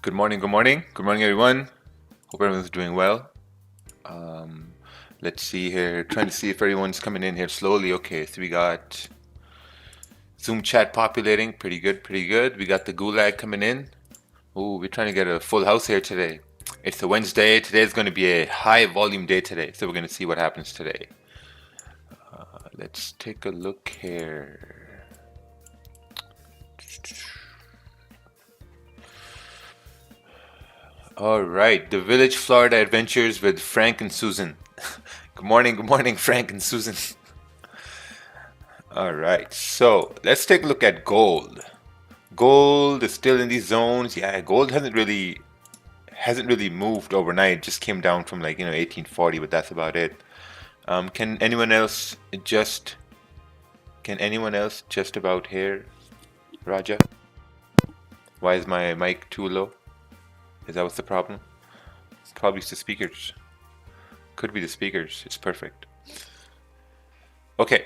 Good morning, good morning. Good morning, everyone. Hope everyone's doing well. Um, let's see here. Trying to see if everyone's coming in here slowly. Okay, so we got Zoom chat populating. Pretty good, pretty good. We got the gulag coming in. Ooh, we're trying to get a full house here today. It's a Wednesday. Today's going to be a high volume day today. So we're going to see what happens today. Let's take a look here. All right, the Village Florida Adventures with Frank and Susan. Good morning, Frank and Susan. All right, so let's take a look at gold. Gold is still in these zones. Yeah, gold hasn't really moved overnight. It just came down from 1840, but that's about it. Can anyone else just about hear Raja? Why is my mic too low? Is that what's the problem? It's probably the speakers. Could be the speakers. It's perfect. Okay,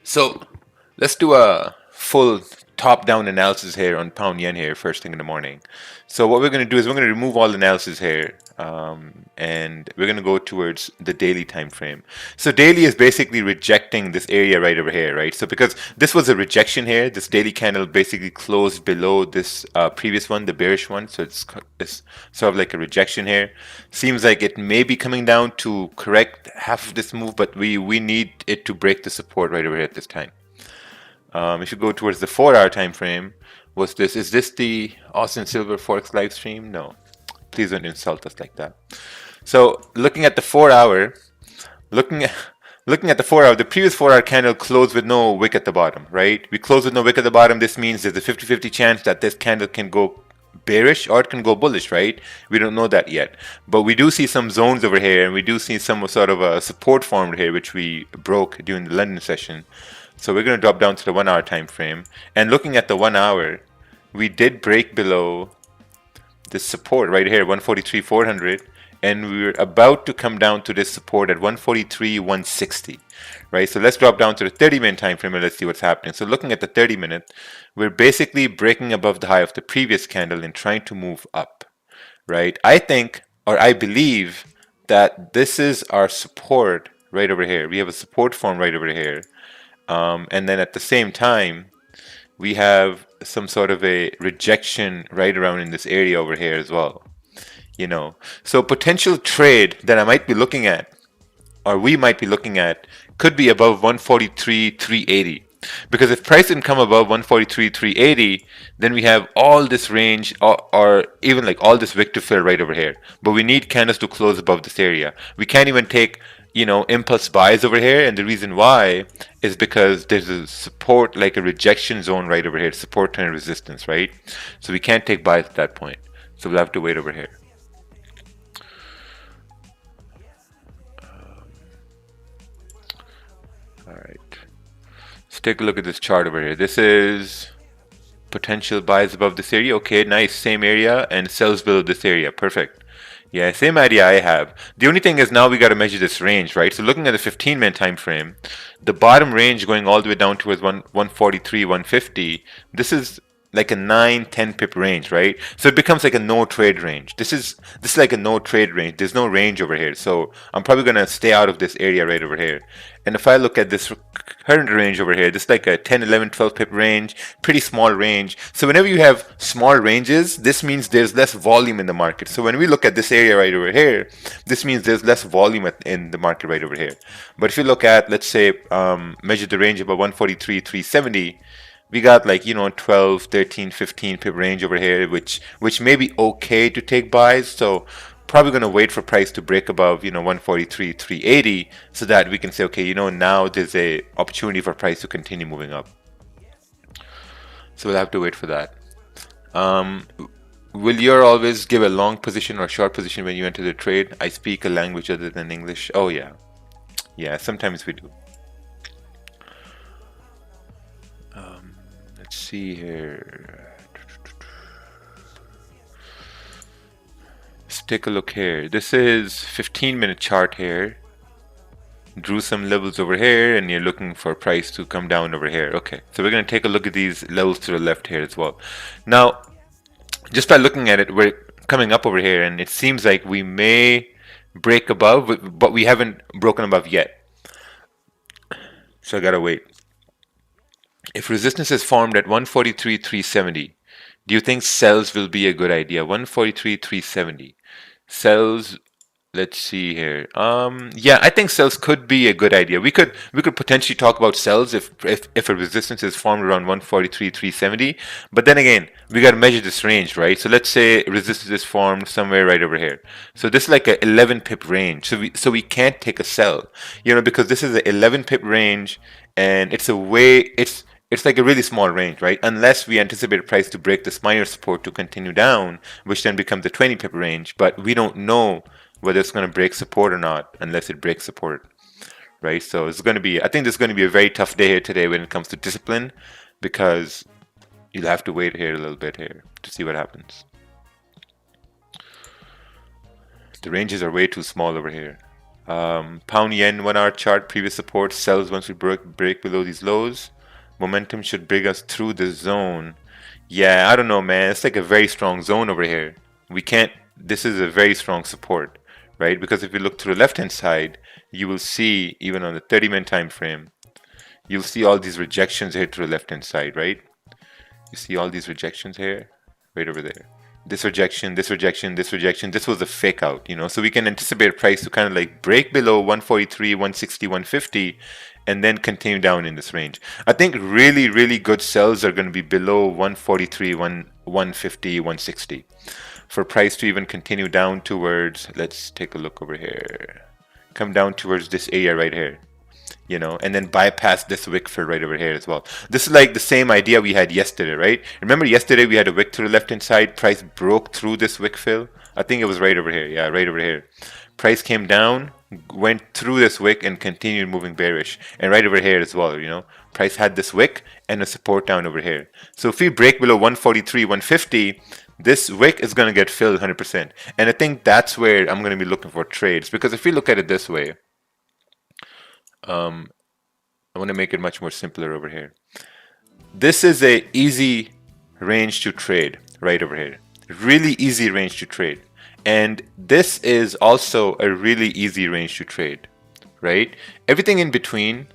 so let's do a full top-down analysis here on pound yen here first thing in the morning. So what we're going to do is we're going to remove all analysis here, and we're going to go towards the daily time frame. So daily is basically rejecting this area right over here, right? So because this was a rejection here, this daily candle basically closed below this previous one, the bearish one. So it's sort of like a rejection here. Seems like it may be coming down to correct half of this move, but we need it to break the support right over here at this time. If you go towards the 4-hour time frame, is this the Austin Silver Forex live stream? No, please don't insult us like that. So looking at the 4-hour, the previous 4-hour candle closed with no wick at the bottom, right? We closed with no wick at the bottom. This means there's a 50-50 chance that this candle can go bearish or it can go bullish, right? We don't know that yet, but we do see some zones over here, and we do see some sort of a support formed here, which we broke during the London session. So we're going to drop down to the 1-hour time frame, and looking at the 1 hour, we did break below this support right here, 143,400, and we were about to come down to this support at 143,160, right? So let's drop down to the 30-minute time frame and let's see what's happening. So looking at the 30-minute, we're basically breaking above the high of the previous candle and trying to move up, right? I think, or I believe, that this is our support right over here. We have a support form right over here. And then at the same time, we have some sort of a rejection right around in this area over here as well. So potential trade that I might be looking at, or we might be looking at, could be above 143,380. Because if price can come above 143,380, then we have all this range, or even like all this wick to fill right over here. But we need candles to close above this area. We can't even take impulse buys over here, and the reason why is because there's a support, like a rejection zone right over here, support and resistance, right? So we can't take buys at that point. So we'll have to wait over here. All right. Let's take a look at this chart over here. This is potential buys above this area. Okay, nice, same area, and sells below this area. Perfect. Yeah, same idea I have. The only thing is now we got to measure this range, right? So looking at the 15-minute time frame, the bottom range going all the way down towards 143, 150, this is like a 9-10 pip range, right? So it becomes like a no trade range. This is like a no trade range. There's no range over here. So I'm probably going to stay out of this area right over here. And if I look at this current range over here, this is like a 10, 11, 12 pip range, pretty small range. So whenever you have small ranges, this means there's less volume in the market. So when we look at this area right over here, this means there's less volume in the market right over here. But if you look at, let's say, measure the range about 143, 370, we got 12, 13, 15 pip range over here, which may be okay to take buys. So probably going to wait for price to break above 143, 380, so that we can say, okay, now there's a opportunity for price to continue moving up. So we'll have to wait for that. Will you always give a long position or short position when you enter the trade? I speak a language other than English. Oh yeah, sometimes we do. Let's see here. Let's take a look here. This is 15-minute chart here. Drew some levels over here, and you're looking for price to come down over here. Okay, so we're going to take a look at these levels to the left here as well. Now, just by looking at it, we're coming up over here, and it seems like we may break above, but we haven't broken above yet. So I gotta wait. If resistance is formed at 143,370, do you think sells will be a good idea? 143,370. Sells, let's see here. Yeah, I think sells could be a good idea. We could potentially talk about sells if a resistance is formed around 143,370. But then again, we got to measure this range, right? So let's say resistance is formed somewhere right over here. So this is like a 11 pip range. So we can't take a sell, because this is an 11 pip range, and it's like a really small range, right? Unless we anticipate price to break this minor support to continue down, which then becomes the 20 pip range. But we don't know whether it's going to break support or not unless it breaks support, right? So I think this is going to be a very tough day here today when it comes to discipline, because you'll have to wait here a little bit here to see what happens. The ranges are way too small over here. Pound yen 1 hour chart, previous support, sells once we break below these lows. Momentum should bring us through the zone. Yeah, I don't know, man. It's like a very strong zone over here. This is a very strong support, right? Because if you look to the left hand side, you will see, even on the 30-minute time frame, you'll see all these rejections here to the left hand side, right? You see all these rejections here, right over there. This rejection, this rejection, this rejection. This was a fake out, so we can anticipate price to kind of like break below 143, 160, 150, and then continue down in this range. I think really, really good sells are going to be below 143, 150, 160 for price to even continue down towards, let's take a look over here, come down towards this area right here, and then bypass this wick fill right over here as well. This is like the same idea we had yesterday, right? Remember yesterday we had a wick to the left hand side, price broke through this wick fill. I think it was right over here. Yeah, right over here. Price came down, went through this wick and continued moving bearish. And right over here as well, price had this wick and a support down over here. So if we break below 143, 150, this wick is going to get filled 100%. And I think that's where I'm going to be looking for trades, because if we look at it this way, I want to make it much more simpler over here. This is a easy range to trade right over here. Really easy range to trade. And this is also a really easy range to trade, right? Everything in between,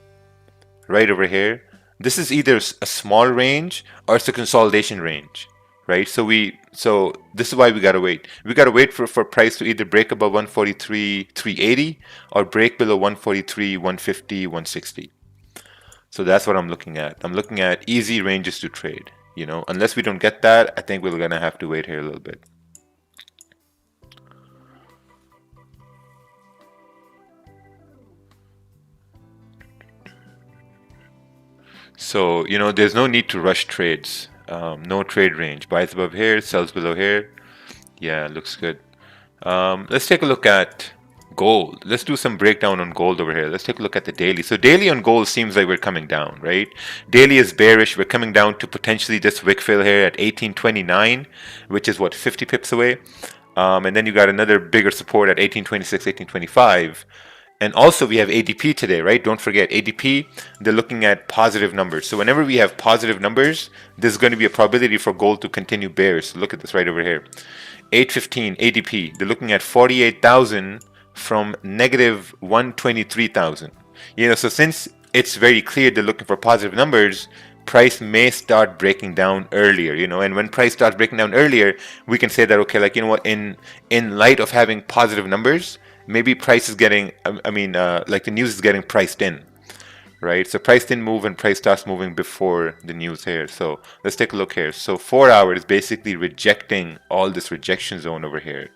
right over here, this is either a small range or it's a consolidation range, right? So this is why we gotta wait. We gotta wait for price to either break above 143, 380 or break below 143, 150, 160. So that's what I'm looking at. I'm looking at easy ranges to trade. Unless we don't get that, I think we're gonna have to wait here a little bit. So, there's no need to rush trades. No trade range. Buys above here, sells below here. Yeah, looks good. Let's take a look at gold. Let's do some breakdown on gold over here. Let's take a look at the daily. So daily on gold seems like we're coming down, right? Daily is bearish. We're coming down to potentially this wick fill here at 1829, which is what, 50 pips away. And then you got another bigger support at 1826, 1825. And also we have ADP today, right? Don't forget ADP, they're looking at positive numbers. So whenever we have positive numbers, there's going to be a probability for gold to continue bearish. So look at this right over here. 815 ADP, they're looking at 48,000 from negative 123,000. So since it's very clear they're looking for positive numbers, price may start breaking down earlier, and when price starts breaking down earlier, we can say that, okay, like, what, in light of having positive numbers, maybe price is getting, like the news is getting priced in, right? So price didn't move and price starts moving before the news here. So let's take a look here. So 4 hours is basically rejecting all this rejection zone over here.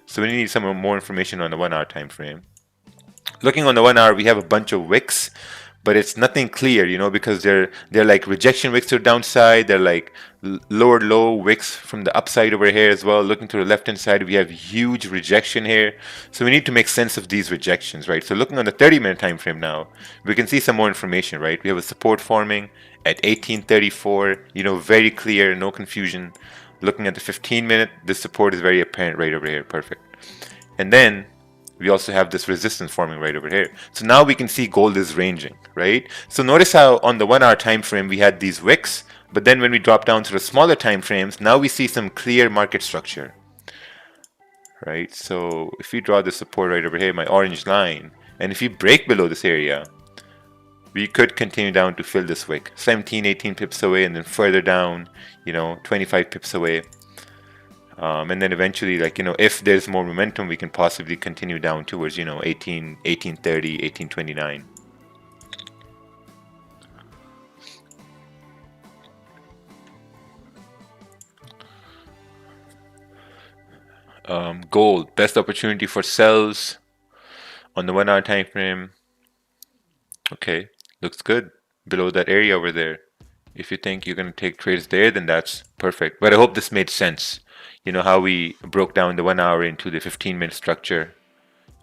So we need some more information on the 1 hour time frame. Looking on the 1 hour, we have a bunch of wicks, but it's nothing clear, because they're like rejection wicks to the downside. They're like lower low wicks from the upside over here as well. Looking to the left hand side, we have huge rejection here. So we need to make sense of these rejections, right? So looking on the 30-minute time frame now, we can see some more information, right? We have a support forming at 1834, very clear, no confusion. Looking at the 15-minute, the support is very apparent right over here. Perfect. And then we also have this resistance forming right over here. So now we can see gold is ranging, right? So notice how on the 1 hour time frame we had these wicks. But then when we drop down to the smaller time frames, now we see some clear market structure, right? So if we draw the support right over here, my orange line, and if we break below this area, we could continue down to fill this wick, 17, 18 pips away, and then further down, 25 pips away. And then eventually, if there's more momentum, we can possibly continue down towards, 1830, 1829. Gold, best opportunity for sells on the 1 hour time frame. Okay, looks good below that area over there. If you think you're going to take trades there, then that's perfect. But I hope this made sense. You know how we broke down the 1 hour into the 15-minute structure,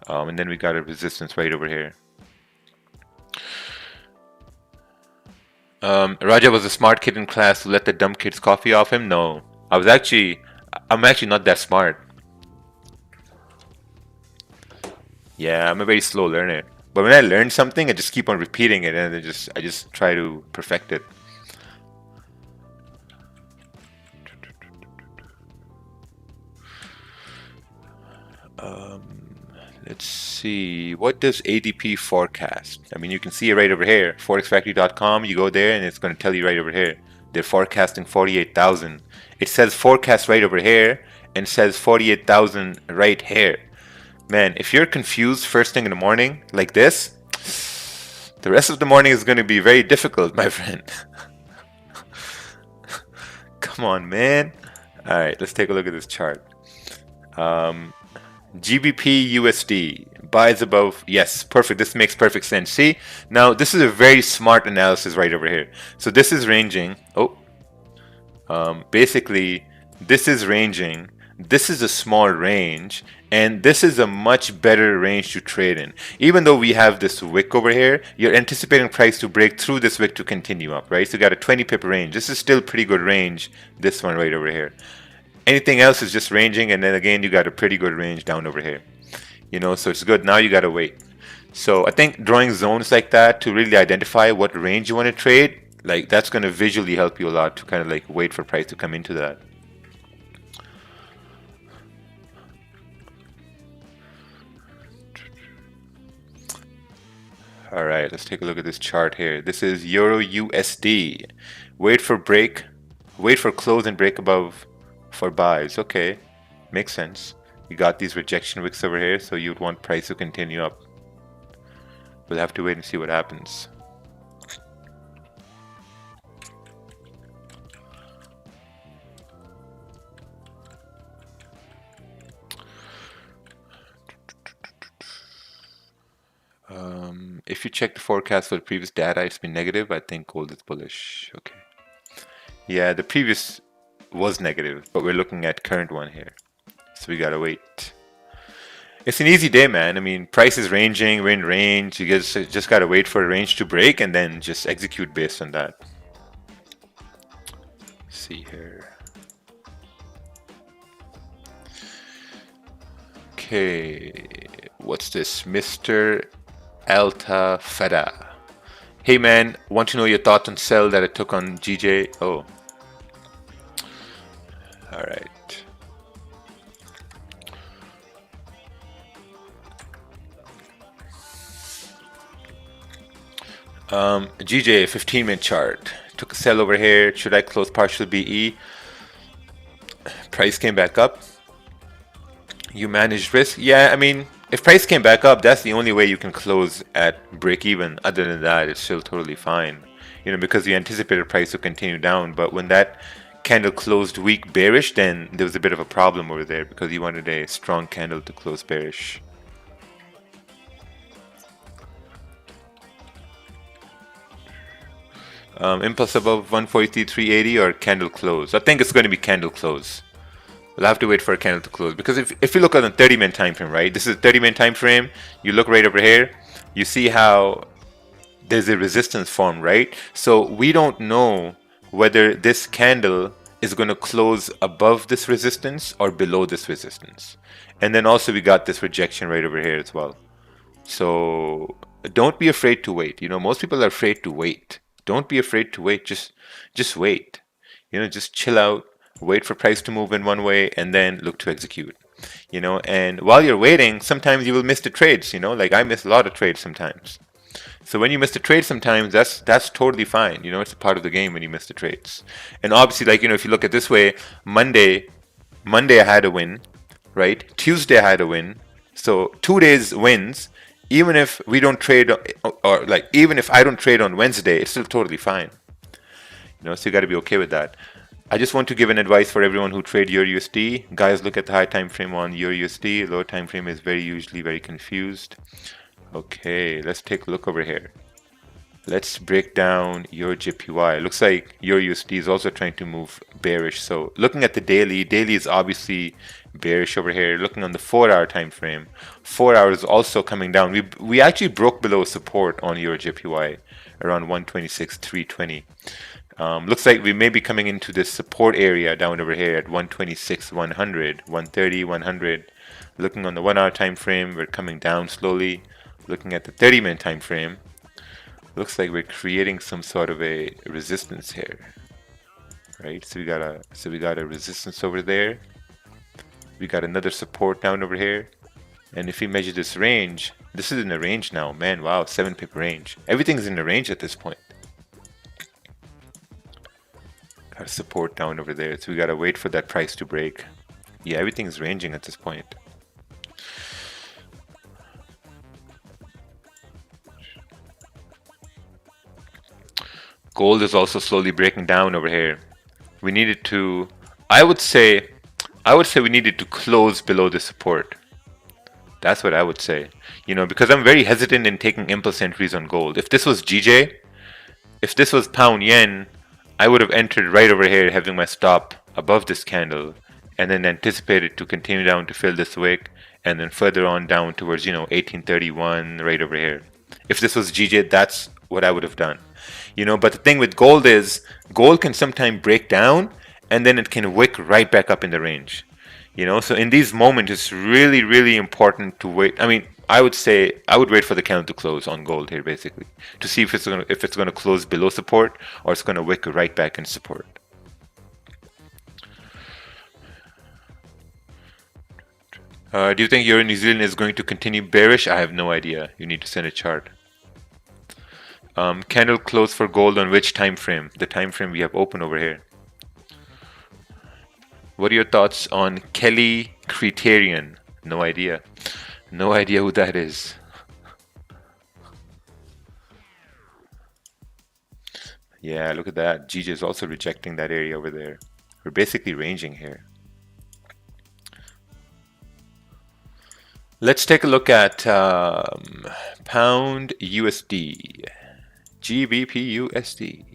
and then we got a resistance right over here. Raja was a smart kid in class who let the dumb kids copy off him. No, I'm actually not that smart. Yeah, I'm a very slow learner. But when I learn something, I just keep on repeating it, and I just try to perfect it. Let's see. What does ADP forecast? I mean, you can see it right over here. Forexfactory.com. You go there, and it's going to tell you right over here. They're forecasting 48,000. It says forecast right over here, and says 48,000 right here. Man, if you're confused first thing in the morning like this, the rest of the morning is going to be very difficult, my friend. Come on, man. All right, let's take a look at this chart. GBP USD buys above. Yes, perfect. This makes perfect sense. See, now this is a very smart analysis right over here. So this is ranging. Basically, this is ranging. This is a small range, and this is a much better range to trade in. Even though we have this wick over here, you're anticipating price to break through this wick to continue up, right? So you got a 20 pip range. This is still pretty good range, this one right over here. Anything else is just ranging, and then again, you got a pretty good range down over here. So it's good. Now you got to wait. So I think drawing zones like that to really identify what range you want to trade, that's going to visually help you a lot to kind of wait for price to come into that. All right, let's take a look at this chart here. This is Euro USD. Wait for close and break above for buys. Okay, makes sense. You got these rejection wicks over here, so you'd want price to continue up. We'll have to wait and see what happens. If you check the forecast for the previous data, it's been negative. I think gold is bullish. Okay. Yeah, the previous was negative, but we're looking at current one here. So we gotta wait. It's an easy day, man. I mean, price is ranging, we're in range. You guys just gotta wait for a range to break and then just execute based on that. Let's see here. Okay, what's this? Mr. Alta Feda. Hey man, want to know your thoughts on sell that I took on GJ? Oh. Alright. GJ, 15-minute chart. Took a sell over here. Should I close partial BE? Price came back up. You managed risk? Yeah, I mean, if price came back up, that's the only way you can close at break even. Other than that, it's still totally fine. Because you anticipated price to continue down. But when that candle closed weak bearish, then there was a bit of a problem over there because you wanted a strong candle to close bearish. Impulse above 143.380 or candle close? I think it's going to be candle close. We'll have to wait for a candle to close because if you look at the 30-minute time frame, right? This is a 30-minute time frame. You look right over here. You see how there's a resistance formed, right? So we don't know whether this candle is going to close above this resistance or below this resistance. And then also we got this rejection right over here as well. So don't be afraid to wait. Most people are afraid to wait. Don't be afraid to wait. Just wait. Just chill out, wait for price to move in one way, and then look to execute. And while you're waiting, sometimes you will miss the trades. Like I miss a lot of trades sometimes. So when you miss the trade sometimes, that's totally fine. It's a part of the game when you miss the trades. And obviously, like, if you look at this way, Monday I had a win, right? Tuesday I had a win. So 2 days wins, even if we don't trade, or like even if I don't trade on Wednesday, it's still totally fine. So you got to be okay with that. I just want to give an advice for everyone who trade Euro USD. Guys, look at the high time frame on Euro USD. Low time frame is usually very confused. Okay, let's take a look over here. Let's break down Euro JPY. Looks like Euro USD is also trying to move bearish. So looking at the daily is obviously bearish over here. Looking on the 4-hour time frame, 4 hours also coming down. We actually broke below support on Euro JPY around 126.320. Looks like we may be coming into this support area down over here at 126.100, 130, 100. Looking on the 1-hour time frame, we're coming down slowly. Looking at the 30-minute time frame, looks like we're creating some sort of a resistance here, right? So we got a resistance over there. We got another support down over here. And if we measure this range, this is in the range now, man. Wow, 7-pip range. Everything's in the range at this point. Got a support down over there, so we gotta wait for that price to break. Yeah, everything's ranging at this point. Gold is also slowly breaking down over here. We needed to, I would say we needed to close below the support. That's what I would say. Because I'm very hesitant in taking impulse entries on gold. If this was GJ, if this was pound yen, I would have entered right over here having my stop above this candle and then anticipated to continue down to fill this wick and then further on down towards 1831 right over here. If this was GJ, that's what I would have done. But the thing with gold is gold can sometimes break down and then it can wick right back up in the range. So in these moments it's really, really important to wait. I mean, I would say I would wait for the candle to close on gold here basically to see if it's gonna close below support or it's gonna wick right back in support. Do you think Euro New Zealand is going to continue bearish? I have no idea. You need to send a chart. Candle close for gold on which time frame? The time frame we have open over here. What are your thoughts on Kelly Criterion? No idea. No idea who that is. Yeah, look at that. GJ is also rejecting that area over there. We're basically ranging here. Let's take a look at pound USD. GBP USD.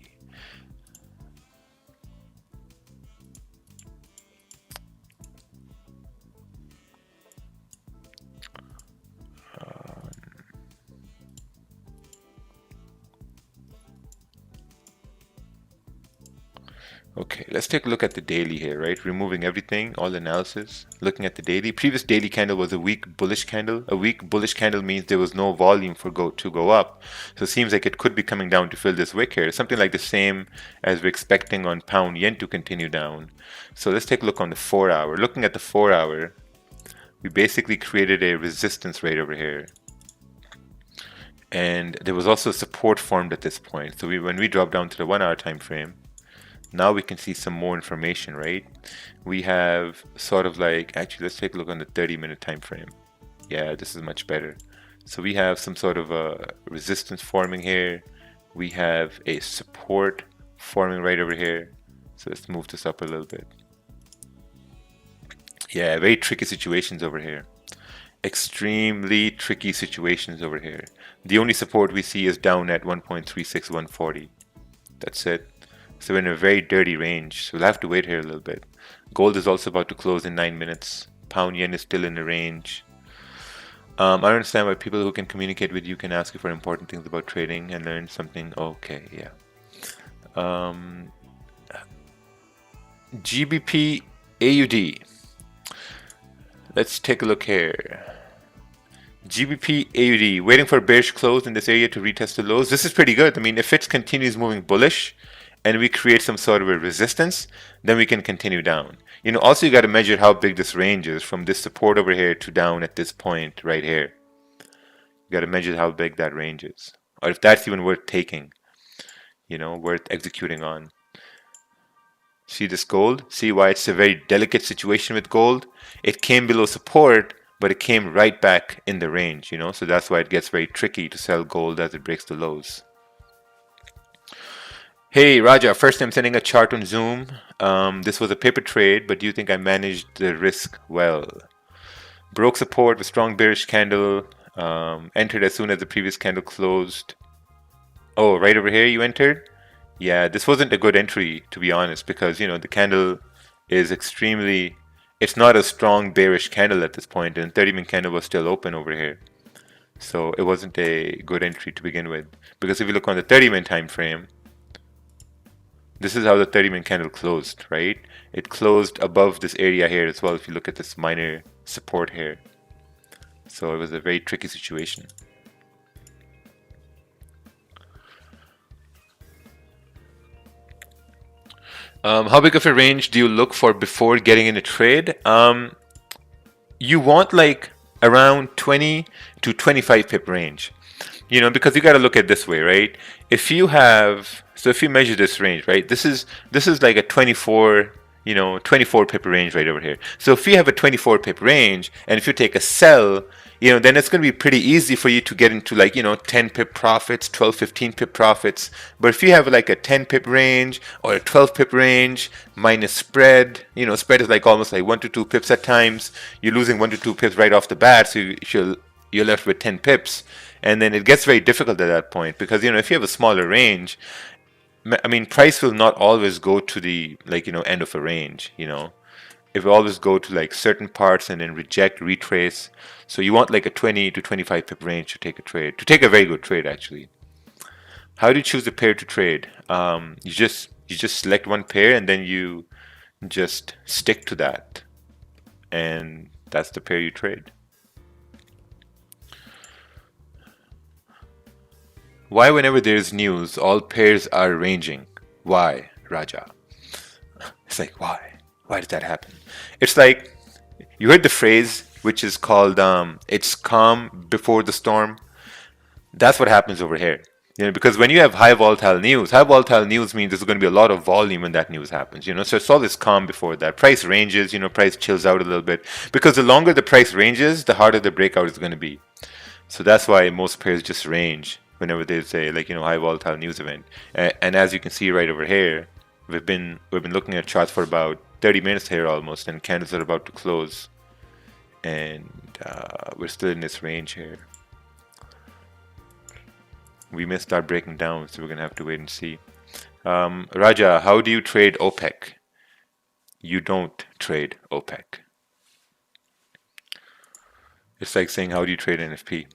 Okay, let's take a look at the daily here, right? Removing everything, all analysis. Looking at the daily. Previous daily candle was a weak bullish candle. A weak bullish candle means there was no volume for gold to go up. So it seems like it could be coming down to fill this wick here. Something like the same as we're expecting on pound yen to continue down. So let's take a look on the 4-hour. Looking at the 4-hour, we basically created a resistance right over here. And there was also support formed at this point. So when we drop down to the 1-hour time frame, now we can see some more information, right? We have sort of like, actually, let's take a look on the 30-minute time frame. Yeah, this is much better. So we have some sort of a resistance forming here. We have a support forming right over here. So let's move this up a little bit. Yeah, very tricky situations over here. Extremely tricky situations over here. The only support we see is down at 1.36140. That's it. So we're in a very dirty range, so we'll have to wait here a little bit. Gold is also about to close in 9 minutes. Pound yen is still in the range. I don't understand why people who can communicate with you can ask you for important things about trading and learn something. Okay, yeah. GBP AUD. Let's take a look here. GBP AUD, waiting for a bearish close in this area to retest the lows. This is pretty good. I mean, if it continues moving bullish and we create some sort of a resistance, then we can continue down. You know, also you got to measure how big this range is from this support over here to down at this point right here. You got to measure how big that range is, or if that's even worth taking, you know, worth executing on. See this gold? See why it's a very delicate situation with gold? It came below support, but it came right back in the range, you know, so that's why it gets very tricky to sell gold as it breaks the lows. Hey Raja, first time sending a chart on Zoom. This was a paper trade, but do you think I managed the risk well? Broke support with strong bearish candle, entered as soon as the previous candle closed. Oh, right over here you entered? Yeah, this wasn't a good entry, to be honest, because, you know, the candle is extremely, it's not a strong bearish candle at this point, and 30-minute candle was still open over here. So it wasn't a good entry to begin with. Because if you look on the 30-minute time frame, this is how the 30-minute candle closed, right? It closed above this area here as well, if you look at this minor support here. So it was a very tricky situation. How big of a range do you look for before getting in a trade? You want like around 20 to 25 pip range, you know, because you got to look at it this way, right? If you have, so if you measure this range, right, this is like a 24, you know, 24 pip range right over here. So if you have a 24 pip range, and if you take a sell, you know, then it's going to be pretty easy for you to get into like, you know, 10 pip profits, 12, 15 pip profits. But if you have like a 10 pip range or a 12 pip range minus spread, you know, spread is like almost like 1 to 2 pips at times. You're losing 1 to 2 pips right off the bat, so you're left with 10 pips. And then it gets very difficult at that point because, you know, if you have a smaller range, I mean, price will not always go to the, like, you know, end of a range, you know. It will always go to like certain parts and then reject, retrace. So you want like a 20 to 25 pip range to take a trade, to take a very good trade actually. How do you choose a pair to trade? You just select one pair and then you just stick to that, and that's the pair you trade. Why whenever there's news, all pairs are ranging? Why, Raja? It's like, why? Why does that happen? It's like, you heard the phrase which is called, it's calm before the storm. That's what happens over here. You know, because when you have high volatile news means there's going to be a lot of volume when that news happens. You know, so it's always calm before that. Price ranges, you know, price chills out a little bit. Because the longer the price ranges, the harder the breakout is going to be. So that's why most pairs just range whenever there's a, like, you know, high volatile news event. And as you can see right over here, we've been looking at charts for about 30 minutes here almost, and candles are about to close, and we're still in this range here. We may start breaking down, so we're gonna have to wait and see. Raja, how do you trade OPEC? You don't trade OPEC. It's like saying, how do you trade NFP?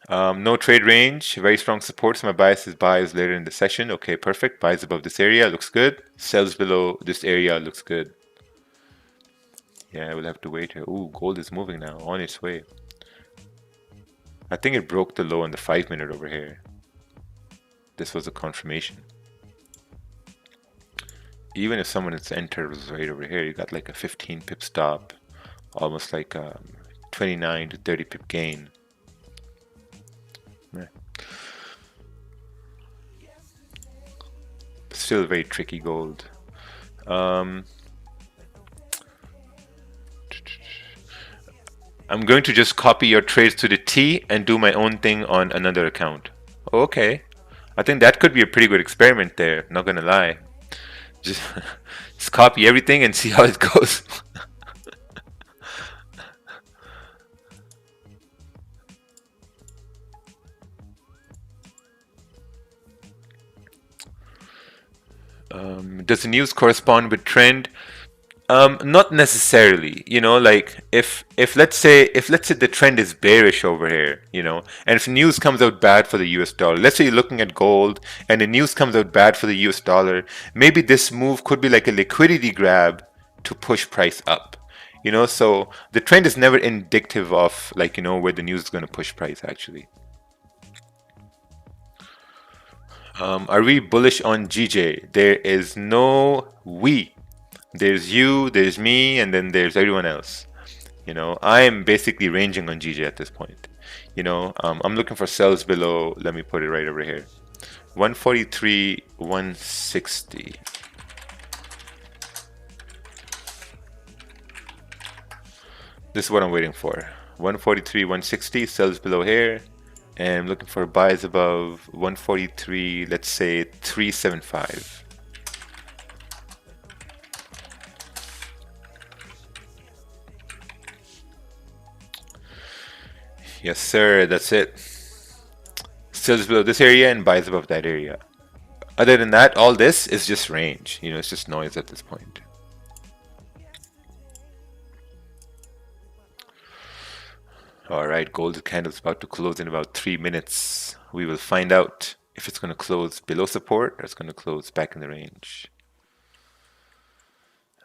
No trade range, very strong support, so my bias is buys later in the session. Okay, perfect. Buys above this area, looks good. Sells below this area, looks good. Yeah, we'll have to wait here. Ooh, gold is moving now, on its way. I think it broke the low on the 5-minute over here. This was a confirmation. Even if someone has entered was right over here, you got like a 15 pip stop, almost like a 29 to 30 pip gain. Yeah. Still very tricky gold. I'm going to just copy your trades to the T and do my own thing on another account. Okay, I think that could be a pretty good experiment there, not gonna lie. Just copy everything and see how it goes. Does the news correspond with trend? Not necessarily, you know, like if let's say the trend is bearish over here, you know, and if news comes out bad for the US dollar, let's say you're looking at gold and the news comes out bad for the US dollar, maybe this move could be like a liquidity grab to push price up. You know, so the trend is never indicative of like, you know, where the news is going to push price actually. Are we bullish on GJ? There is no we. There's you, there's me, and then there's everyone else. You know, I am basically ranging on GJ at this point. You know, I'm looking for sells below. Let me put it right over here. 143, 160. This is what I'm waiting for. 143, 160, sells below here. And I'm looking for buys above 143, let's say 375. Yes, sir, that's it. Sells below this area and buys above that area. Other than that, all this is just range. You know, it's just noise at this point. All right, gold candle is about to close in about 3 minutes. We will find out if it's going to close below support or it's going to close back in the range.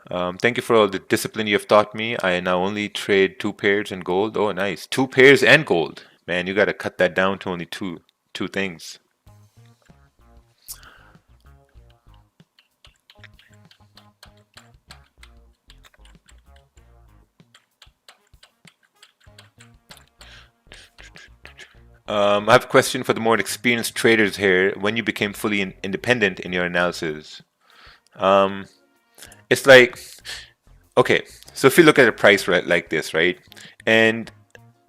Thank you for all the discipline you have taught me. I now only trade 2 pairs in gold. Oh, nice. 2 pairs and gold. Man, you got to cut that down to only two things. I have a question for the more experienced traders here. When you became fully independent in your analysis, it's like, okay, so if you look at a price right like this, right, and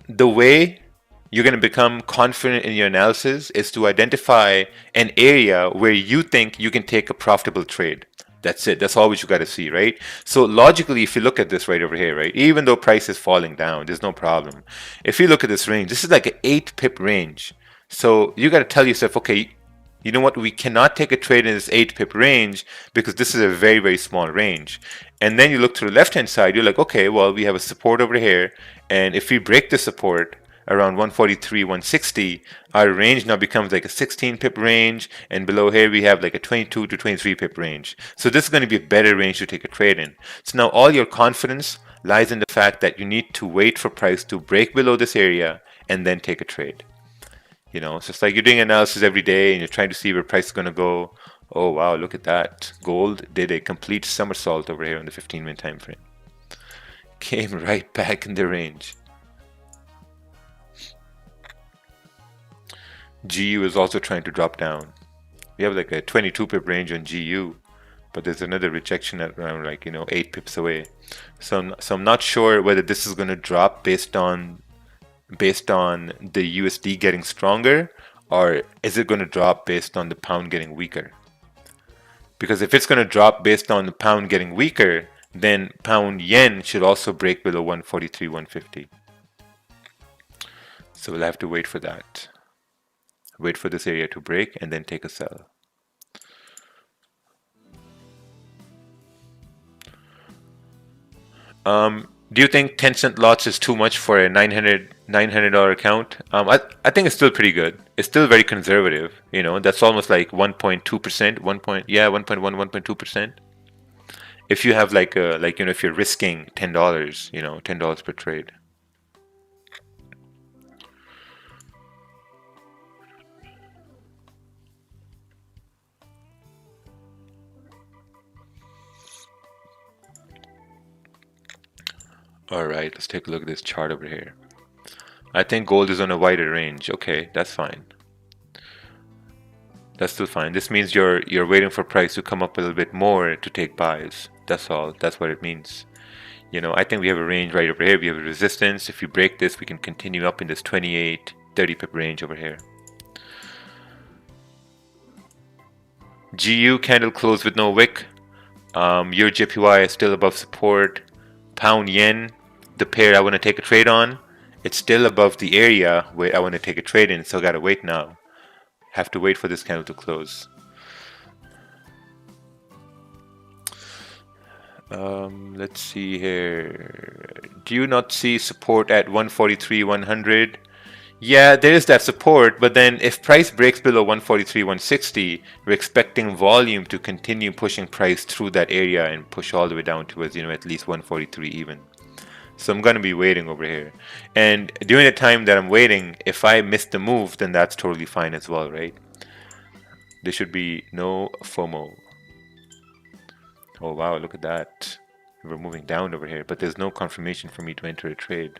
the way you're going to become confident in your analysis is to identify an area where you think you can take a profitable trade. That's it. That's always you got to see, right? So logically, if you look at this right over here, right, even though price is falling down, there's no problem. If you look at this range, this is like an 8 pip range. So you got to tell yourself, okay, you know what? We cannot take a trade in this 8 pip range because this is a very, very small range. And then you look to the left-hand side, you're like, okay, well, we have a support over here. And if we break the support around 143, 160, our range now becomes like a 16 pip range, and below here we have like a 22 to 23 pip range. So this is going to be a better range to take a trade in. So now all your confidence lies in the fact that you need to wait for price to break below this area and then take a trade. You know, so it's like you're doing analysis every day and you're trying to see where price is going to go. Oh wow, look at that. Gold did a complete somersault over here on the 15-minute time frame. Came right back in the range. GU is also trying to drop down. We have like a 22 pip range on GU, but there's another rejection at around like, you know, 8 pips away. So I'm not sure whether this is going to drop based on the USD getting stronger, or is it going to drop based on the pound getting weaker? Because if it's going to drop based on the pound getting weaker, then pound yen should also break below 143, 150. So we'll have to wait for that. Wait for this area to break and then take a sell. Do you think 10-cent lots is too much for a $900 account? I think it's still pretty good. It's still very conservative. You know, that's almost like 1.2%, 1.1, 1.2%. If you have like you know, if you're risking $10, you know, $10 per trade. All right, let's take a look at this chart over here. I think gold is on a wider range. Okay, that's fine. That's still fine. This means you're waiting for price to come up a little bit more to take buys. That's all. That's what it means. You know, I think we have a range right over here. We have a resistance. If you break this, we can continue up in this 28, 30 pip range over here. GU candle closed with no wick. Your JPY is still above support. Pound yen, the pair I want to take a trade on, it's still above the area where I want to take a trade in, so I gotta wait now. Have to wait for this candle to close. Let's see here. Do you not see support at 143, 100? Yeah, there is that support, but then if price breaks below 143, 160, we're expecting volume to continue pushing price through that area and push all the way down towards, you know, at least 143 even. So I'm going to be waiting over here. And during the time that I'm waiting, if I miss the move, then that's totally fine as well, right? There should be no FOMO. Oh wow, look at that. We're moving down over here, but there's no confirmation for me to enter a trade.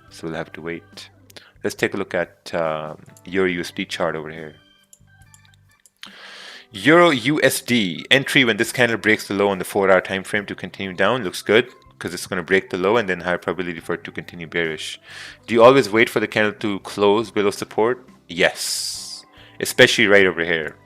So we'll have to wait. Let's take a look at Euro USD chart over here. Euro USD entry when this candle breaks the low on the 4-hour time frame to continue down looks good because it's going to break the low and then higher probability for it to continue bearish. Do you always wait for the candle to close below support? Yes, especially right over here.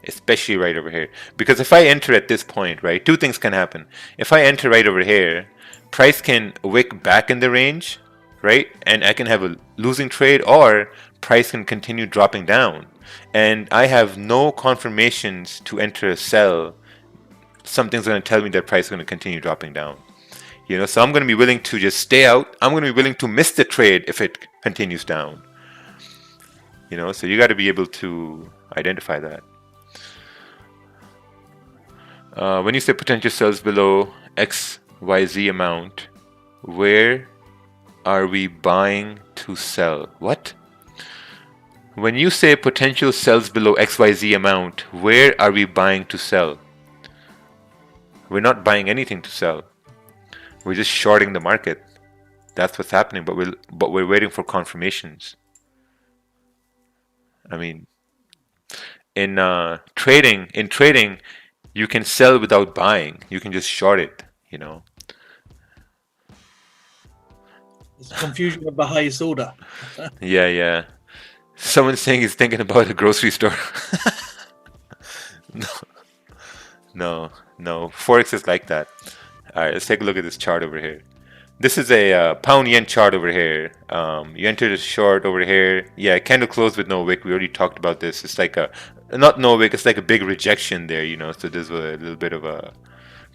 Especially right over here, because if I enter at this point, right, two things can happen. If I enter right over here, price can wick back in the range, right, and I can have a losing trade, or price can continue dropping down and I have no confirmations to enter a sell. Something's going to tell me that price is going to continue dropping down, you know, so I'm going to be willing to just stay out. I'm going to be willing to miss the trade if it continues down, you know, so you got to be able to identify that. When you say potential sells below XYZ amount, where are we buying to sell? What? When you say potential sells below XYZ amount, where are we buying to sell? We're not buying anything to sell. We're just shorting the market. That's what's happening, but we're waiting for confirmations. I mean, in trading, you can sell without buying. You can just short it, you know. It's confusion of the highest order. Yeah. Someone's saying he's thinking about a grocery store. No. Forex is like that. All right, let's take a look at this chart over here. This is a pound yen chart over here. You entered a short over here. Yeah, candle closed with no wick. We already talked about this. It's like not no wick. It's like a big rejection there, you know. So there's a little bit of a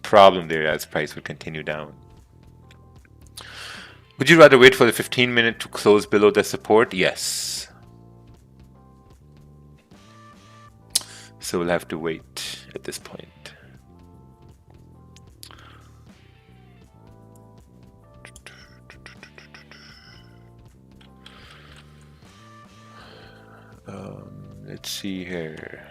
problem there as price would continue down. Would you rather wait for the 15-minute to close below the support? Yes. So we'll have to wait at this point. Let's see here.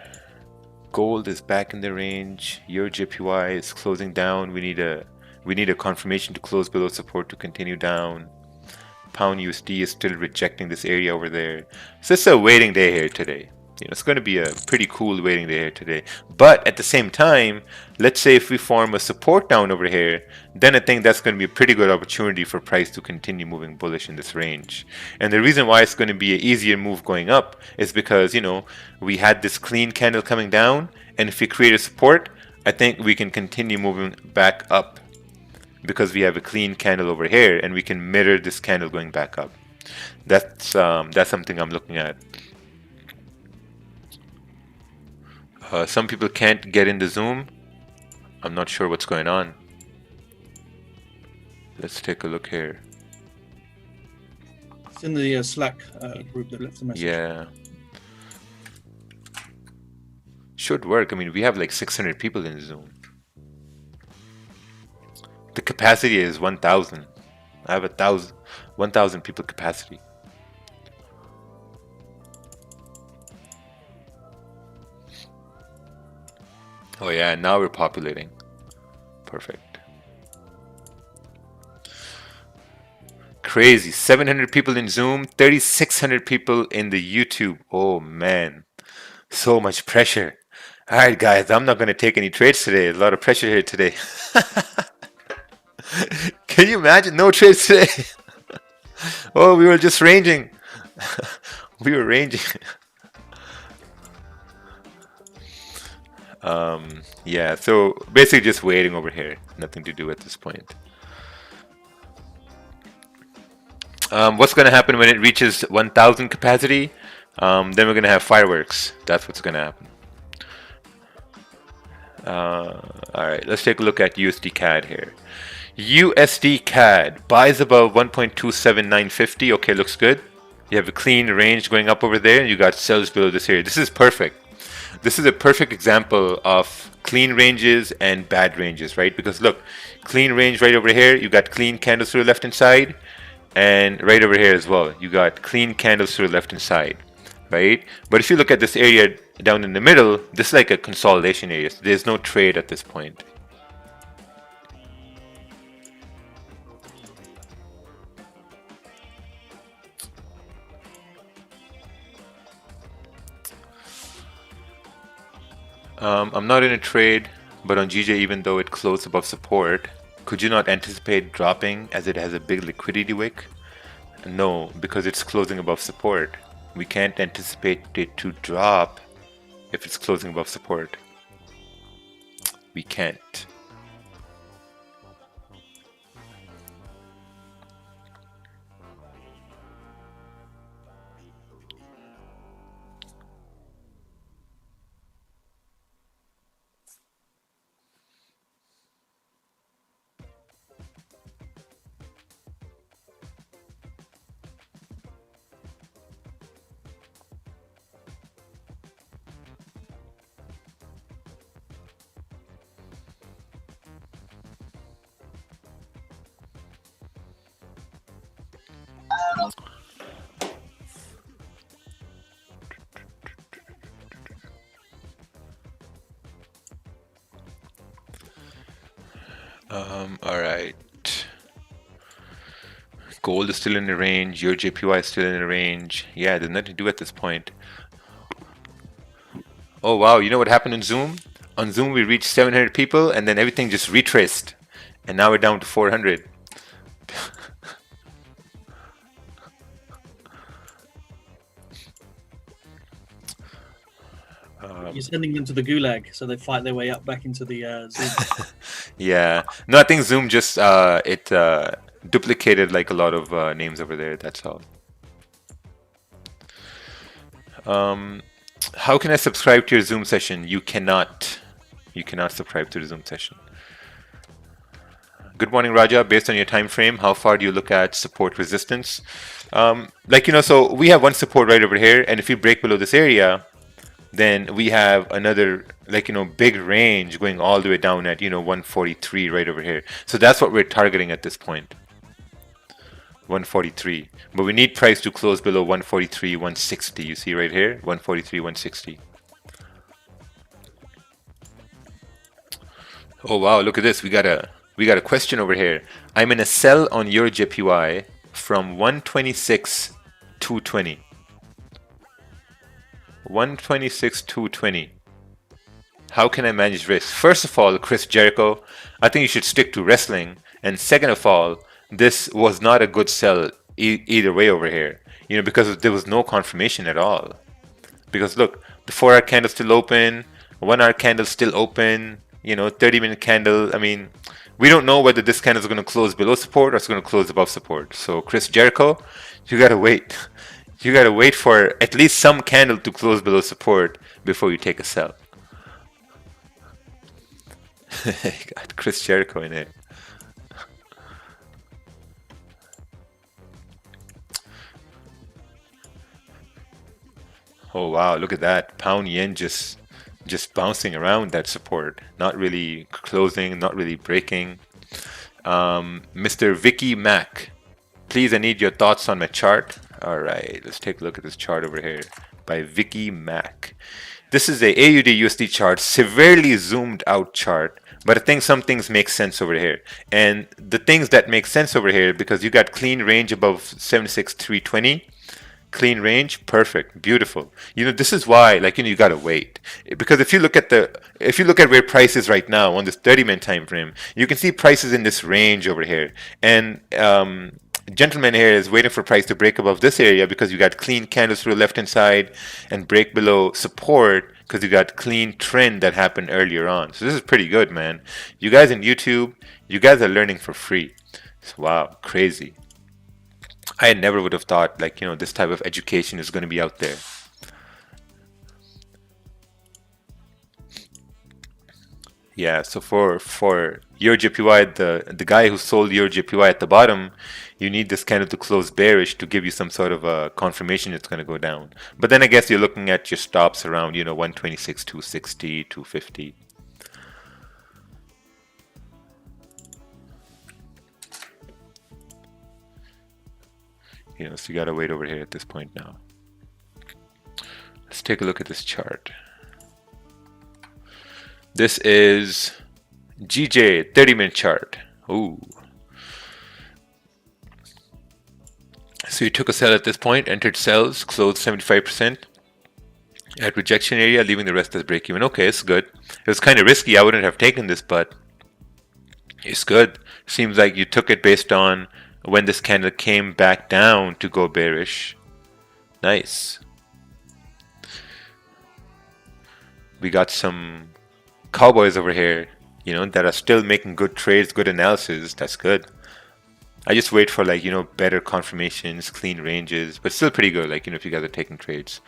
Gold is back in the range. Euro JPY is closing down. We need a confirmation to close below support to continue down. Pound USD is still rejecting this area over there. So it's a waiting day here today. You know, it's going to be a pretty cool waiting day here today. But at the same time, let's say if we form a support down over here, then I think that's going to be a pretty good opportunity for price to continue moving bullish in this range. And the reason why it's going to be an easier move going up is because, you know, we had this clean candle coming down, and if we create a support, I think we can continue moving back up because we have a clean candle over here, and we can mirror this candle going back up. That's something I'm looking at. Some people can't get in the Zoom. I'm not sure what's going on. Let's take a look here. It's in the Slack group that left the message. Yeah. Should work. I mean, we have like 600 people in Zoom. The capacity is 1,000. I have 1,000 people capacity. Oh yeah, now we're populating. Perfect. Crazy. 700 people in Zoom, 3,600 people in the YouTube. Oh man, so much pressure. All right, guys, I'm not going to take any trades today. A lot of pressure here today. Can you imagine? No trades today. Oh, we were just ranging. We were ranging. Yeah, so basically just waiting over here. Nothing to do at this point. What's going to happen when it reaches 1,000 capacity? Then we're going to have fireworks. That's what's going to happen. Alright, let's take a look at USD CAD here. USD CAD buys above 1.27950. Okay, looks good. You have a clean range going up over there, and you got sells below this area. This is perfect. this is a perfect example of clean ranges and bad ranges, right? Because look, clean range right over here, you got clean candles to the left hand side, and right over here as well, you got clean candles to the left hand side, right? But if you look at this area down in the middle, this is like a consolidation area. So there's no trade at this point. I'm not in a trade, but on GJ, even though it closed above support, could you not anticipate dropping as it has a big liquidity wick? No, because it's closing above support. We can't anticipate it to drop if it's closing above support. We can't. All right. Gold is still in the range. Your JPY is still in the range. Yeah, there's nothing to do at this point. Oh wow, you know what happened in Zoom? On Zoom we reached 700 people and then everything just retraced. And now we're down to 400. You're sending them to the gulag, so they fight their way up back into the Zoom. Yeah. No, I think Zoom just duplicated like a lot of names over there. That's all. How can I subscribe to your Zoom session? You cannot. You cannot subscribe to the Zoom session. Good morning, Raja. Based on your time frame, how far do you look at support resistance? Like, you know, so we have one support right over here, and if we break below this area, then we have another, like, you know, big range going all the way down at, you know, 143 right over here. So that's what we're targeting at this point. 143. But we need price to close below 143, 160. You see right here, 143, 160. Oh wow, look at this. We got a question over here. I'm in a sell on your JPY from 126 220. 126 220. How can I manage risk? First of all, Chris Jericho, I think you should stick to wrestling. And second of all, this was not a good sell either way over here. You know, because there was no confirmation at all. Because look, the 4-hour candle still open, 1-hour candle still open, you know, 30-minute candle. I mean, we don't know whether this candle is going to close below support or it's going to close above support. So Chris Jericho, you got to wait. You got to wait for at least some candle to close below support before you take a sell. Got Chris Jericho in it. Oh wow, look at that. Pound yen just bouncing around that support. Not really closing, not really breaking. Mr. Vicky Mac, please, I need your thoughts on my chart. All right, let's take a look at this chart over here by Vicky Mac. This is a AUD USD chart, severely zoomed out chart, but I think some things make sense over here. And the things that make sense over here, because you got clean range above 76,320, clean range, perfect, beautiful. You know, this is why, like, you know, you gotta wait, because if you look at where price is right now on this 30-minute time frame, you can see prices in this range over here, and gentleman here is waiting for price to break above this area because you got clean candles to the left hand side and break below support because you got clean trend that happened earlier on. So this is pretty good, man. You guys in YouTube, you guys are learning for free. So, wow, crazy. I never would have thought, like, you know, this type of education is going to be out there. Yeah, so for your JPY, the guy who sold your JPY at the bottom, you need this candle to close bearish to give you some sort of a confirmation it's going to go down. But then I guess you're looking at your stops around, 126, 260, 250. So you got to wait over here at this point now. Let's take a look at this chart. This is GJ 30-minute chart. Ooh. So you took a sell at this point, entered sells, closed 75% at rejection area, leaving the rest as break even. Okay, it's good. It was kind of risky. I wouldn't have taken this, but it's good. Seems like you took it based on when this candle came back down to go bearish. Nice. We got some cowboys over here, that are still making good trades, good analysis. That's good. I just wait for better confirmations, clean ranges, but still pretty good. If you guys are taking trades.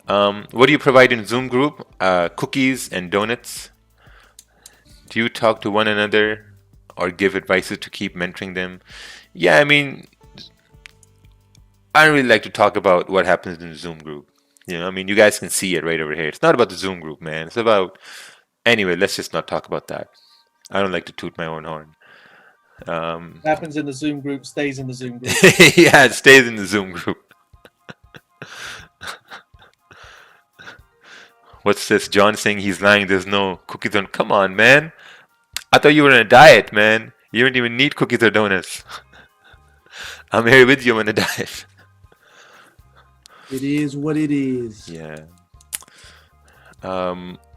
What do you provide in Zoom group? Cookies and donuts. Do you talk to one another or give advices to keep mentoring them? Yeah, I mean, I don't really like to talk about what happens in the Zoom group. You guys can see it right over here. It's not about the Zoom group, man. It's about... Anyway, let's just not talk about that. I don't like to toot my own horn. Happens in the Zoom group, stays in the Zoom group. Yeah, it stays in the Zoom group. What's this? John saying he's lying. There's no cookies on. Come on, man. I thought you were on a diet, man. You don't even need cookies or donuts. I'm here with you on a diet. It is what it is. Yeah.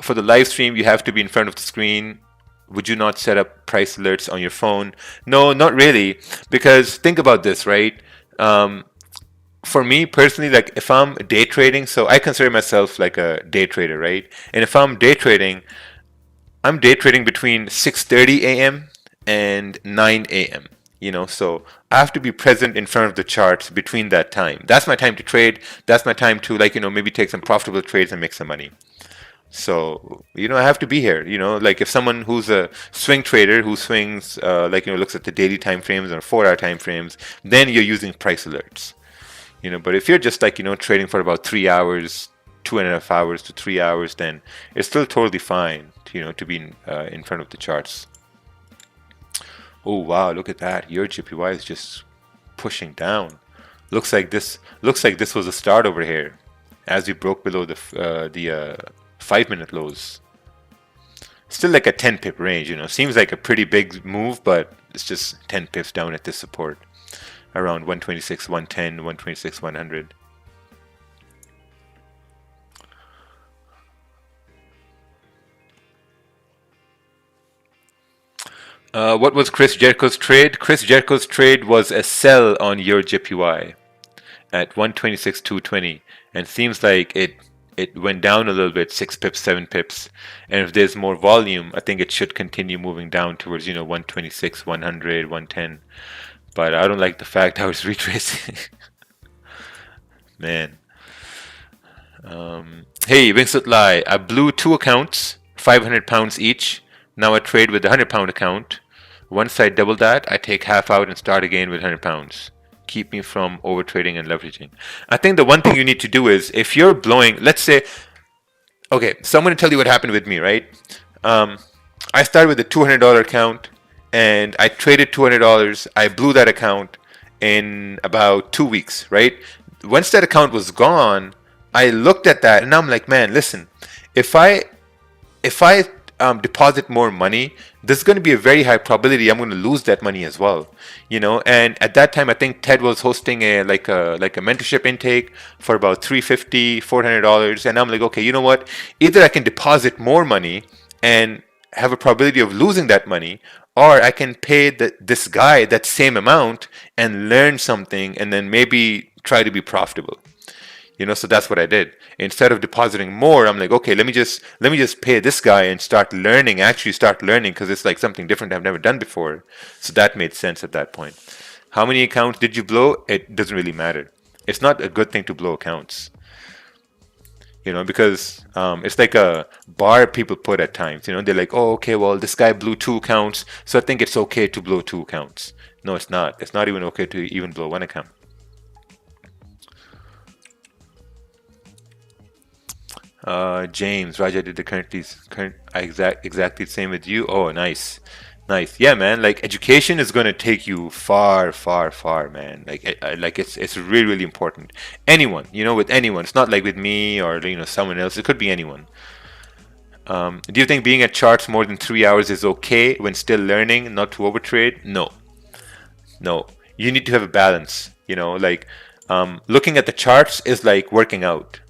For the live stream, you have to be in front of the screen. Would you not set up price alerts on your phone? No, not really. Because think about this, right? For me personally, if I'm day trading, so I consider myself like a day trader, right? And if I'm day trading between 6:30 a.m. and 9 a.m. So I have to be present in front of the charts between that time. That's my time to trade. That's my time to maybe take some profitable trades and make some money. So, I have to be here, if someone who's a swing trader who swings, looks at the daily time frames or 4-hour time frames, then you're using price alerts, but if you're just trading for about 3 hours, 2.5 hours to 3 hours, then it's still totally fine, to be in front of the charts. Oh, wow, look at that. Your JPY is just pushing down. Looks like this was a start over here as we broke below the 5-minute lows. Still like a 10 pip range, seems like a pretty big move, but it's just 10 pips down at this support around 126, 110, 126, 100. What was Chris Jericho's trade? Chris Jericho's trade was a sell on your JPY at 126, 220, and seems like it went down a little bit, 6 pips, 7 pips, and if there's more volume, I think it should continue moving down towards 126, 100, 110. But I don't like the fact I was retracing. Man. Hey, Vincent Lai, I blew 2 accounts, 500 pounds each. Now I trade with the 100-pound account. Once I double that, I take half out and start again with 100 pounds. Keep me from overtrading and leveraging. I think the one thing you need to do is, if you're blowing, let's say, okay, so I'm going to tell you what happened with me, right? I started with a $200 account, and I traded $200. I blew that account in about 2 weeks, right? Once that account was gone, I looked at that, and I'm like, man, listen, if I deposit more money, there's going to be a very high probability I'm going to lose that money as well, and at that time I think Ted was hosting a mentorship intake for about $350-$400, and I'm like, okay, you know what, either I can deposit more money and have a probability of losing that money, or I can pay this guy that same amount and learn something and then maybe try to be profitable. So that's what I did. Instead of depositing more, I'm like, okay, let me just pay this guy and actually start learning, because it's like something different I've never done before. So that made sense at that point. How many accounts did you blow? It doesn't really matter. It's not a good thing to blow accounts. You know, because it's like a bar people put at times. You know, they're like, oh, okay, well, this guy blew 2 accounts, so I think it's okay to blow 2 accounts. No, it's not. It's not even okay to even blow 1 account. James, Raja did the current exactly the same with you. Oh, nice, nice. Yeah, man. Like education is gonna take you far, far, far, man. Like it's really, really important. Anyone, you know, with anyone. It's not like with me or someone else. It could be anyone. Do you think being at charts more than 3 hours is okay when still learning, not to overtrade? No, no. You need to have a balance. You know, like looking at the charts is like working out.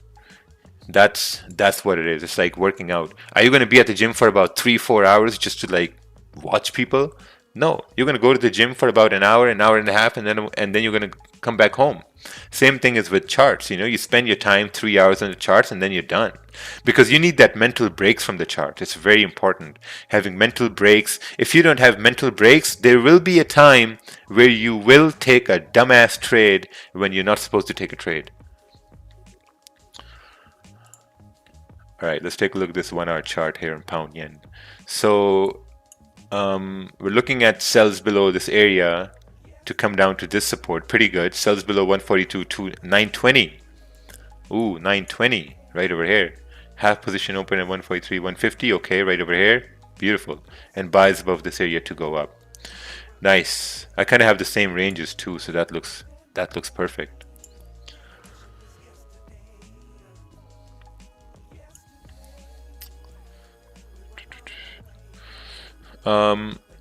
That's what it is. It's like working out. Are you going to be at the gym for about 3-4 hours just to like watch people? No, you're going to go to the gym for about an hour and a half, and then you're going to come back home. Same thing is with charts. You know, you spend your time 3 hours on the charts, and then you're done, because you need that mental breaks from the chart. It's very important having mental breaks. If you don't have mental breaks, there will be a time where you will take a dumbass trade when you're not supposed to take a trade. All right, let's take a look at this 1 hour chart here in pound yen. So we're looking at sells below this area to come down to this support. Pretty good. Sells below 142 to 920. Ooh, 920 right over here. Half position open at 143, 150. Okay, right over here. Beautiful. And buys above this area to go up. Nice. I kind of have the same ranges too, so that looks perfect.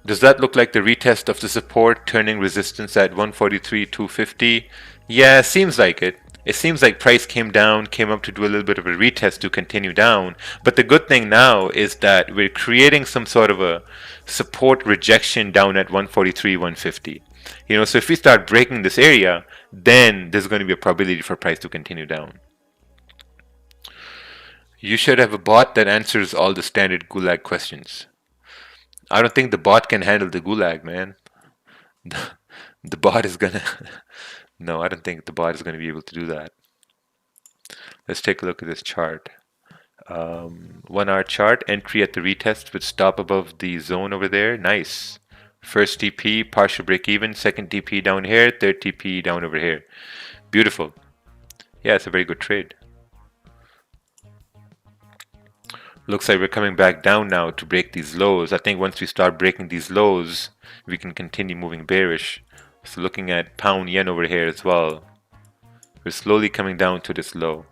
Does that look like the retest of the support turning resistance at 143, 250? Yeah, seems like it. It seems like price came down, came up to do a little bit of a retest to continue down. But the good thing now is that we're creating some sort of a support rejection down at 143, 150. You know, so if we start breaking this area, then there's going to be a probability for price to continue down. You should have a bot that answers all the standard Gulag questions. I don't think the bot can handle the Gulag, man. The bot is gonna... No, I don't think the bot is gonna be able to do that. Let's take a look at this chart. 1 hour chart, entry at the retest with stop above the zone over there. Nice. First TP, partial break even. Second TP down here. Third TP down over here. Beautiful. Yeah, it's a very good trade. Looks like we're coming back down now to break these lows. I think once we start breaking these lows, we can continue moving bearish. So looking at pound yen over here as well, we're slowly coming down to this low.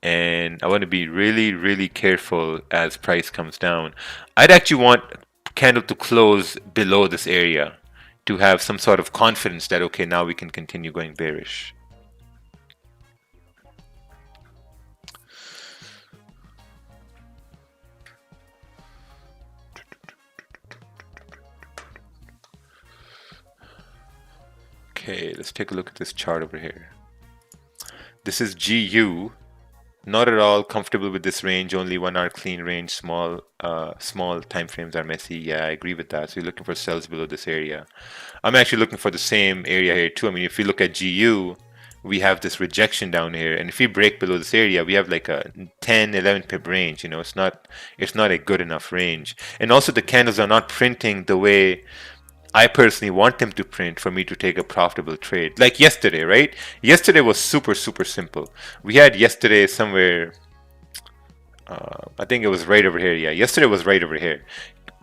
And I want to be really, really careful as price comes down. I'd actually want candle to close below this area to have some sort of confidence that, okay, now we can continue going bearish. Okay, let's take a look at this chart over here. This is GU. Not at all comfortable with this range. Only 1 hour clean range. Small time frames are messy. Yeah, I agree with that. So you're looking for sells below this area. I'm actually looking for the same area here too. I mean, if you look at GU, we have this rejection down here, and if we break below this area, we have like a 10-11 pip range. You know, it's not a good enough range. And also the candles are not printing the way I personally want them to print for me to take a profitable trade. Like yesterday, right? Yesterday was super, super simple. We had yesterday somewhere, I think it was right over here. Yeah, yesterday was right over here.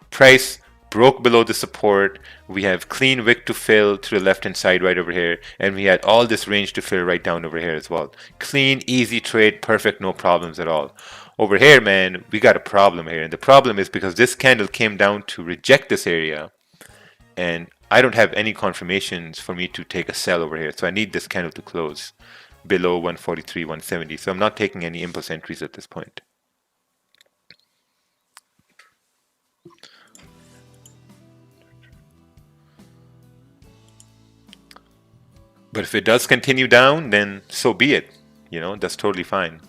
Price broke below the support. We have clean wick to fill to the left hand side right over here. And we had all this range to fill right down over here as well. Clean, easy trade, perfect, no problems at all. Over here, man, we got a problem here. And the problem is because this candle came down to reject this area. And I don't have any confirmations for me to take a sell over here. So I need this candle to close below 143, 170. So I'm not taking any impulse entries at this point. But if it does continue down, then so be it. You know, that's totally fine.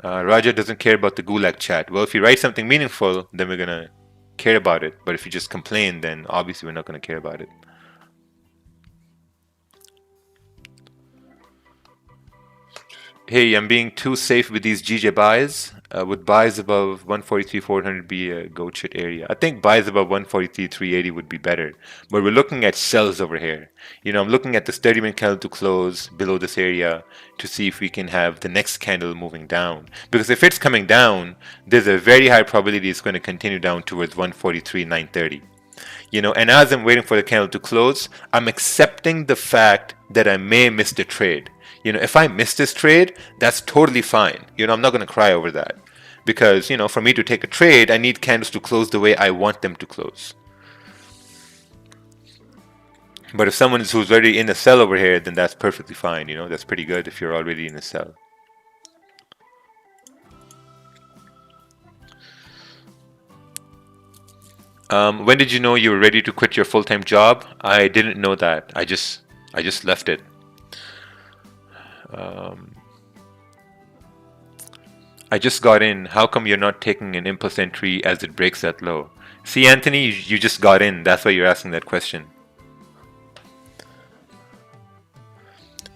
Raja doesn't care about the Gulag chat. Well, if you write something meaningful, then we're going to care about it. But if you just complain, then obviously we're not going to care about it. Hey, I'm being too safe with these GJ buys. Would buys above 143,400 be a goat shit area? I think buys above 143,380 would be better. But we're looking at sells over here. I'm looking at this 30-minute candle to close below this area to see if we can have the next candle moving down. Because if it's coming down, there's a very high probability it's going to continue down towards 143,930. And as I'm waiting for the candle to close, I'm accepting the fact that I may miss the trade. If I miss this trade, that's totally fine. I'm not going to cry over that. Because, for me to take a trade, I need candles to close the way I want them to close. But if someone who's already in a sell over here, then that's perfectly fine. That's pretty good if you're already in a sell. When did you know you were ready to quit your full-time job? I didn't know that. I just left it. I just got in. How come you're not taking an impulse entry as it breaks that low? See, Anthony, you just got in. That's why you're asking that question.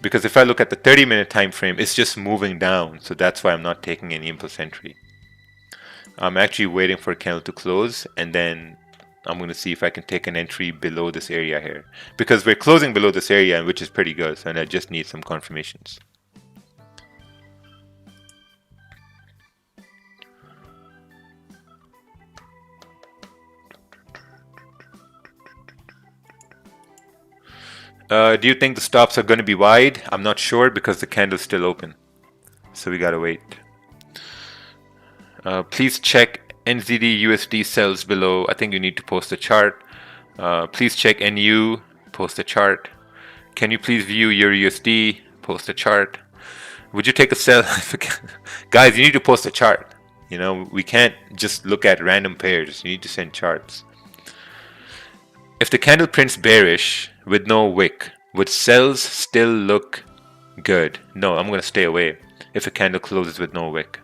Because if I look at the 30-minute time frame, it's just moving down. So that's why I'm not taking any impulse entry. I'm actually waiting for a candle to close, and then I'm going to see if I can take an entry below this area here. Because we're closing below this area, which is pretty good, and I just need some confirmations. Do you think the stops are going to be wide? I'm not sure because the candle's still open. So we got to wait. Please check NZD USD sells below. I think you need to post a chart. Please check NU, post a chart. Can you please view your USD, post a chart. Would you take a sell? Guys, you need to post a chart. We can't just look at random pairs. You need to send charts. If the candle prints bearish with no wick, would sells still look good? No, I'm going to stay away if a candle closes with no wick.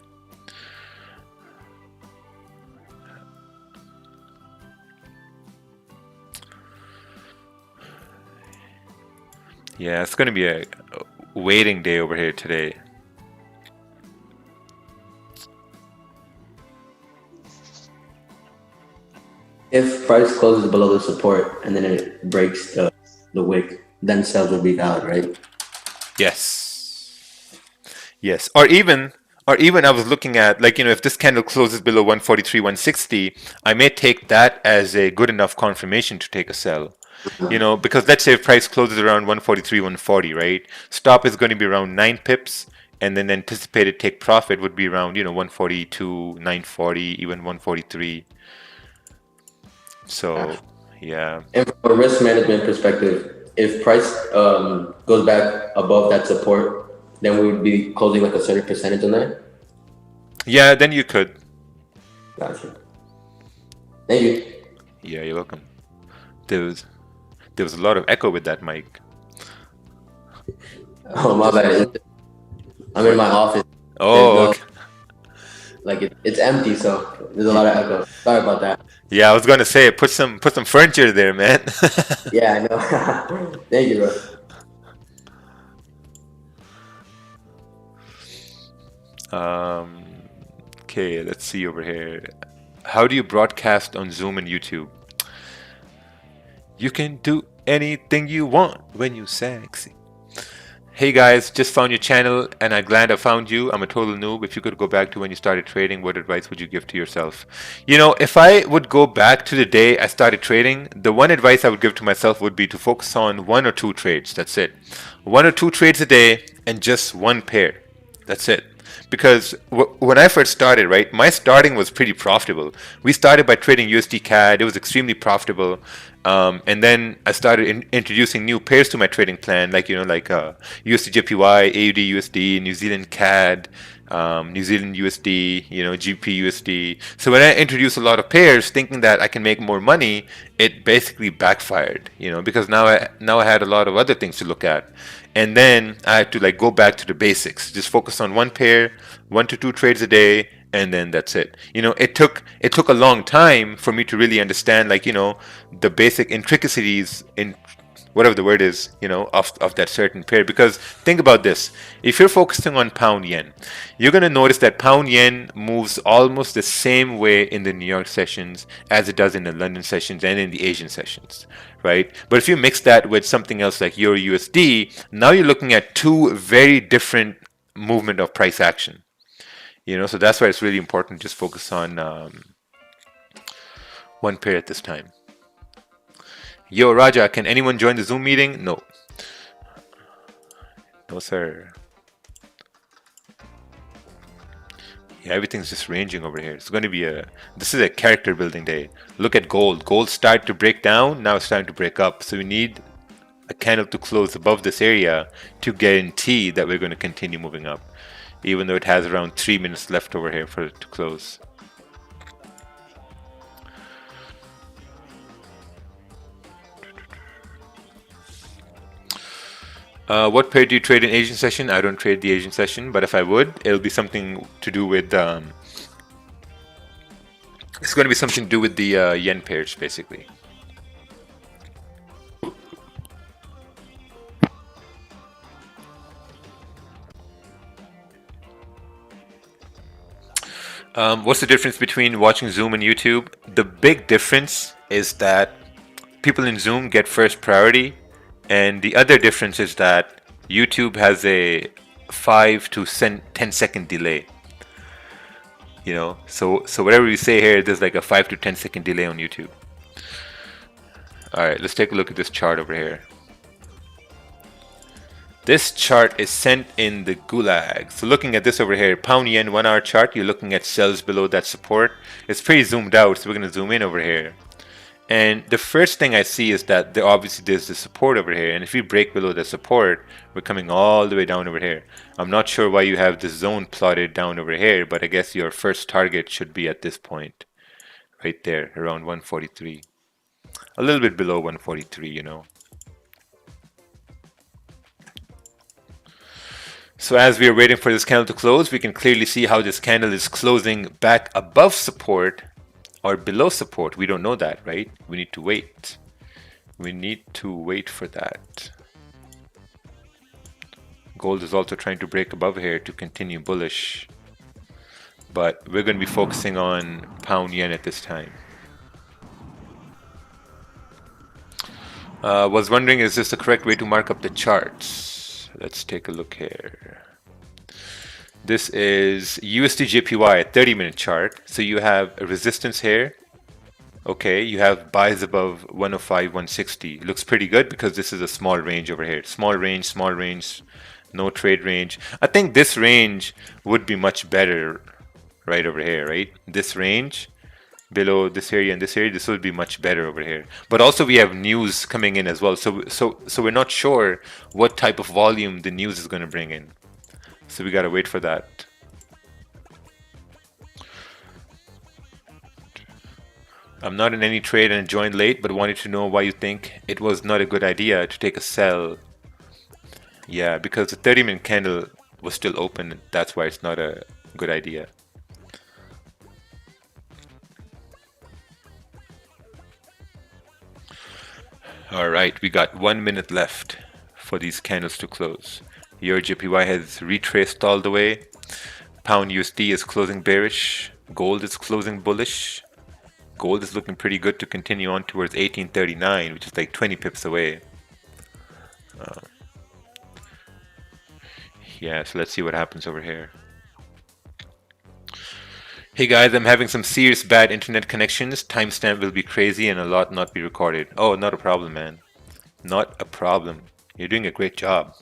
Yeah, it's going to be a waiting day over here today. If price closes below the support and then it breaks the wick, then sales will be valid, right? Yes. Yes. Or even I was looking at, if this candle closes below 143, 160, I may take that as a good enough confirmation to take a sell. Because let's say if price closes around 143, 140, right? Stop is going to be around 9 pips, and then anticipated take profit would be around, 142, 940, even 143. So, yeah. And from a risk management perspective, if price goes back above that support, then we would be closing like a certain percentage on that? Yeah, then you could. Gotcha. Thank you. Yeah, you're welcome. There was a lot of echo with that mic. Oh, my bad. I'm in my office. Oh, okay. It's empty, so there's a lot of echo. Sorry about that. Yeah, I was gonna say put some furniture there, man. Yeah, I know. Thank you, bro. Okay, let's see over here. How do you broadcast on Zoom and YouTube? You can do anything you want when you sexy. Hey guys, just found your channel and I'm glad I found you. I'm a total noob. If you could go back to when you started trading, what advice would you give to yourself? If I would go back to the day I started trading, the one advice I would give to myself would be to focus on 1 or 2 trades. That's it. 1 or 2 trades a day and just one pair. That's it. Because when I first started, right, my starting was pretty profitable. We started by trading USD CAD. It was extremely profitable. And then I started introducing new pairs to my trading plan, like USD JPY, AUD USD, New Zealand CAD, New Zealand USD, GP USD. So when I introduced a lot of pairs, thinking that I can make more money, it basically backfired, because now I had a lot of other things to look at. And then I had to go back to the basics, just focus on one pair, 1 to 2 trades a day, and then that's it. It took a long time for me to really understand, the basic intricacies whatever the word is, you know, of that certain pair. Because think about this. If you're focusing on pound yen, you're going to notice that pound yen moves almost the same way in the New York sessions as it does in the London sessions and in the Asian sessions, right? But if you mix that with something else like Euro USD, now you're looking at two very different movement of price action. You know, so that's why it's really important to just focus on one pair at this time. Yo, Raja, can anyone join the Zoom meeting? No. No, sir. Yeah, everything's just ranging over here. It's going to be this is a character building day. Look at gold. Gold started to break down. Now it's starting to break up. So we need a candle to close above this area to guarantee that we're going to continue moving up, even though it has around 3 minutes left over here for it to close. What pair do you trade in Asian session? I don't trade the Asian session, but if I would, it'll be something to do with it's going to be something to do with the yen pairs, basically. What's the difference between watching Zoom and YouTube? The big difference is that people in Zoom get first priority, and the other difference is that YouTube has a 5 to 10 second delay. You know, so whatever we say here, there's like a 5 to 10 second delay on YouTube. All right, let's take a look at this chart over here. This chart is sent in the gulag. So looking at this over here, pound yen 1 hour chart, you're looking at cells below that support. It's pretty zoomed out, so we're going to zoom in over here. And the first thing I see is that obviously there's the support over here. And if we break below the support, we're coming all the way down over here. I'm not sure why you have this zone plotted down over here, but I guess your first target should be at this point. Right there, around 143. A little bit below 143, you know. So as we are waiting for this candle to close, we can clearly see how this candle is closing back above support or below support. We don't know that, right? We need to wait. We need to wait for that. Gold is also trying to break above here to continue bullish. But we're going to be focusing on pound yen at this time. Was wondering, is this the correct way to mark up the charts? Let's take a look here. This is USD JPY 30-minute chart. So you have a resistance here. Okay, you have buys above 105, 160. It looks pretty good because this is a small range over here. Small range, no trade range. I think this range would be much better right over here, right? This range below this area and this area, this will be much better over here. But also we have news coming in as well. So we're not sure what type of volume the news is going to bring in. So we got to wait for that. I'm not in any trade and joined late, but wanted to know why you think it was not a good idea to take a sell. Yeah, because the 30-minute candle was still open. That's why it's not a good idea. All right, we got 1 minute left for these candles to close. Euro JPY has retraced all the way. Pound USD is closing bearish. Gold is closing bullish. Gold is looking pretty good to continue on towards 1839, which is like 20 pips away. Yeah, so let's see what happens over here. Hey guys, I'm having some serious bad internet connections. Timestamp will be crazy and a lot not be recorded. Oh, not a problem, man. Not a problem. You're doing a great job.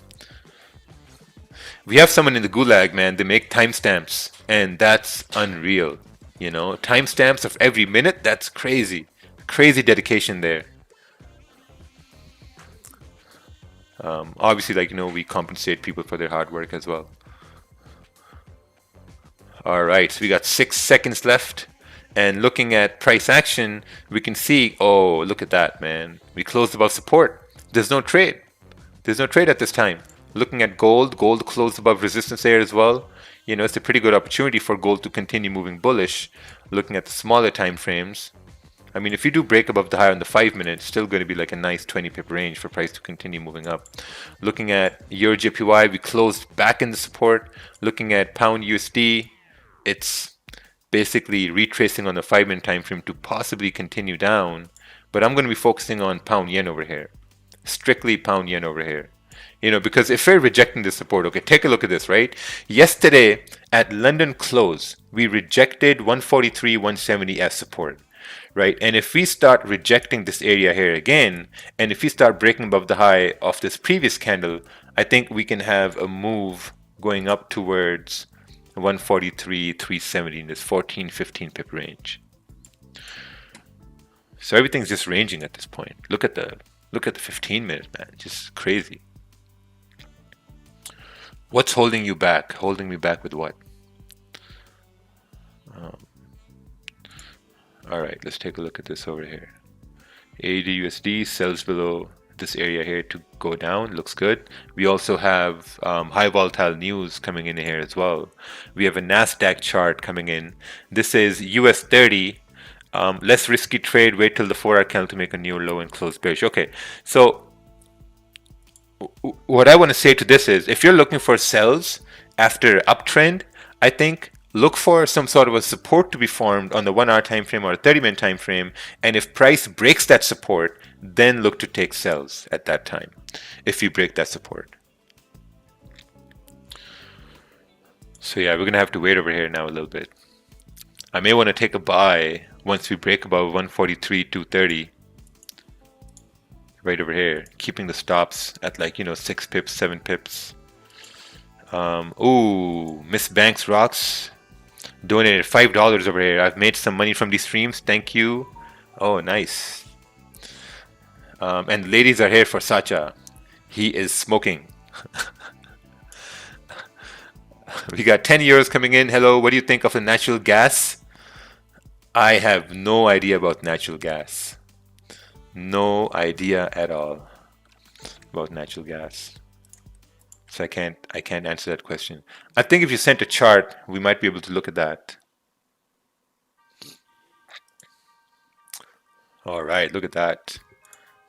We have someone in the gulag, man. They make timestamps and that's unreal. You know, timestamps of every minute, that's crazy. Crazy dedication there. Obviously, like, you know, we compensate people for their hard work as well. All right, so we got 6 seconds left. And looking at price action, we can see, oh, look at that, man. We closed above support. There's no trade. There's no trade at this time. Looking at gold, gold closed above resistance there as well. You know, it's a pretty good opportunity for gold to continue moving bullish. Looking at the smaller time frames, I mean, if you do break above the high on the 5 minute, it's still going to be like a nice 20 pip range for price to continue moving up. Looking at Euro JPY, we closed back in the support. Looking at Pound USD, it's basically retracing on the 5 minute time frame to possibly continue down. But I'm going to be focusing on Pound Yen over here. Strictly Pound Yen over here. Because if we're rejecting this support, okay, take a look at this, right? Yesterday at London close, we rejected 143, 170 as support, right? And if we start rejecting this area here again, and if we start breaking above the high of this previous candle, I think we can have a move going up towards 143, 370 in this 14, 15 pip range. So everything's just ranging at this point. Look at the 15 minutes, man. Just crazy. What's holding you back? Holding me back with what? All right, let's take a look at this over here. AUD/USD sells below this area here to go down. Looks good. We also have high volatile news coming in here as well. We have a NASDAQ chart coming in. This is US 30. Less risky trade. Wait till the 4-hour candle to make a new low and close bearish. Okay, so what I want to say to this is, if you're looking for sells after uptrend, I think look for some sort of a support to be formed on the 1-hour time frame or a 30-minute time frame, and if price breaks that support, then look to take sells at that time if you break that support. So yeah, we're gonna have to wait over here now a little bit. I may want to take a buy once we break above 143, 230. Right over here, keeping the stops at 6 pips, 7 pips. Ooh, Miss Banks Rocks donated $5 over here. I've made some money from these streams. Thank you. Oh, nice. And ladies are here for Sacha. He is smoking. We got 10 euros coming in. Hello, what do you think of the natural gas? I have no idea about natural gas. No idea at all about natural gas. So I can't answer that question. I think if you sent a chart, we might be able to look at that. All right, look at that.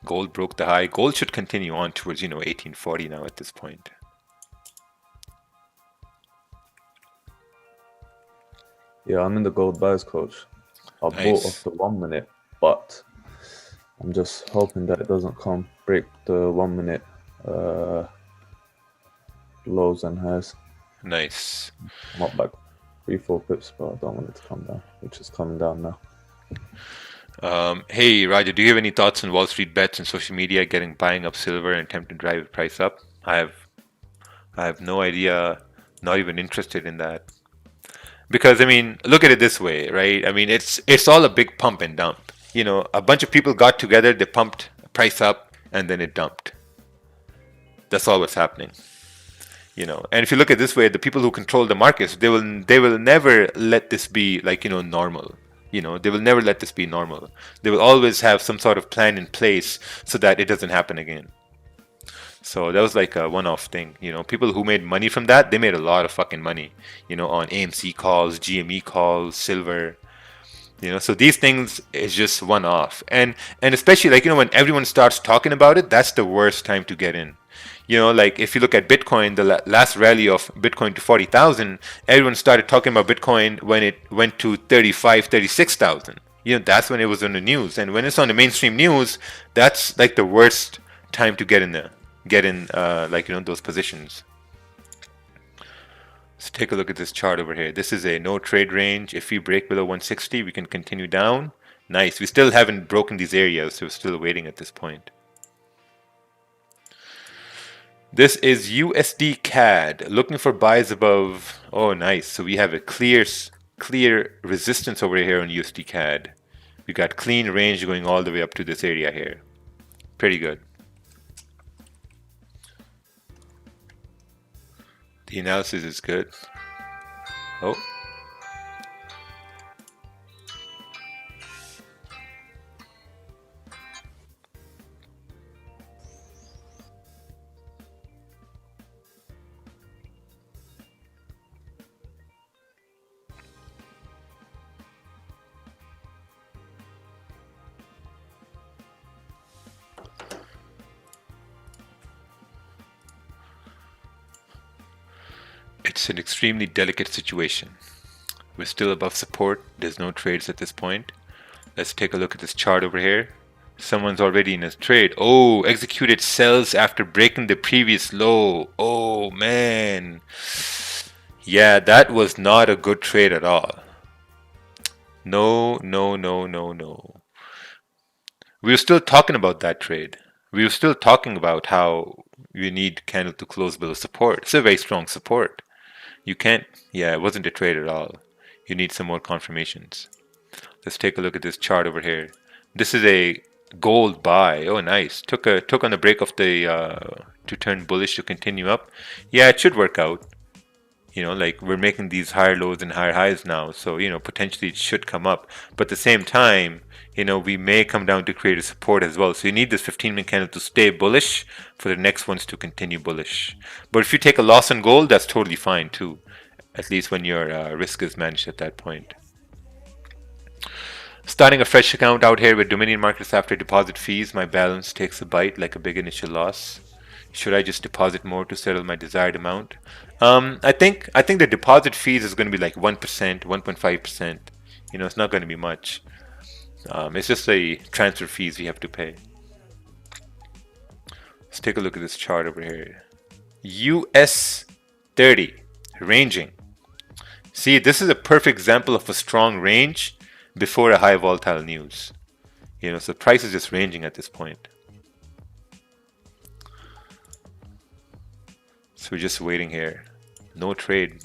Gold broke the high. Gold should continue on towards 1840 now at this point. Yeah, I'm in the gold buys, coach. I Nice. bought off the 1 minute, but I'm just hoping that it doesn't break the 1 minute lows and highs. Nice. I'm up like 3-4 pips, but I don't want it to come down, which is coming down now. Hey Raja, do you have any thoughts on Wall Street bets and social media buying up silver and attempting to drive the price up? I have no idea, not even interested in that. Because I mean, look at it this way, right? I mean, it's all a big pump and dump. A bunch of people got together, they pumped price up, and then it dumped. That's all what's happening. And if you look at it this way, the people who control the markets, they will never let this be normal. They will never let this be normal. They will always have some sort of plan in place so that it doesn't happen again. So that was like a one-off thing. People who made money from that, they made a lot of fucking money, on AMC calls, GME calls, silver. So these things is just one-off. And especially when everyone starts talking about it, that's the worst time to get in. If you look at Bitcoin, the last rally of Bitcoin to 40,000, everyone started talking about Bitcoin when it went to 35, 36,000. That's when it was on the news. And when it's on the mainstream news, that's like the worst time to get in there. Those positions. Let's take a look at this chart over here. This is a no trade range. If we break below 160, we can continue down. Nice. We still haven't broken these areas, so we're still waiting at this point. This is USD CAD. Looking for buys above. Oh, nice. So we have a clear resistance over here on USD CAD. We got clean range going all the way up to this area here. Pretty good. The analysis is good. Oh. It's an extremely delicate situation. We're still above support. There's no trades at this point. Let's take a look at this chart over here. Someone's already in a trade. Oh, executed sells after breaking the previous low. Oh, man. Yeah, that was not a good trade at all. No, no, no, no, no. We were still talking about that trade. We were still talking about how you need candle to close below support. It's a very strong support. You can't, yeah, it wasn't a trade at all. You need some more confirmations. Let's take a look at this chart over here. This is a gold buy. Oh, nice. Took on the break of the to turn bullish to continue up. Yeah, it should work out. You know, like we're making these higher lows and higher highs now, so you know potentially it should come up. But at the same time, you know, we may come down to create a support as well. So you need this 15-minute candle to stay bullish for the next ones to continue bullish. But if you take a loss on gold, that's totally fine too. At least when your risk is managed at that point. Starting a fresh account out here with Dominion Markets after deposit fees, my balance takes a bite like a big initial loss. Should I just deposit more to settle my desired amount? I think the deposit fees is going to be like 1%, 1.5%. You know, it's not going to be much. It's just the transfer fees we have to pay. Let's take a look at this chart over here. US 30 ranging. See, this is a perfect example of a strong range before a high volatile news. You know, so price is just ranging at this point. So we're just waiting here. No trade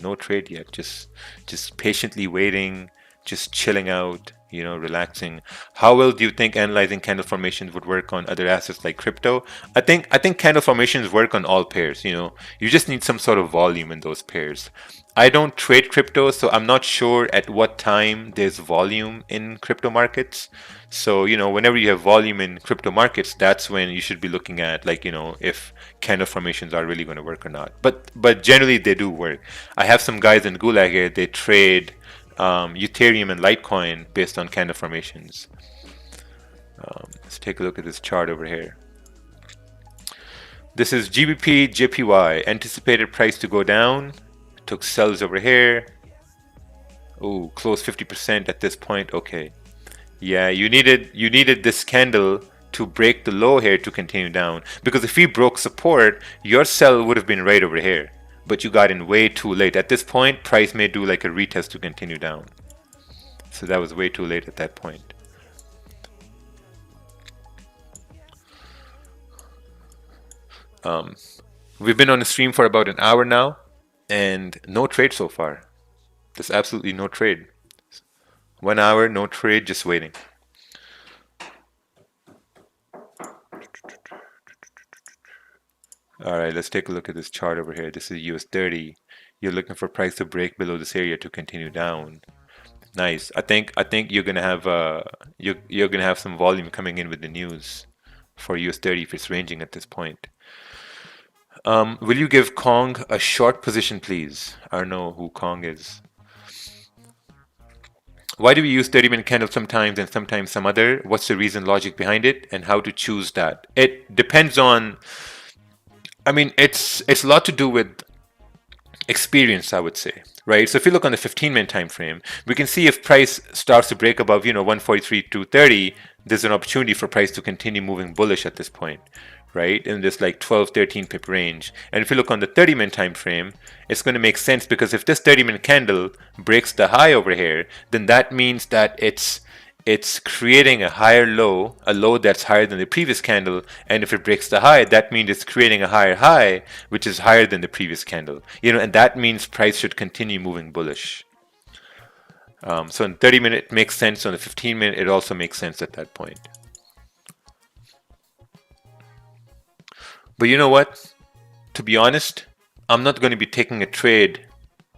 yet. Just patiently waiting, just chilling out, you know, relaxing. How well do you think analyzing candle formations would work on other assets like crypto? I think candle formations work on all pairs. You know, you just need some sort of volume in those pairs. I don't trade crypto, so I'm not sure at what time there's volume in crypto markets. So, you know, whenever you have volume in crypto markets, that's when you should be looking at, like, you know, if candle formations are really going to work or not. But generally they do work. I have some guys in Gulag here, they trade Ethereum and Litecoin based on candle formations. Let's take a look at this chart over here. This is GBP JPY, anticipated price to go down. Took sells over here. Oh, close 50% at this point. Okay, yeah, you needed this candle to break the low here to continue down, because if we broke support, your sell would have been right over here, but you got in way too late. At this point, price may do like a retest to continue down, so that was way too late at that point. We've been on the stream for about an hour now, and no trade so far. There's absolutely no trade. 1 hour, no trade, just waiting. All right, let's take a look at this chart over here. This is US 30. You're looking for price to break below this area to continue down. Nice. I think you're gonna have you're gonna have some volume coming in with the news for US 30 if it's ranging at this point. Will you give Kong a short position, please? I don't know who Kong is. Why do we use 30-minute candle sometimes and sometimes some other? What's the reason, logic behind it, and how to choose that? It depends on, I mean, it's a lot to do with experience, I would say, right? So if you look on the 15-minute time frame, we can see if price starts to break above, you know, 143.230, there's an opportunity for price to continue moving bullish at this point, right, in this like 12-13 pip range. And if you look on the 30-minute time frame, it's going to make sense, because if this 30-minute candle breaks the high over here, then that means that it's creating a higher low, a low that's higher than the previous candle. And if it breaks the high, that means it's creating a higher high, which is higher than the previous candle, you know, and that means price should continue moving bullish. So in 30-minute it makes sense. On the 15-minute it also makes sense at that point. But you know what? To be honest, I'm not going to be taking a trade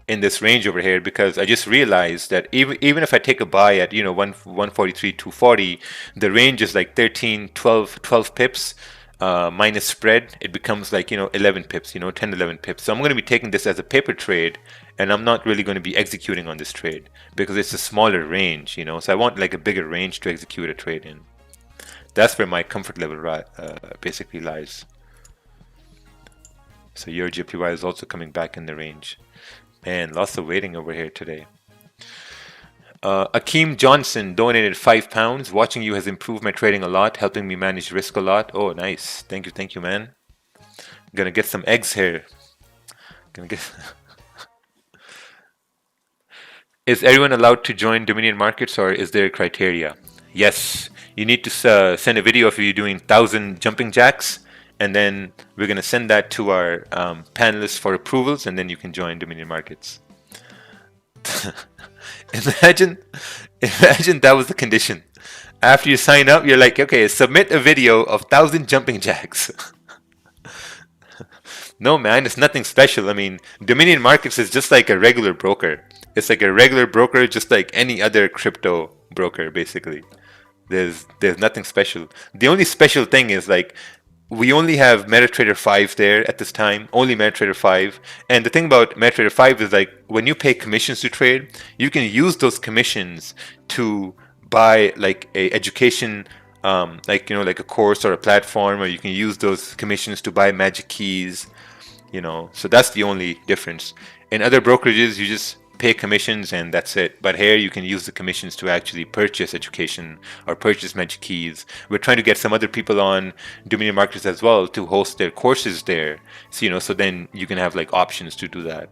in this range over here, because I just realized that even if I take a buy at, you know, 143.240, the range is like 12 pips minus spread. It becomes like, you know, 11 pips, you know, 10, 11 pips. So I'm going to be taking this as a paper trade, and I'm not really going to be executing on this trade because it's a smaller range, you know. So I want like a bigger range to execute a trade in. That's where my comfort level basically lies. So your GPY is also coming back in the range. Man, lots of waiting over here today. Akeem Johnson donated £5. Watching you has improved my trading a lot, helping me manage risk a lot. Oh, nice. Thank you, man. Gonna get some eggs here. Gonna get. Is everyone allowed to join Dominion Markets, or is there a criteria? Yes, you need to send a video of you doing 1,000 jumping jacks, and then we're gonna send that to our panelists for approvals, and then you can join Dominion Markets. Imagine that was the condition. After you sign up, you're like, okay, submit a video of 1,000 jumping jacks. No, man, it's nothing special. I mean, Dominion Markets is just like a regular broker. It's like a regular broker, just like any other crypto broker, basically. There's nothing special. The only special thing is like we only have MetaTrader 5 there at this time, only MetaTrader 5. And the thing about MetaTrader 5 is like when you pay commissions to trade, you can use those commissions to buy like a education, like, you know, like a course or a platform, or you can use those commissions to buy magic keys, you know. So that's the only difference. In other brokerages, you just pay commissions and that's it. But here you can use the commissions to actually purchase education or purchase magic keys. We're trying to get some other people on Dominion Markets as well to host their courses there. So, you know, so then you can have like options to do that.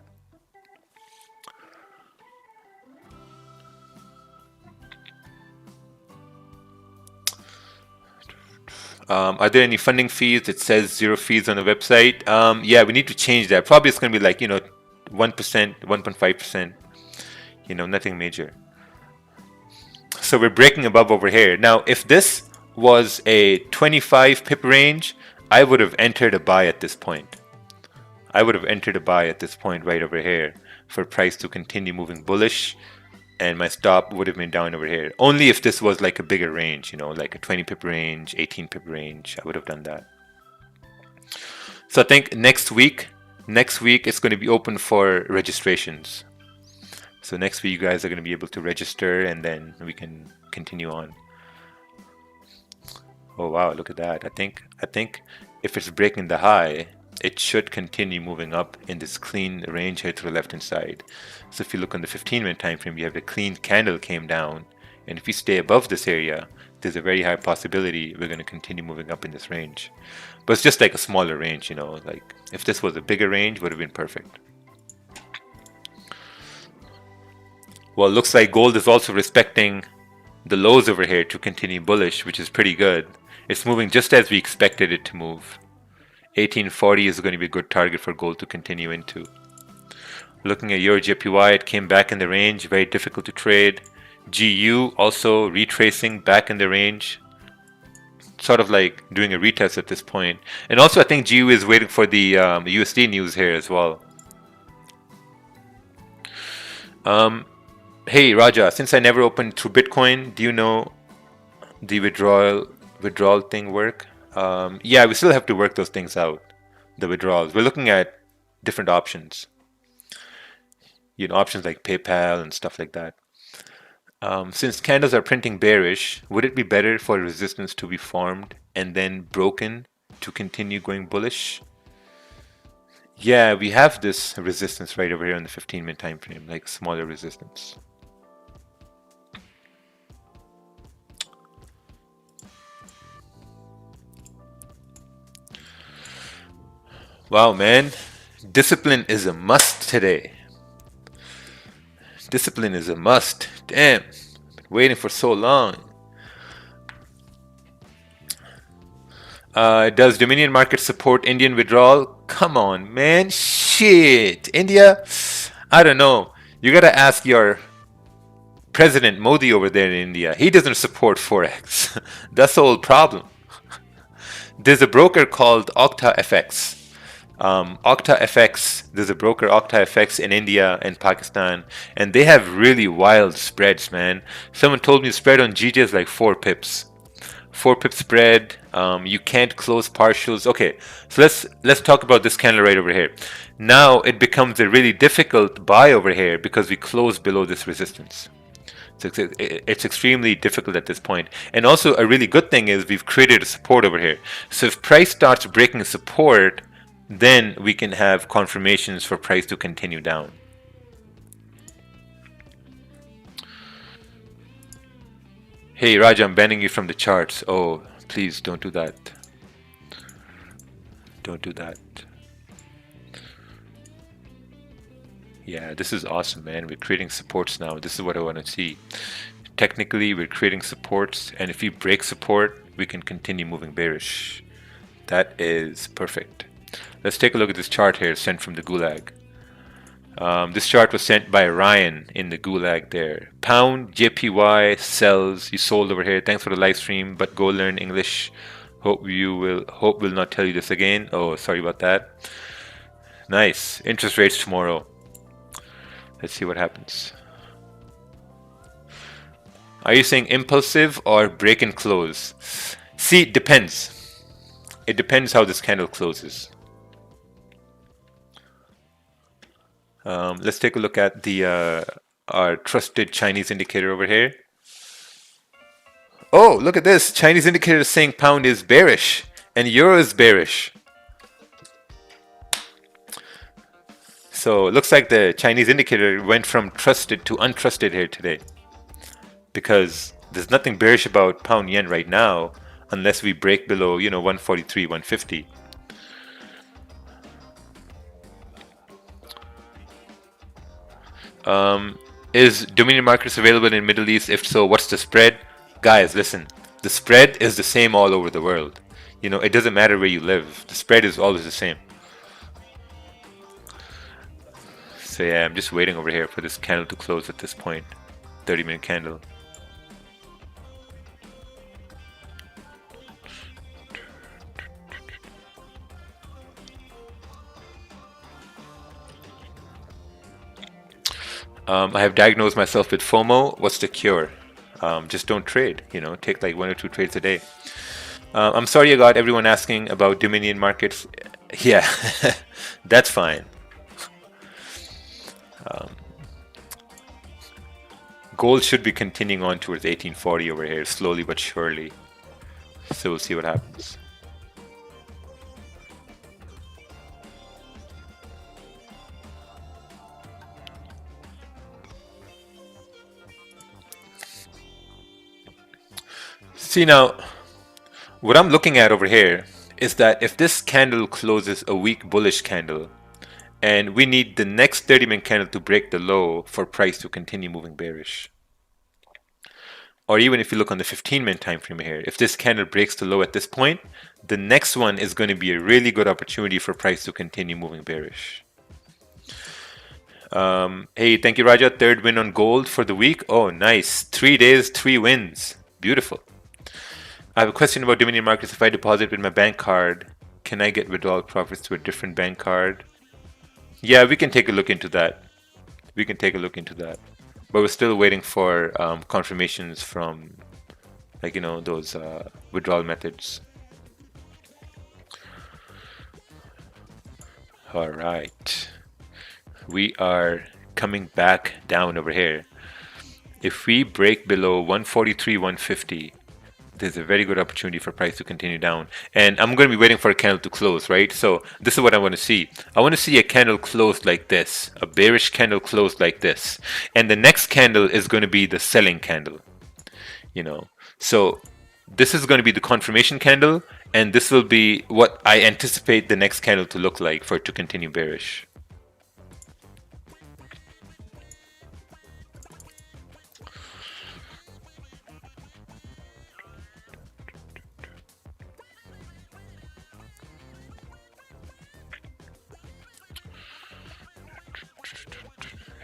Are there any funding fees? It says 0 fees on the website. Yeah, we need to change that. Probably it's going to be like, you know, 1%, 1.5%, you know, nothing major. So we're breaking above over here. Now, if this was a 25 pip range, I would have entered a buy at this point. I would have entered a buy at this point right over here for price to continue moving bullish, and my stop would have been down over here. Only if this was like a bigger range, you know, like a 20 pip range, 18 pip range, I would have done that. So I think next week it's going to be open for registrations. So next week you guys are going to be able to register, and then we can continue on. Oh wow, look at that. I think if it's breaking the high, it should continue moving up in this clean range here to the left hand side. So if you look on the 15-minute time frame, you have a clean candle came down, and if you stay above this area, there's a very high possibility we're going to continue moving up in this range. But it's just like a smaller range, you know, like if this was a bigger range, would have been perfect. Well, it looks like gold is also respecting the lows over here to continue bullish, which is pretty good. It's moving just as we expected it to move. 1840 is going to be a good target for gold to continue into. Looking at your JPY, it came back in the range, very difficult to trade. GU also retracing back in the range, sort of like doing a retest at this point. And also I think GU is waiting for the USD news here as well. Hey Raja, since I never opened through Bitcoin, do you know the withdrawal thing work? Yeah, we still have to work those things out, the withdrawals. We're looking at different options, you know, options like PayPal and stuff like that. Since candles are printing bearish, would it be better for resistance to be formed and then broken to continue going bullish? Yeah, we have this resistance right over here on the 15-minute time frame, like smaller resistance. Wow, man, discipline is a must today. Discipline is a must. Damn, been waiting for so long. Does Dominion Market support Indian withdrawal? Come on, man. Shit. India? I don't know. You gotta ask your President Modi over there in India. He doesn't support Forex. That's the whole problem. There's a broker called OctaFX. OctaFX, there's a broker OctaFX in India and Pakistan, and they have really wild spreads, man. Someone told me the spread on GJ is like 4 pips. 4 pip spread. You can't close partials. Okay, so let's talk about this candle right over here. Now it becomes a really difficult buy over here because we close below this resistance. So it's extremely difficult at this point. And also a really good thing is we've created a support over here. So if price starts breaking support, then we can have confirmations for price to continue down. Hey Raj, I'm banning you from the charts. Oh, please don't do that. Don't do that. Yeah, this is awesome, man. We're creating supports now. This is what I want to see. Technically, we're creating supports, and if we break support, we can continue moving bearish. That is perfect. Let's take a look at this chart here, sent from the Gulag. This chart was sent by Ryan in the Gulag there. Pound JPY sells. You sold over here. Thanks for the live stream, but go learn English. Hope will not tell you this again. Oh, sorry about that. Nice. Interest rates tomorrow. Let's see what happens. Are you saying impulsive or break and close? See, it depends. It depends how this candle closes. Let's take a look at the our trusted Chinese indicator over here. Oh, look at this. Chinese indicator is saying pound is bearish and euro is bearish. So it looks like the Chinese indicator went from trusted to untrusted here today, because there's nothing bearish about pound yen right now unless we break below, 143, 150. Is Dominion markets available in Middle East? If so, what's the spread? Guys, listen, the spread is the same all over the world. It doesn't matter where you live. The spread is always the same. So yeah, I'm just waiting over here for this candle to close at this point. 30-minute candle. I have diagnosed myself with FOMO. What's the cure? Just don't trade. Take like 1 or 2 trades a day. I'm sorry I got everyone asking about Dominion markets. Yeah, that's fine. Gold should be continuing on towards 1840 over here, slowly but surely. So we'll see what happens. See now, what I'm looking at over here is that if this candle closes a weak bullish candle, and we need the next 30-minute candle to break the low for price to continue moving bearish. Or even if you look on the 15-minute time frame here, if this candle breaks the low at this point, the next one is going to be a really good opportunity for price to continue moving bearish. Hey, thank you, Raja. 3rd win on gold for the week. Oh, nice. 3 days, 3 wins. Beautiful. I have a question about Dominion markets. If I deposit with my bank card, can I get withdrawal profits to a different bank card? Yeah, we can take a look into that. But we're still waiting for confirmations from, those withdrawal methods. All right. We are coming back down over here. If we break below 143, 150, there's a very good opportunity for price to continue down. And I'm going to be waiting for a candle to close, right? So this is what I want to see. I want to see a candle close like this, a bearish candle close like this. And the next candle is going to be the selling candle, So this is going to be the confirmation candle, and this will be what I anticipate the next candle to look like for it to continue bearish.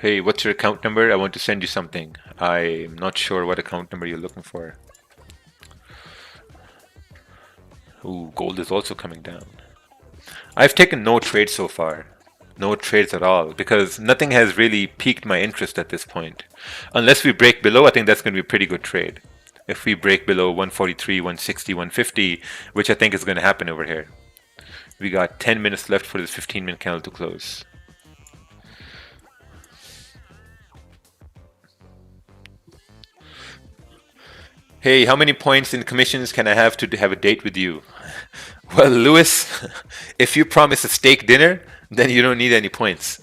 Hey, what's your account number? I want to send you something. I'm not sure what account number you're looking for. Ooh, gold is also coming down. I've taken no trades so far. No trades at all, because nothing has really piqued my interest at this point. Unless we break below, I think that's going to be a pretty good trade. If we break below 143, 160, 150, which I think is going to happen over here. We got 10 minutes left for this 15-minute candle to close. Hey, how many points in commissions can I have to have a date with you? Well, Lewis, if you promise a steak dinner, then you don't need any points.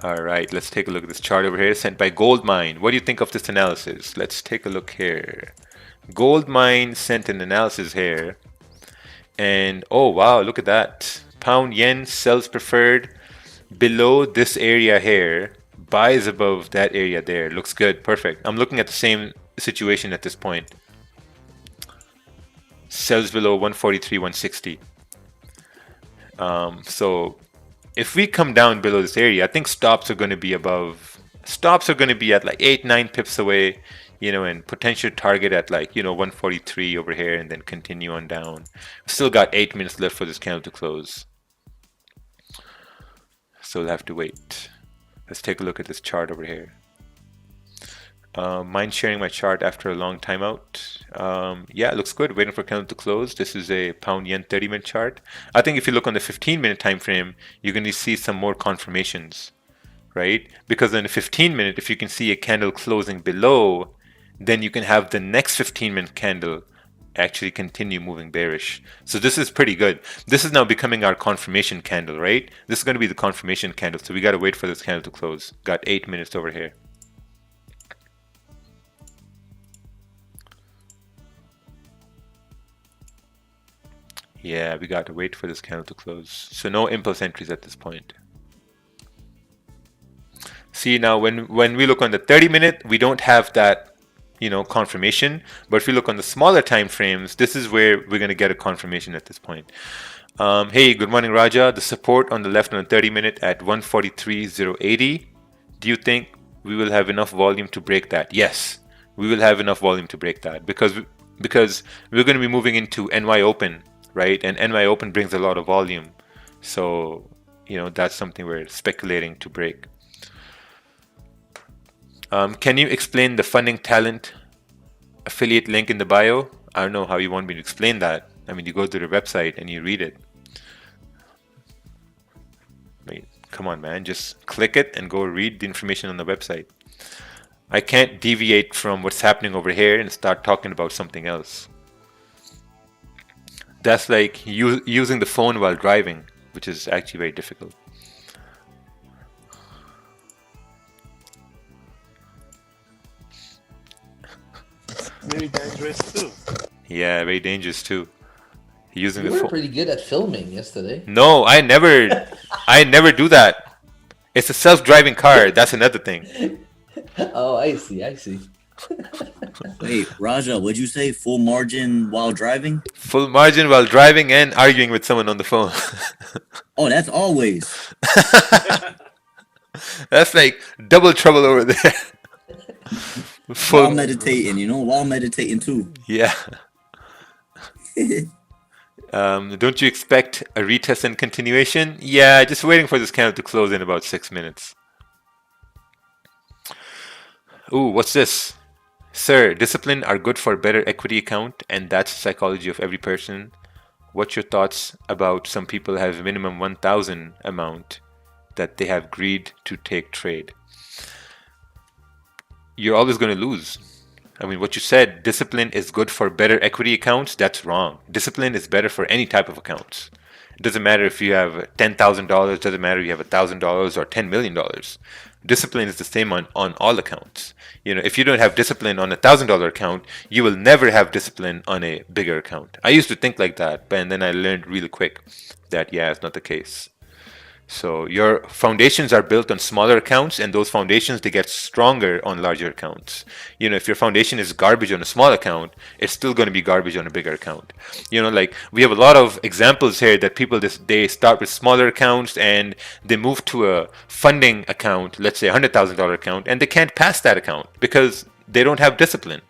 All right, let's take a look at this chart over here sent by Goldmine. What do you think of this analysis? Let's take a look here. Goldmine sent an analysis here. And oh wow, look at that. Pound yen sells preferred below this area here, buys above that area there. Looks good, perfect. I'm looking at the same situation at this point. Sells below 143, 160. So if we come down below this area, I think stops are going to be above. Stops are going to be at like 8-9 pips away, you know, and potential target at like, you know, 143 over here, and then continue on down. Still got 8 minutes left for this candle to close, so we'll have to wait. Let's take a look at this chart over here. Mind sharing my chart after a long timeout? Yeah, it looks good. Waiting for candle to close. This is a pound yen 30-minute chart. I think if you look on the 15-minute time frame, you're going to see some more confirmations, right? Because in the 15-minute, if you can see a candle closing below, then you can have the next 15-minute candle actually continue moving bearish. So this is pretty good. This is now becoming our confirmation candle, right? This is going to be the confirmation candle. So we got to wait for this candle to close. Got 8 minutes over here. Yeah, we got to wait for this candle to close. So no impulse entries at this point. See, now when we look on the 30-minute, we don't have that, you know, confirmation. But if you look on the smaller time frames, this is where we're going to get a confirmation at this point. Hey, good morning, Raja. The support on the left on the 30-minute at 143.080. Do you think we will have enough volume to break that? Yes, we will have enough volume to break that because we're going to be moving into NY Open, right? And NY Open brings a lot of volume. So, you know, that's something we're speculating to break. Can you explain the funding talent affiliate link in the bio? I don't know how you want me to explain that. I mean, you go to the website and you read it. I mean, come on, man, just click it and go read the information on the website. I can't deviate from what's happening over here and start talking about something else. That's like using the phone while driving, which is actually very difficult. Very dangerous too. Yeah, very dangerous too. Using You the were phone. pretty good at filming yesterday. No, I never do that. It's a self-driving car. That's another thing. Oh, I see. Wait, Raja, what'd you say? Full margin while driving? Full margin while driving and arguing with someone on the phone. Oh, that's always. That's like double trouble over there. While meditating, you know, while meditating too. Yeah. Don't you expect a retest and continuation? Yeah, just waiting for this candle to close in about 6 minutes. Ooh, what's this? Sir, discipline are good for a better equity account, and that's the psychology of every person. What's your thoughts about some people have a minimum 1,000 amount that they have greed to take trade? You're always going to lose. I mean, what you said, discipline is good for better equity accounts, that's wrong. Discipline is better for any type of accounts. It doesn't matter if you have $10,000, doesn't matter if you have $1,000 or $10 million. Discipline is the same on all accounts. You know, if you don't have discipline on $1,000 account, you will never have discipline on a bigger account. I used to think like that, but then I learned really quick that, yeah, it's not the case. So your foundations are built on smaller accounts, and those foundations, they get stronger on larger accounts. You know, if your foundation is garbage on a small account, it's still going to be garbage on a bigger account. You know, like we have a lot of examples here that people, they start with smaller accounts and they move to a funding account, let's say $100,000 account, and they can't pass that account because they don't have discipline.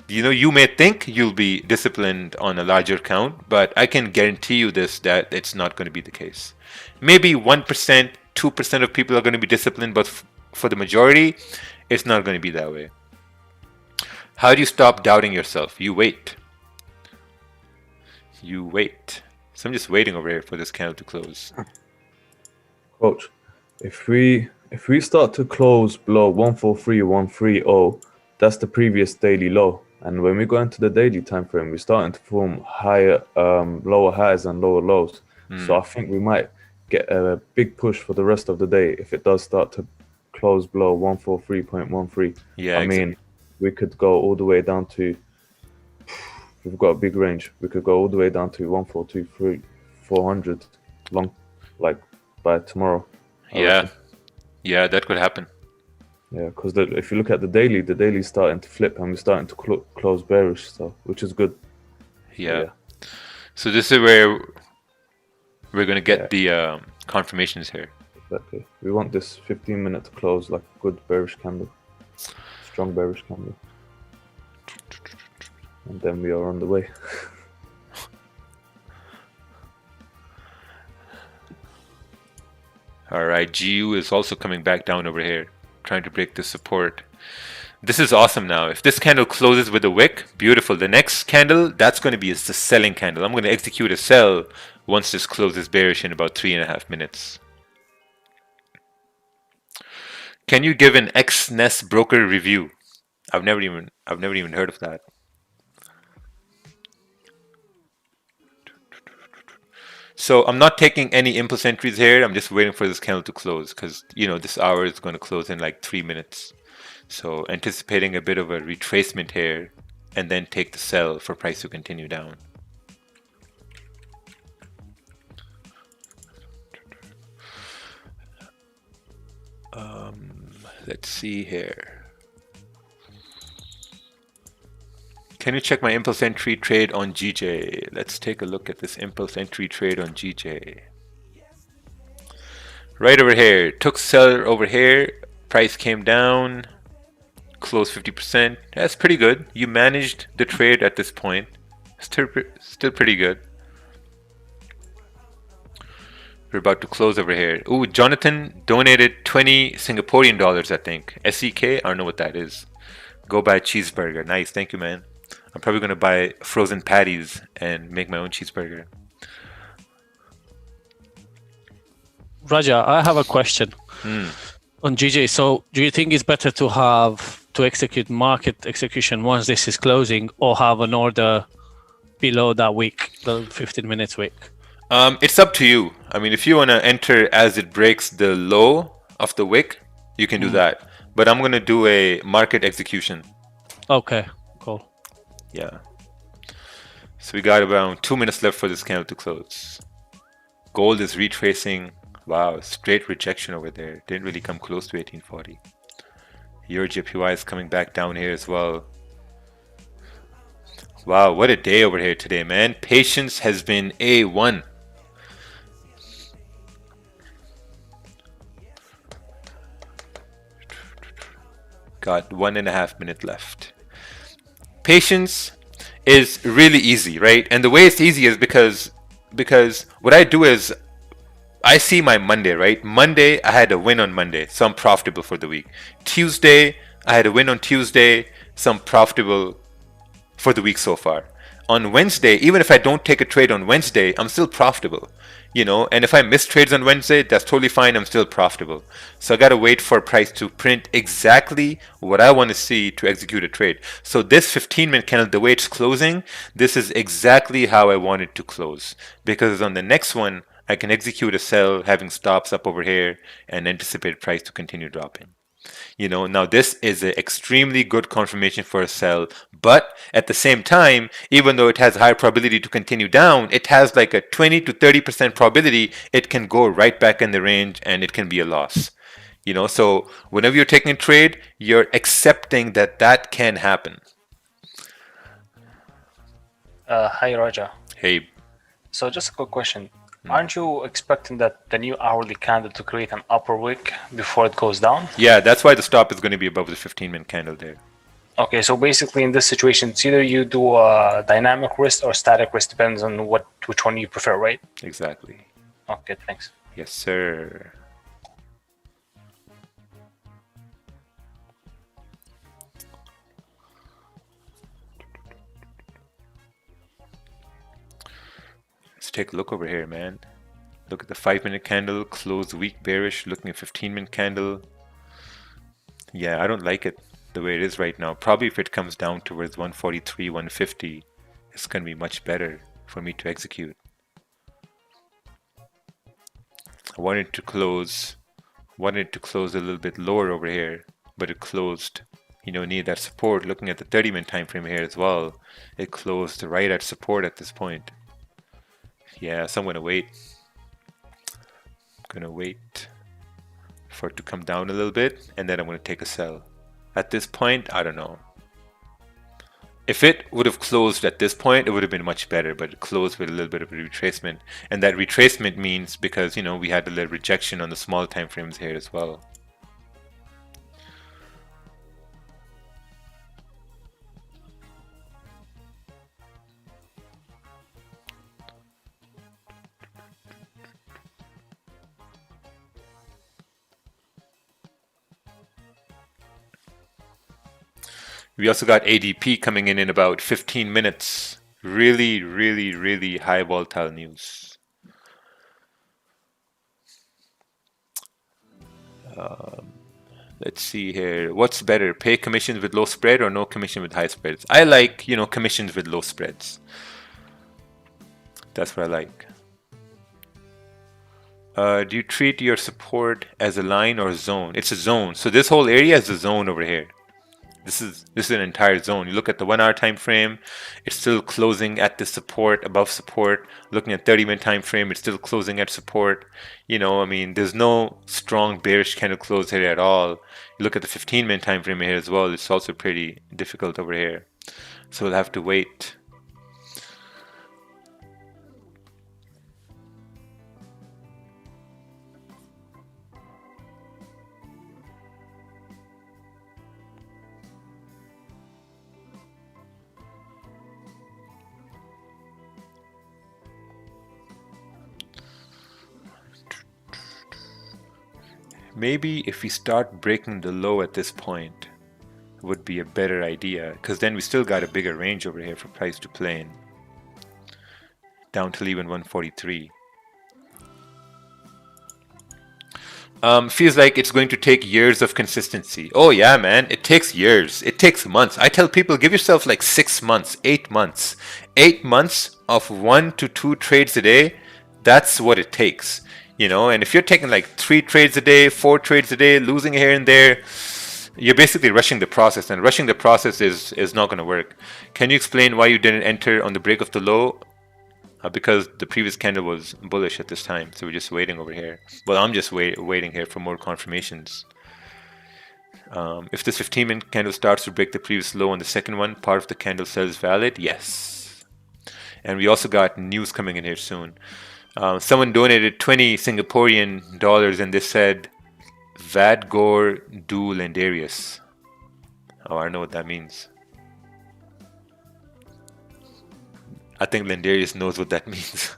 You know, you may think you'll be disciplined on a larger account, but I can guarantee you this, that it's not going to be the case. Maybe 1%, 2% of people are going to be disciplined, but for the majority, it's not going to be that way. How do you stop doubting yourself? You wait. You wait. So I'm just waiting over here for this candle to close. Coach, if we If we start to close below 143,130, that's the previous daily low. And when we go into the daily time frame, we're starting to form higher, lower highs and lower lows. So I think we might get a big push for the rest of the day if it does start to close below 143.13. Yeah, I mean, we could go all the way down to. We've got a big range. We could go all the way down to 142, 400 long, like by tomorrow. I reckon. Yeah, that could happen. Yeah, because if you look at the daily's starting to flip and we're starting to close bearish, so which is good. Yeah. So this is where we're gonna get the confirmations here. Exactly. We want this 15-minute to close like a good bearish candle, strong bearish candle, and then we are on the way. All right, GU is also coming back down over here, trying to break the support. This is awesome now. If this candle closes with a wick, beautiful. The next candle, that's going to be the selling candle. I'm going to execute a sell once this closes bearish in about 3.5 minutes. Can you give an XNES broker review? I've never even heard of that. So I'm not taking any impulse entries here. I'm just waiting for this candle to close because, you know, this hour is going to close in like 3 minutes. So anticipating a bit of a retracement here and then take the sell for price to continue down. Let's see here. Can you check my impulse entry trade on GJ? Let's take a look at this impulse entry trade on GJ. Right over here, took seller over here, price came down, closed 50%. That's pretty good. You managed the trade at this point. Still pretty good. We're about to close over here. Ooh, Jonathan donated 20 Singaporean dollars, I think. SEK? I don't know what that is. Go buy a cheeseburger. Nice, thank you, man. I'm probably going to buy frozen patties and make my own cheeseburger. Raja, I have a question on GJ. So do you think it's better to execute market execution once this is closing or have an order below that wick, the 15 minutes wick? It's up to you. I mean, if you want to enter as it breaks the low of the wick, you can do that. But I'm going to do a market execution. Okay, cool. Yeah. So we got around 2 minutes left for this candle to close. Gold is retracing. Wow, straight rejection over there. Didn't really come close to 1840. Your JPY is coming back down here as well. Wow, what a day over here today, man. Patience has been A1. Got 1.5 minutes left. Patience is really easy, right? And the way it's easy is because what I do is I see my Monday, right? Monday, I had a win on Monday, so I'm profitable for the week. Tuesday, I had a win on Tuesday, so I'm profitable for the week so far. On Wednesday, even if I don't take a trade on Wednesday, I'm still profitable, you know? And if I miss trades on Wednesday, that's totally fine. I'm still profitable. So I got to wait for price to print exactly what I want to see to execute a trade. So this 15-minute candle, the way it's closing, this is exactly how I want it to close. Because on the next one, I can execute a sell having stops up over here and anticipate price to continue dropping. You know, now this is an extremely good confirmation for a sell, but at the same time, even though it has a high probability to continue down, it has like a 20 to 30% probability it can go right back in the range and it can be a loss. You know, so whenever you're taking a trade, you're accepting that that can happen. Hi, Raja. Hey. So just a quick question. Aren't you expecting that the new hourly candle to create an upper wick before it goes down? Yeah, that's why the stop is going to be above the 15-minute candle there. Okay, so basically in this situation, it's either you do a dynamic wrist or static wrist, depends on which one you prefer, right? Exactly. Okay, thanks. Yes, sir. Let's take a look over here, man. Look at the 5-minute candle, closed weak bearish. Looking at 15-minute candle. Yeah, I don't like it the way it is right now. Probably if it comes down towards 143, 150, it's going to be much better for me to execute. I wanted to close a little bit lower over here, but it closed, you know, near that support. Looking at the 30-minute time frame here as well, it closed right at support at this point. Yeah, so I'm gonna wait. For it to come down a little bit, and then I'm gonna take a sell. At this point, I don't know. If it would have closed at this point, it would have been much better, but it closed with a little bit of a retracement. And that retracement means, because, you know, we had a little rejection on the small time frames here as well. We also got ADP coming in about 15 minutes. Really, really, really high volatile news. Let's see here. What's better, pay commissions with low spread or no commission with high spreads? I like, you know, commissions with low spreads. That's what I like. Do you treat your support as a line or a zone? It's a zone. So this whole area is a zone over here. This is an entire zone. You look at the 1 hour time frame, it's still closing at the support, above support. Looking at 30-minute time frame, it's still closing at support. You know, I mean, there's no strong bearish kind of close here at all. You look at the 15-minute time frame here as well, it's also pretty difficult over here. So we'll have to wait. Maybe if we start breaking the low at this point, would be a better idea, because then we still got a bigger range over here for price to play in. Down till even 143. Feels like it's going to take years of consistency. Oh yeah, man, it takes years. It takes months. I tell people, give yourself like 6 months, 8 months. 8 months of 1 to 2 trades a day, that's what it takes. You know, and if you're taking like 3 trades a day, 4 trades a day, losing here and there, you're basically rushing the process, and rushing the process is not going to work. Can you explain why you didn't enter on the break of the low? Because the previous candle was bullish at this time, so we're just waiting over here. Well, I'm just waiting here for more confirmations. If this 15-minute candle starts to break the previous low on the second one, part of the candle sell is valid? Yes. And we also got news coming in here soon. Someone donated 20 Singaporean dollars and they said, Vadgor du Lendarius. Oh, I don't know what that means. I think Lendarius knows what that means.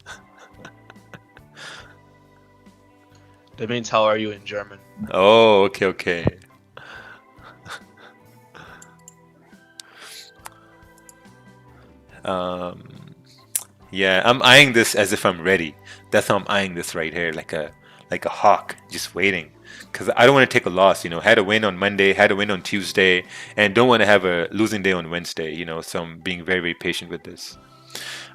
That means how are you in German? Oh, okay, okay. Yeah, I'm eyeing this as if I'm ready. That's how I'm eyeing this right here, like a hawk, just waiting. Because I don't want to take a loss, you know. Had a win on Monday, had a win on Tuesday, and don't want to have a losing day on Wednesday, you know. So I'm being very, very patient with this.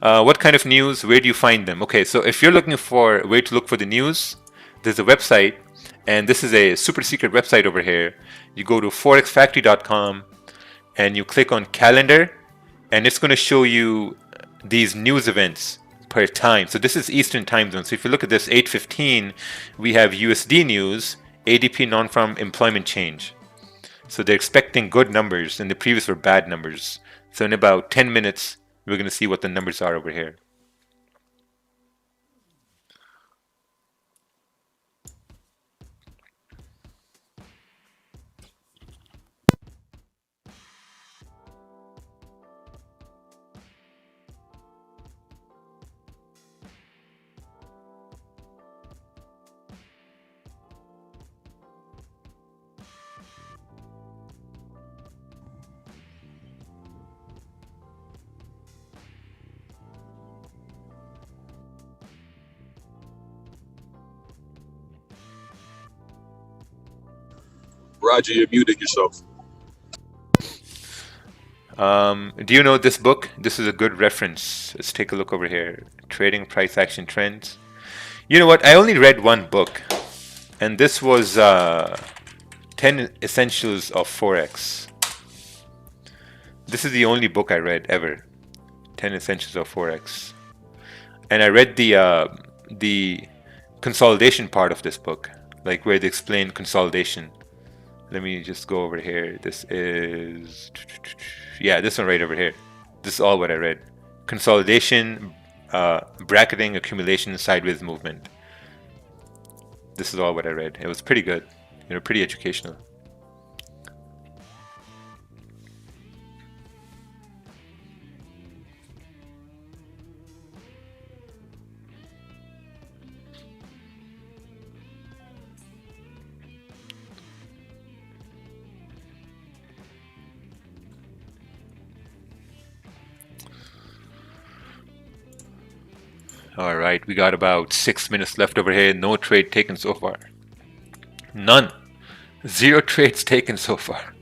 What kind of news? Where do you find them? Okay, so if you're looking for where to look for the news, there's a website, and this is a super secret website over here. You go to forexfactory.com and you click on calendar, and it's going to show you these news events per time. So this is Eastern time zone. So if you look at this 8:15, we have USD news, ADP non-farm employment change. So they're expecting good numbers, and the previous were bad numbers. So in about 10 minutes, we're going to see what the numbers are over here. Roger, you're muting yourself. Do you know this book? This is a good reference. Let's take a look over here. Trading Price Action Trends. You know what? I only read one book, and this was 10 Essentials of Forex. This is the only book I read ever. 10 Essentials of Forex. And I read the consolidation part of this book, like where they explain consolidation. Let me just go over here. This is, yeah, this one right over here. This is all what I read. Consolidation, bracketing, accumulation, sideways movement. This is all what I read. It was pretty good, pretty educational. All right, we got about 6 minutes left over here. No trade taken so far. None. 0 trades taken so far.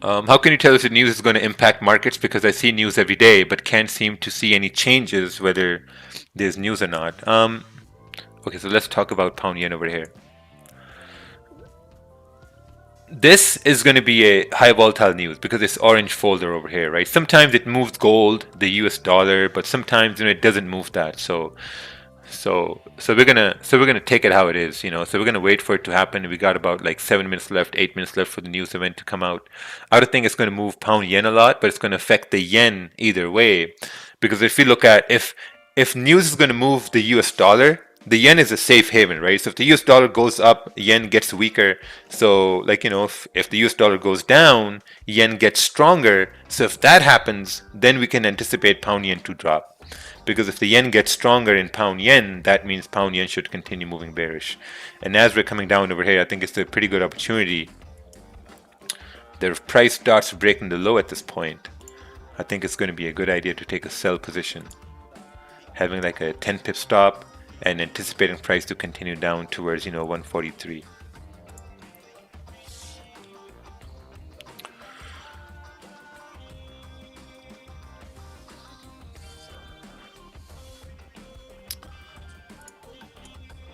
How can you tell us the news is going to impact markets? Because I see news every day, but can't seem to see any changes whether there's news or not. Okay, so let's talk about pound yen over here. This is going to be a high volatile news because it's orange folder over here, right? Sometimes it moves gold, the US dollar, but sometimes it doesn't move that. So we're gonna take it how it is, So we're gonna wait for it to happen. We got about like 7 minutes left, 8 minutes left for the news event to come out. I don't think it's going to move pound yen a lot, but it's going to affect the yen either way. Because if you look at if news is going to move the US dollar, the yen is a safe haven, right? So if the US dollar goes up, yen gets weaker. So like, if the US dollar goes down, yen gets stronger. So if that happens, then we can anticipate pound yen to drop. Because if the yen gets stronger in pound yen, that means pound yen should continue moving bearish. And as we're coming down over here, I think it's a pretty good opportunity. The price starts breaking the low at this point. I think it's going to be a good idea to take a sell position. Having like a 10 pip stop and anticipating price to continue down towards 143.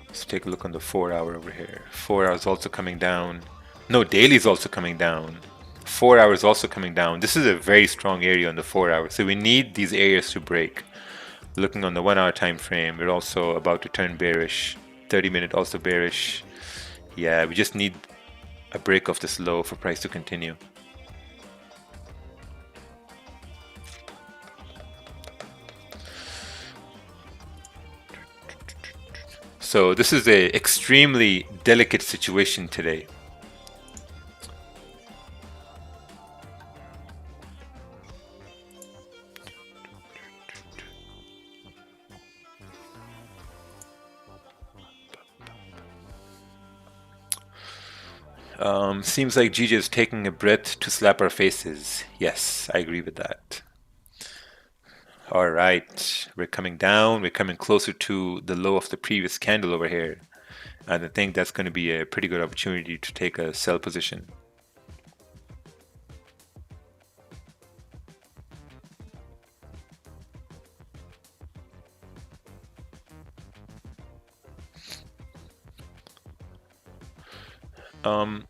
Let's take a look on the 4 hour over here. 4 hours also coming down. No, daily is also coming down. 4 hours also coming down. This is a very strong area on the 4 hour, so we need these areas to break. Looking on the 1 hour time frame, we're also about to turn bearish. 30-minute also bearish. Yeah, we just need a break of this low for price to continue. So this is a extremely delicate situation today. Seems like GJ is taking a breath to slap our faces. Yes, I agree with that. All right, we're coming down. We're coming closer to the low of the previous candle over here. And I think that's going to be a pretty good opportunity to take a sell position.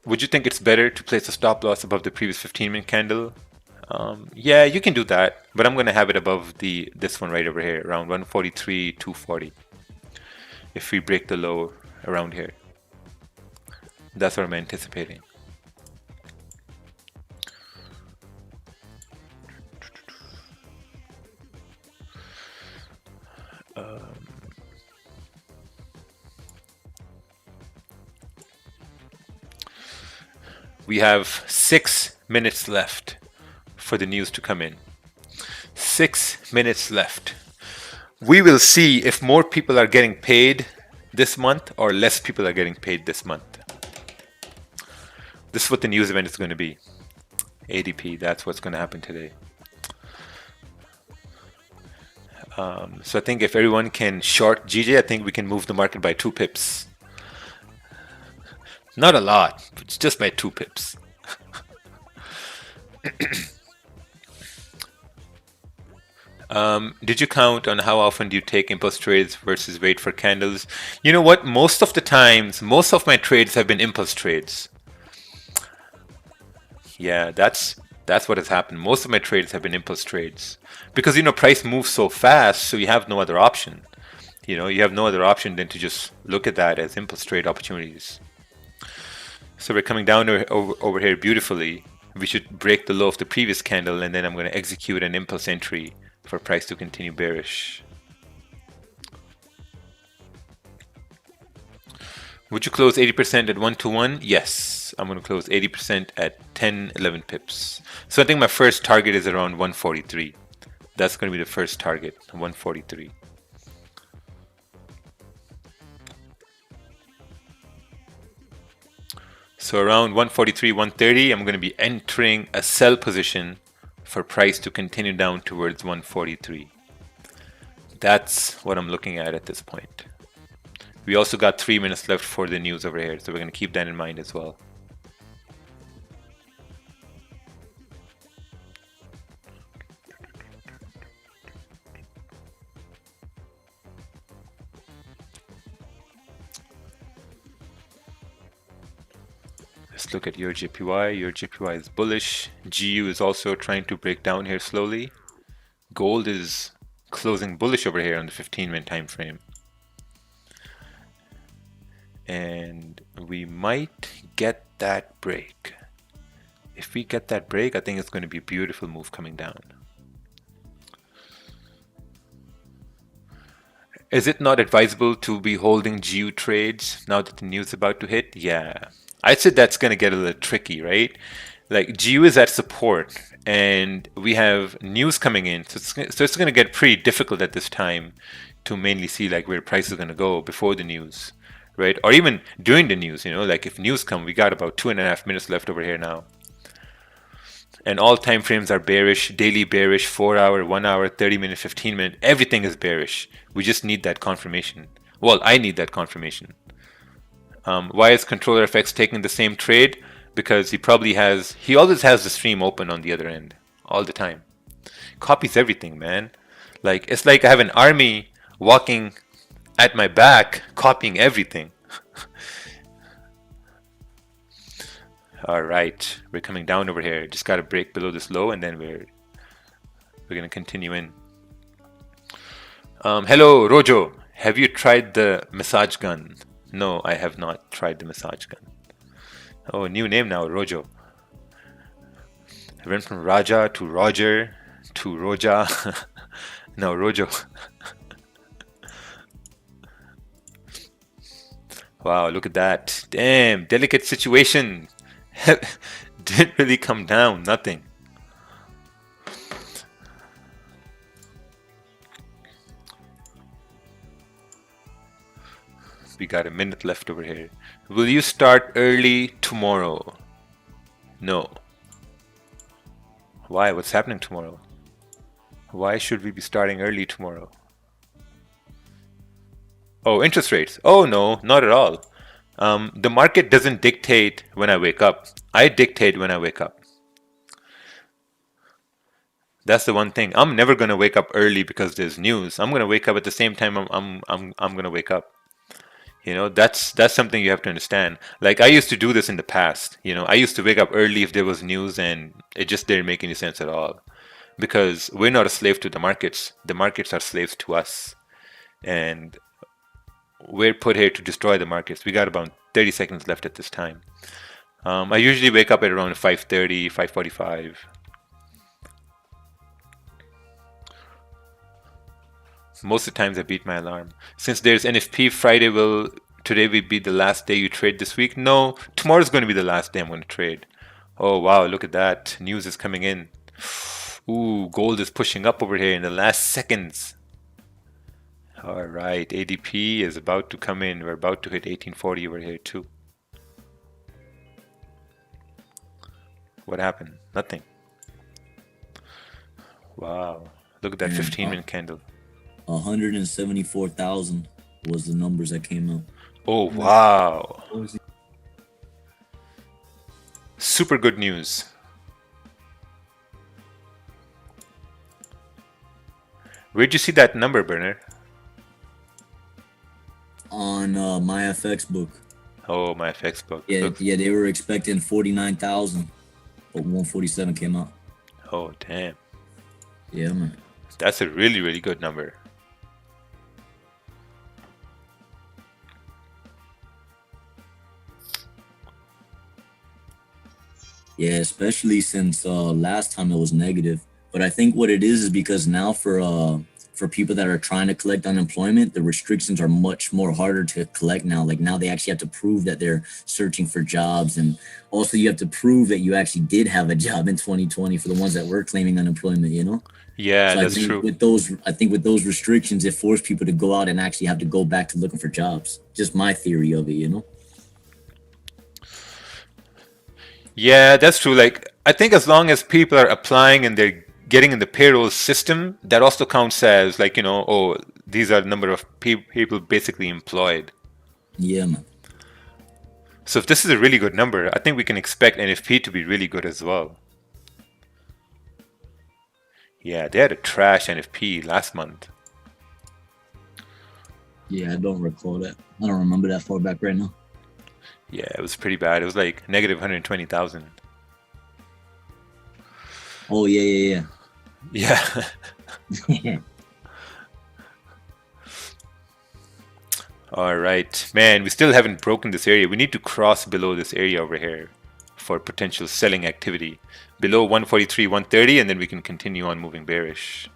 Would you think it's better to place a stop loss above the previous 15-minute candle? Yeah, you can do that, but I'm going to have it above this one right over here, around 143.240. If we break the low around here. That's what I'm anticipating. We have 6 minutes left for the news to come in. 6 minutes left. We will see if more people are getting paid this month or less people are getting paid this month. This is what the news event is going to be. ADP, that's what's going to happen today. So I think if everyone can short GJ, I think we can move the market by 2 pips. Not a lot, but just by 2 pips. Did you count on how often do you take impulse trades versus wait for candles? You know what? Most of the times, most of my trades have been impulse trades. Yeah, that's what has happened. Most of my trades have been impulse trades because price moves so fast, so you have no other option. You have no other option than to just look at that as impulse trade opportunities. So we're coming down over here beautifully. We should break the low of the previous candle, and then I'm going to execute an impulse entry for price to continue bearish. Would you close 80% at 1-to-1? Yes, I'm going to close 80% at 10-11 pips. So I think my first target is around 143. That's going to be the first target, 143. So around 143, 130, I'm going to be entering a sell position for price to continue down towards 143. That's what I'm looking at this point. We also got 3 minutes left for the news over here, so we're going to keep that in mind as well. Let's look at your JPY. Your JPY is bullish. GU is also trying to break down here slowly. Gold is closing bullish over here on the 15-minute time frame. And we might get that break. If we get that break, I think it's going to be a beautiful move coming down. Is it not advisable to be holding GU trades now that the news is about to hit? Yeah. I'd say that's going to get a little tricky, right? Like GU is at support and we have news coming in. So it's going to get pretty difficult at this time to mainly see like where price is going to go before the news, right? Or even during the news, like if news come, we got about 2.5 minutes left over here now. And all time frames are bearish, daily bearish, 4 hour, 1 hour, 30-minute, 15-minute, everything is bearish. We just need that confirmation. Well, I need that confirmation. Why is Controller FX taking the same trade? Because he always has the stream open on the other end, all the time. Copies everything, man. Like, it's like I have an army walking at my back, copying everything. All right, we're coming down over here. Just got to break below this low, and then we're gonna continue in. Hello, Rojo. Have you tried the massage gun? No, I have not tried the massage gun. Oh, new name now, Rojo. I went from Raja to Roger to Roja. Now Rojo. Wow, look at that. Damn, delicate situation. Didn't really come down, nothing. We got a minute left over here. Will you start early tomorrow? No. Why? What's happening tomorrow? Why should we be starting early tomorrow? Oh, interest rates. Oh no, not at all. The market doesn't dictate when I wake up. I dictate when I wake up. That's the one thing. I'm never gonna wake up early because there's news. I'm gonna wake up at the same time I'm gonna wake up. That's something you have to understand. Like I used to do this in the past. I used to wake up early if there was news, and it just didn't make any sense at all. Because we're not a slave to the markets. The markets are slaves to us. And we're put here to destroy the markets. We got about 30 seconds left at this time. I usually wake up at around 5:30, 5:45. Most of the times I beat my alarm. Since there's NFP, today will be the last day you trade this week? No, tomorrow's going to be the last day I'm going to trade. Oh wow, look at that. News is coming in. Ooh, gold is pushing up over here in the last seconds. All right, ADP is about to come in. We're about to hit 1840 over here too. What happened? Nothing. Wow, look at that 15-minute candle. 174,000 was the numbers that came out. Oh, wow. What was he- Super good news. Where'd you see that number, Bernard? On my FX book. Oh, my FX book. Yeah, Look. yeah, they were expecting 49,000, but 147 came out. Oh, damn. Yeah, man. That's a really, really good number. Yeah, especially since last time it was negative. But I think what it is because now for people that are trying to collect unemployment, the restrictions are much more harder to collect now. Like now they actually have to prove that they're searching for jobs, and also you have to prove that you actually did have a job in 2020 for the ones that were claiming unemployment. You know. Yeah, So that's I think true. with those restrictions, it forced people to go out and actually have to go back to looking for jobs. Just my theory of it, you know. Yeah, that's true. Like, I think as long as people are applying and they're getting in the payroll system, that also counts as like, oh, these are the number of people basically employed. Yeah, man. So if this is a really good number, I think we can expect NFP to be really good as well. Yeah, they had a trash NFP last month. Yeah, I don't recall that. I don't remember that far back right now. Yeah, it was pretty bad. It was like negative 120,000. Oh yeah. Yeah. All right, man, we still haven't broken this area. We need to cross below this area over here for potential selling activity. Below 143, 130, and then we can continue on moving bearish.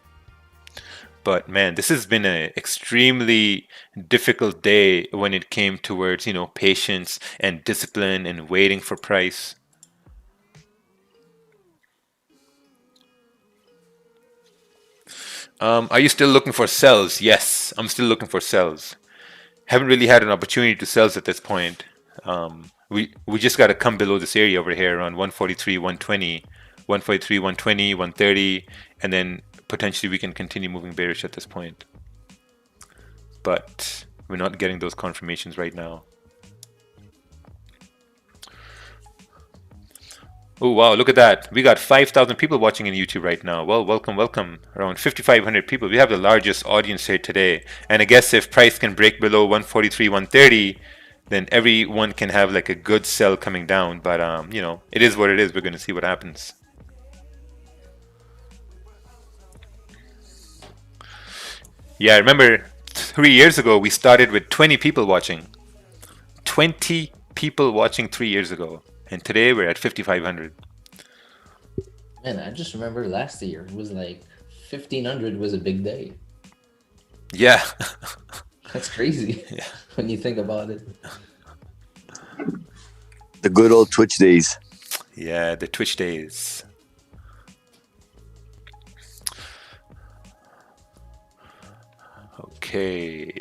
But man, this has been an extremely difficult day when it came towards, patience and discipline and waiting for price. Are you still looking for sells? Yes, I'm still looking for sells. Haven't really had an opportunity to sells at this point. We just got to come below this area over here around 143, 120, 143, 120, 130, and then potentially we can continue moving bearish at this point. But we're not getting those confirmations right now. Oh wow, look at that. We got 5,000 people watching in YouTube right now. Well, welcome. Around 5,500 people. We have the largest audience here today. And I guess if price can break below 143, 130, then everyone can have like a good sell coming down. But it is what it is. We're going to see what happens. Yeah, I remember 3 years ago we started with 20 people watching. 20 people watching 3 years ago. And today we're at 5,500. Man, I just remember last year it was like 1,500 was a big day. Yeah. That's crazy. Yeah. When you think about it. The good old Twitch days. Yeah, the Twitch days. Okay.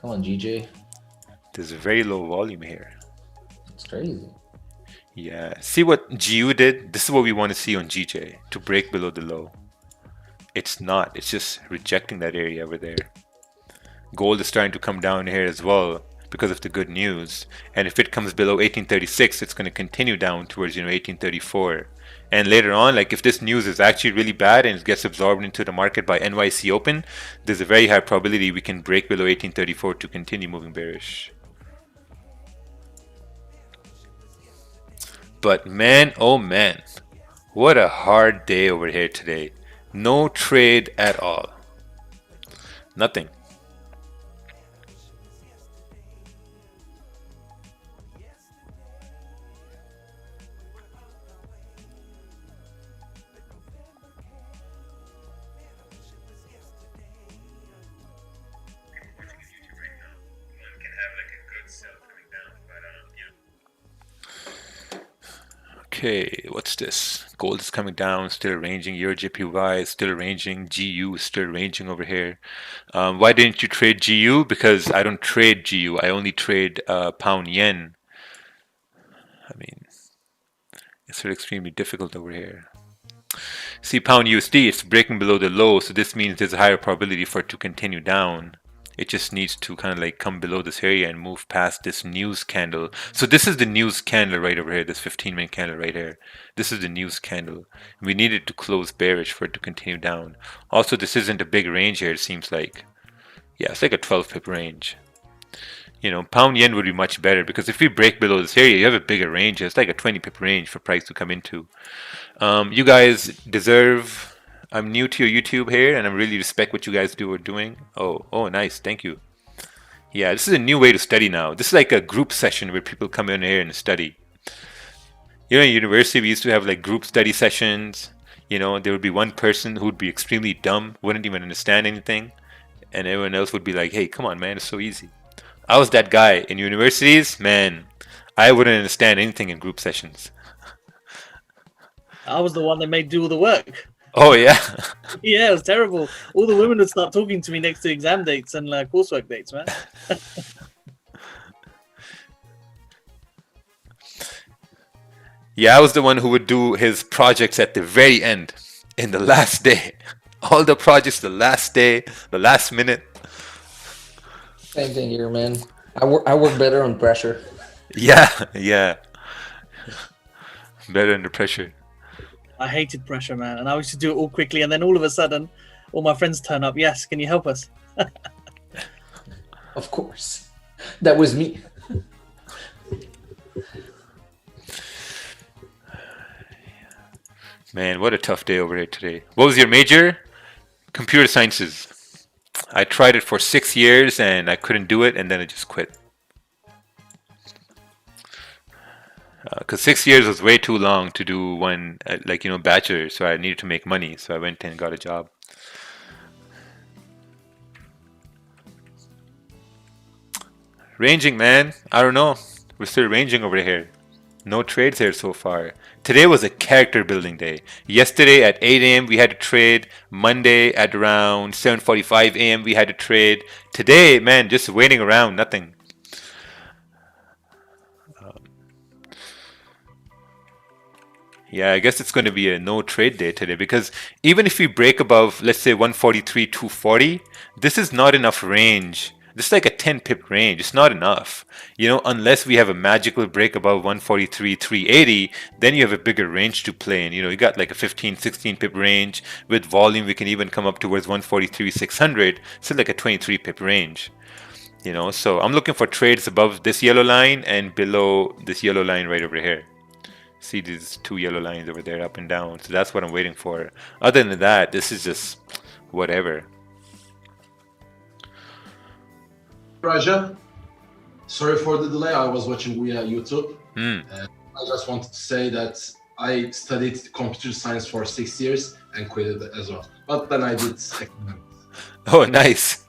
Come on, GJ. There's a very low volume here. It's crazy. Yeah. See what GU did? This is what we want to see on GJ, to break below the low. It's not. It's just rejecting that area over there. Gold is starting to come down here as well because of the good news. And if it comes below 1836, it's going to continue down towards 1834. And later on, like if this news is actually really bad and it gets absorbed into the market by NYC Open, there's a very high probability we can break below 1834 to continue moving bearish. But man, oh man, what a hard day over here today. No trade at all. Nothing. Okay, what's this? Gold is coming down, still ranging. Euro JPY is still ranging. GU is still ranging over here. Why didn't you trade GU? Because I don't trade GU. I only trade pound yen. I mean, it's extremely difficult over here. See, pound USD, it's breaking below the low, so this means there's a higher probability for it to continue down. It just needs to kind of like come below this area and move past this news candle. So this is the news candle right over here, this 15-minute candle right here. This is the news candle. We need it to close bearish for it to continue down. Also, this isn't a big range here, it seems like. Yeah, it's like a 12 pip range. You know, pound yen would be much better because if we break below this area, you have a bigger range. It's like a 20 pip range for price to come into. You guys deserve... I'm new to your YouTube here, and I really respect what you guys are doing. Oh, nice. Thank you. Yeah, this is a new way to study now. This is like a group session where people come in here and study. You know, in university, we used to have like group study sessions. You know, there would be one person who would be extremely dumb, wouldn't even understand anything. And everyone else would be like, hey, come on, man, it's so easy. I was that guy in universities. Man, I wouldn't understand anything in group sessions. I was the one that made do all the work. Oh, yeah. Yeah, it was terrible. All the women would start talking to me next to exam dates and coursework dates, man. Yeah, I was the one who would do his projects at the very end, in the last day. All the projects, the last day, the last minute. Same thing here, man. I work better on pressure. Yeah. Better under pressure. I hated pressure, man, and I used to do it all quickly, and then all of a sudden, all my friends turn up. Yes, can you help us? Of course. That was me. Man, what a tough day over here today. What was your major? Computer sciences. I tried it for 6 years and I couldn't do it, and then I just quit. Because 6 years was way too long to do one, bachelor, so I needed to make money, so I went and got a job. Ranging, man. I don't know. We're still ranging over here. No trades here so far. Today was a character building day. Yesterday at 8 a.m. we had to trade. Monday at around 7:45 a.m. we had to trade. Today, man, just waiting around, nothing. Yeah, I guess it's going to be a no trade day today because even if we break above, let's say 143.240, this is not enough range. This is like a 10 pip range. It's not enough. You know, unless we have a magical break above 143.380, then you have a bigger range to play in. You know, you got like a 15, 16 pip range. With volume, we can even come up towards 143.600. So like a 23 pip range. You know, so I'm looking for trades above this yellow line and below this yellow line right over here. See these two yellow lines over there, up and down. So that's what I'm waiting for. Other than that, this is just whatever. Raja, sorry for the delay. I was watching via YouTube. I just wanted to say that I studied computer science for 6 years and quit it as well. But then I did economics. Oh, nice.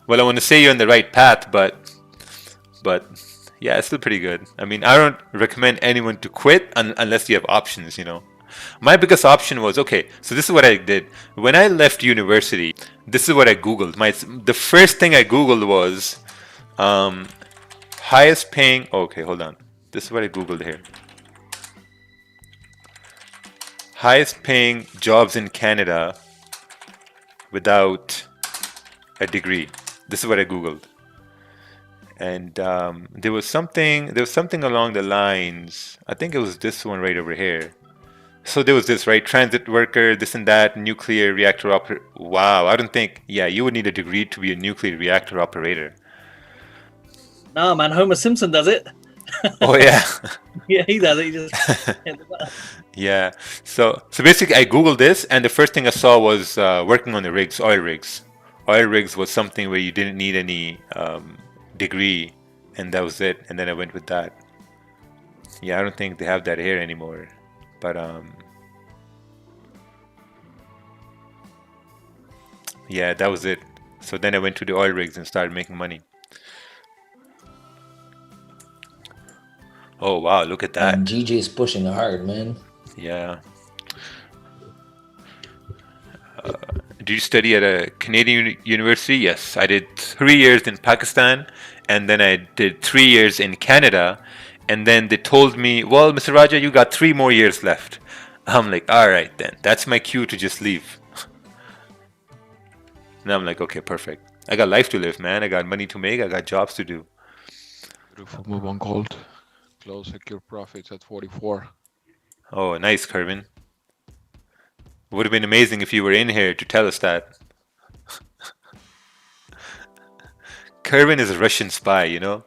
Well, I want to say you're on the right path, but yeah, it's still pretty good. I mean, I don't recommend anyone to quit unless you have options, you know. My biggest option was, okay, so this is what I did. When I left university, this is what I Googled. The first thing I Googled was highest paying, okay, hold on. This is what I Googled here. Highest paying jobs in Canada without a degree. This is what I Googled. And there was something along the lines, I think it was this one right over here. So there was this, right? Transit worker, this and that, nuclear reactor operator. Wow, I don't think, yeah, you would need a degree to be a nuclear reactor operator. No, man, Homer Simpson does it. Oh, yeah. Yeah, he does it. He just yeah. So basically, I Googled this, and the first thing I saw was working on the rigs, oil rigs. Oil rigs was something where you didn't need any degree, and that was it. And then I went with that. Yeah, I don't think they have that here anymore. But yeah, that was it. So then I went to the oil rigs and started making money. Oh wow, look at that. GJ is pushing hard, man. Yeah. Did you study at a Canadian university? Yes, I did 3 years in Pakistan, and then I did 3 years in Canada. And then they told me, well, Mr. Raja, you got 3 more years left. I'm like, all right, then. That's my cue to just leave. And I'm like, okay, perfect. I got life to live, man. I got money to make. I got jobs to do. Beautiful move on gold. Close secure profits at 44. Oh, nice, Kervin. Would have been amazing if you were in here to tell us that. Kervin is a Russian spy, you know?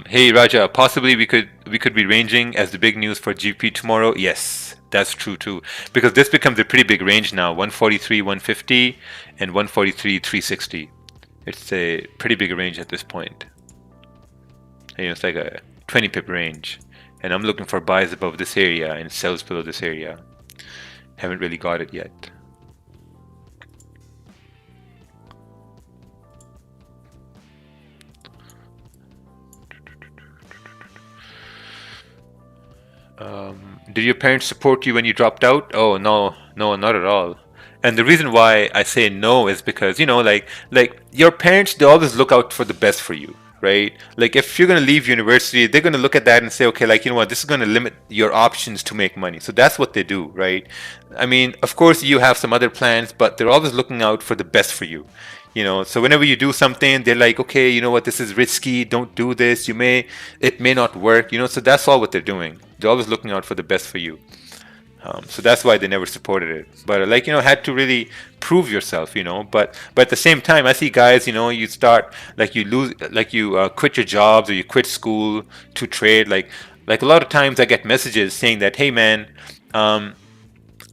Hey Raja, possibly we could be ranging as the big news for GP tomorrow. Yes, that's true too, because this becomes a pretty big range now. 143 150 and 143 360. It's a pretty big range at this point. You know, it's like a 20 pip range, and I'm looking for buys above this area and sells below this area. Haven't really got it yet. Did your parents support you when you dropped out? Oh, no, not at all. And the reason why I say no is because, you know, like your parents, they always look out for the best for you, right? Like if you're going to leave university, they're going to look at that and say, okay, like, you know what, this is going to limit your options to make money. So that's what they do, right? I mean, of course you have some other plans, but they're always looking out for the best for you. You know, so whenever you do something, they're like, okay, you know what, this is risky, don't do this, it may not work, you know, so that's all what they're doing. They're always looking out for the best for you. So that's why they never supported it. But like, you know, had to really prove yourself, you know, but at the same time, I see guys, you know, you start, like you lose, like you quit your jobs or you quit school to trade. Like a lot of times I get messages saying that, hey man, I'm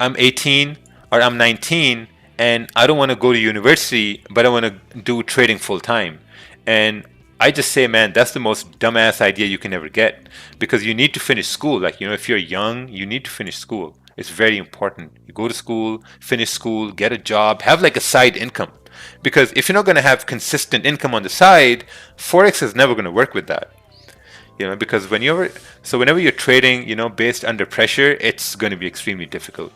18 or I'm 19 and I don't want to go to university, but I want to do trading full time. And I just say, man, that's the most dumbass idea you can ever get, because you need to finish school. Like, you know, if you're young, you need to finish school. It's very important. You go to school, finish school, get a job, have like a side income. Because if you're not going to have consistent income on the side, Forex is never going to work with that. You know, because whenever you're trading, you know, based under pressure, it's going to be extremely difficult.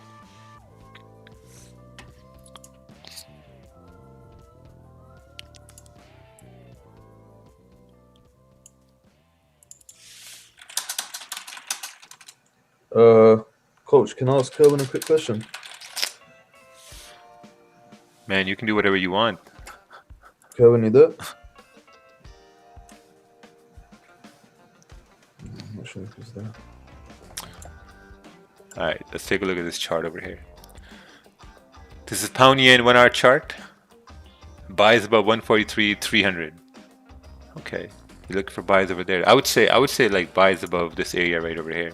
Coach, can I ask Kerwin a quick question? Man, you can do whatever you want. Kerwin, you there? I'm not sure if he's there. All right, let's take a look at this chart over here. This is pound yen 1 hour chart. Buys above 143 300. Okay, you look for buys over there. I would say like buys above this area right over here.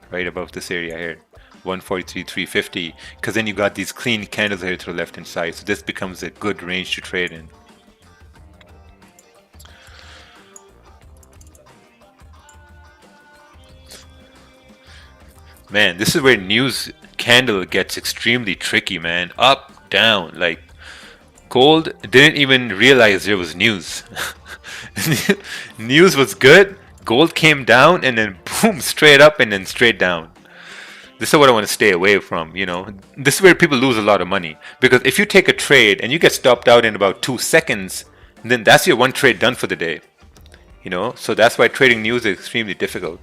Right above this area here, 143 350, because then you got these clean candles here to the left hand side, so this becomes a good range to trade in. Man, this is where news candle gets extremely tricky, man. Up, down, like gold didn't even realize there was news. News was good. Gold came down and then boom, straight up and then straight down. This is what I want to stay away from, you know. This is where people lose a lot of money. Because if you take a trade and you get stopped out in about 2 seconds, then that's your one trade done for the day. You know, so that's why trading news is extremely difficult.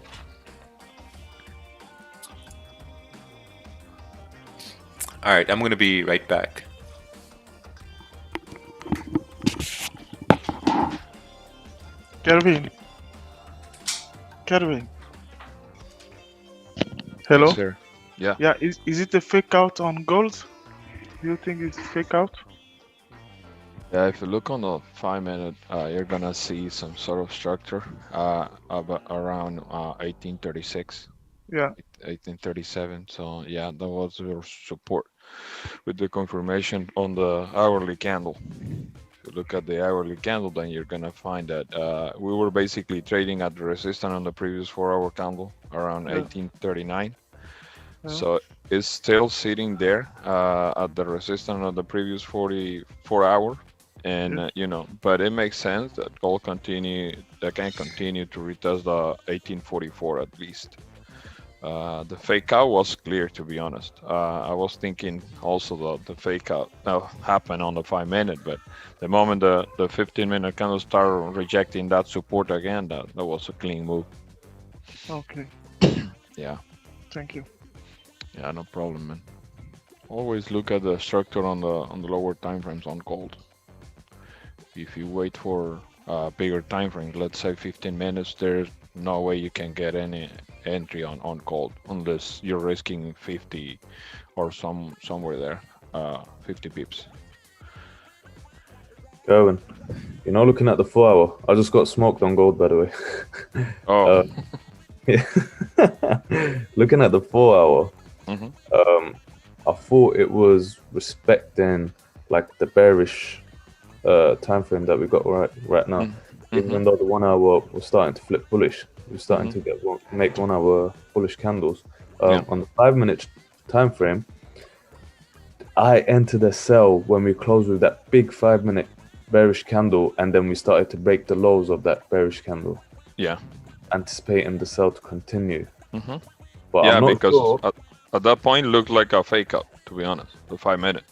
Alright, I'm going to be right back. Kervin. Hello? Yes, sir. Yeah. Yeah, is it a fake out on gold? Do you think it's fake out? Yeah, if you look on the 5 minute, you're gonna see some sort of structure around 1836. Yeah. 1837. So yeah, that was your support with the confirmation on the hourly candle. If you look at the hourly candle, then you're gonna find that we were basically trading at the resistance on the previous 4-hour candle around 1839. So it's still sitting there at the resistance of the previous 44 hour And but it makes sense that gold can continue to retest the 1844 at least. The fake out was clear, to be honest. I was thinking also that the fake out happened on the 5-minute, but the moment the 15-minute candle started rejecting that support again, that was a clean move. Okay. Yeah. Thank you. Yeah, no problem, man. Always look at the structure on the lower time frames on gold. If you wait for bigger time frames, let's say 15 minutes, there's no way you can get any entry on gold unless you're risking 50 or somewhere there, 50 pips. Kerwin, looking at the 4 hour, I just got smoked on gold, by the way. Oh. Looking at the 4 hour, Mm-hmm. I thought it was respecting like the bearish time frame that we got right now. Even though the 1 hour was starting to flip bullish, we're starting to make 1 hour bullish candles. On the 5-minute time frame, I entered a sell when we closed with that big 5-minute bearish candle, and then we started to break the lows of that bearish candle. Yeah. Anticipating the sell to continue. Mm-hmm. But yeah, I'm not because sure. at that point it looked like a fake out, to be honest, the 5-minute.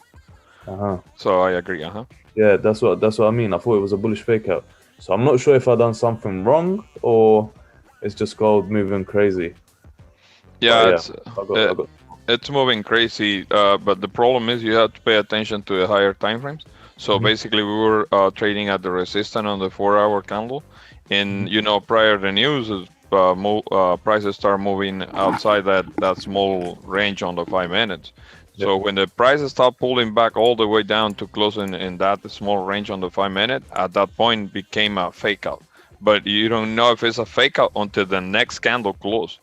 So I agree. Yeah, that's what I mean. I thought it was a bullish fake out. So I'm not sure if I done something wrong or it's just gold moving crazy. Yeah, it's moving crazy. But the problem is you have to pay attention to the higher time frames. So basically, we were trading at the resistance on the 4-hour candle, and prior to the news, prices start moving outside that small range on the 5 minutes. So when the prices start pulling back all the way down to close in that small range on the 5 minute, at that point became a fake out. But you don't know if it's a fake out until the next candle close.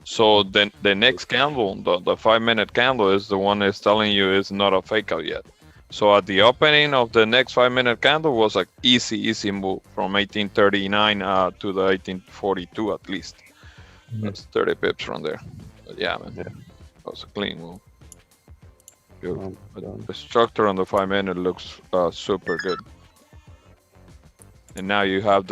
So then the next candle, the 5-minute candle, is the one that's telling you it's not a fake out yet. So at the opening of the next 5-minute candle was an easy move from 1839 to the 1842 at least. That's 30 pips from there. But yeah, man, that was a clean move. The structure on the 5-minute looks super good. And now you have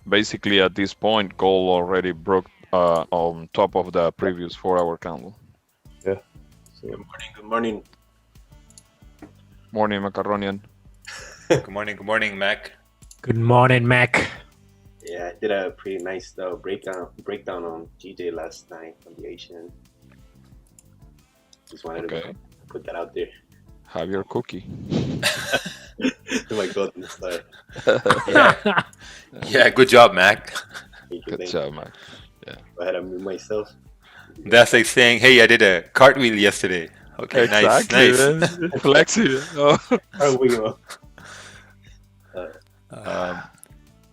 basically at this point, gold already broke on top of the previous 4-hour candle. Yeah. Good morning. Morning, Macaronian. Good morning, Mac. Good morning, Mac. Yeah, I did a pretty nice breakdown on GJ last night on the Asian. Just wanted to put that out there. Have your cookie. My golden star. Yeah, good job, Mac. Good job, Mac. Yeah. Go ahead and mute myself. That's like saying, hey, I did a cartwheel yesterday. Okay, exactly, nice. Man. Flexi.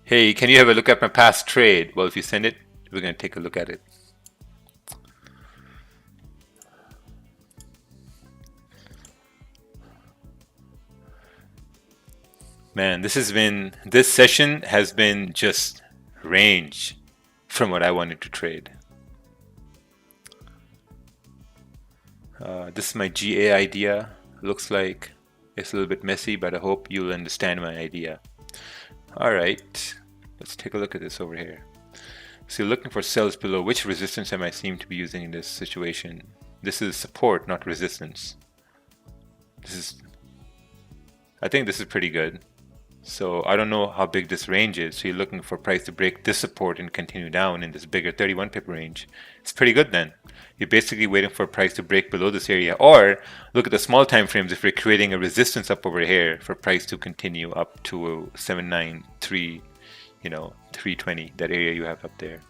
Hey, can you have a look at my past trade? Well, if you send it, we're going to take a look at it. Man, this session has been just range from what I wanted to trade. This is my GA idea. Looks like it's a little bit messy, but I hope you'll understand my idea. All right, let's take a look at this over here. So you're looking for sells below. Which resistance am I seem to be using in this situation? This is support, not resistance. I think this is pretty good. So I don't know how big this range is. So you're looking for price to break this support and continue down in this bigger 31 pip range. It's pretty good then. You're basically waiting for a price to break below this area. Or look at the small time frames if we're creating a resistance up over here for price to continue up to 793, 320, that area you have up there.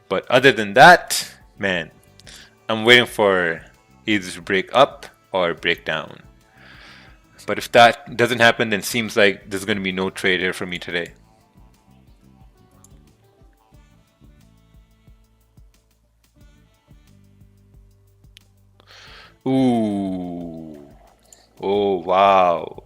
But other than that, man, I'm waiting for either to break up or break down. But if that doesn't happen, then it seems like there's going to be no trade here for me today. Ooh. Oh, wow.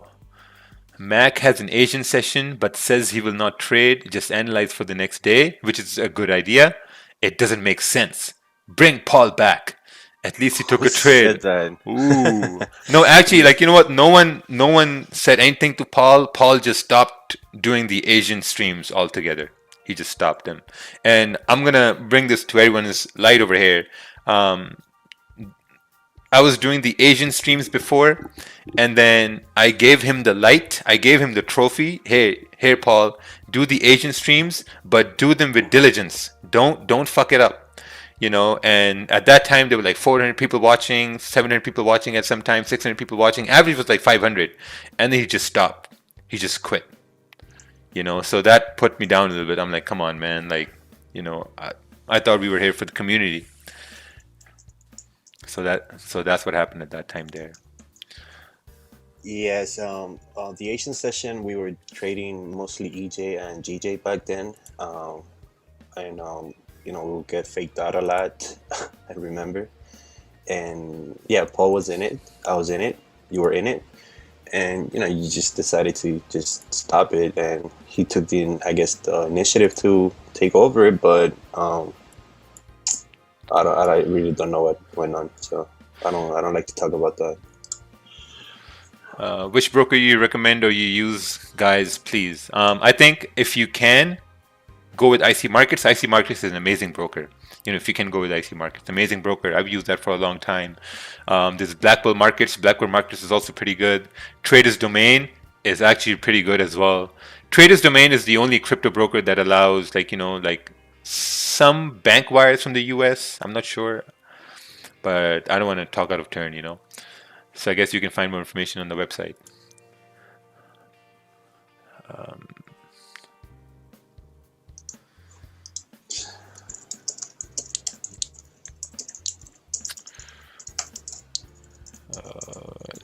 Mac has an Asian session, but says he will not trade, just analyze for the next day, which is a good idea. It doesn't make sense. Bring Paul back. At least he took Who a trade. said that? Ooh. No, actually, like, you know what? No one said anything to Paul. Paul just stopped doing the Asian streams altogether. He just stopped them. And I'm gonna bring this to everyone's light over here. I was doing the Asian streams before, and then I gave him the light. I gave him the trophy. Hey, here, Paul, do the Asian streams, but do them with diligence. Don't fuck it up, you know. And at that time, there were like 400 people watching, 700 people watching at some time, 600 people watching. Average was like 500, and then he just stopped. He just quit, you know. So that put me down a little bit. I'm like, come on, man. Like, you know, I thought we were here for the community. So that's what happened at that time there. Yes, the Asian session we were trading mostly EJ and GJ back then, and you know, we'll get faked out a lot. I remember, and yeah, Paul was in it. I was in it. You were in it, and you know, you just decided to just stop it, and he took the, I guess, the initiative to take over it, but I really don't know what went on, so I don't like to talk about that. Which broker you recommend or you use, guys, please? I think if you can, go with IC Markets. IC Markets is an amazing broker. You know, if you can go with IC Markets, amazing broker. I've used that for a long time. There's Blackwell Markets. Blackwell Markets is also pretty good. Traders Domain is actually pretty good as well. Traders Domain is the only crypto broker that allows, like, you know, like some bank wires from the US. I'm not sure, but I don't want to talk out of turn, you know. So I guess you can find more information on the website.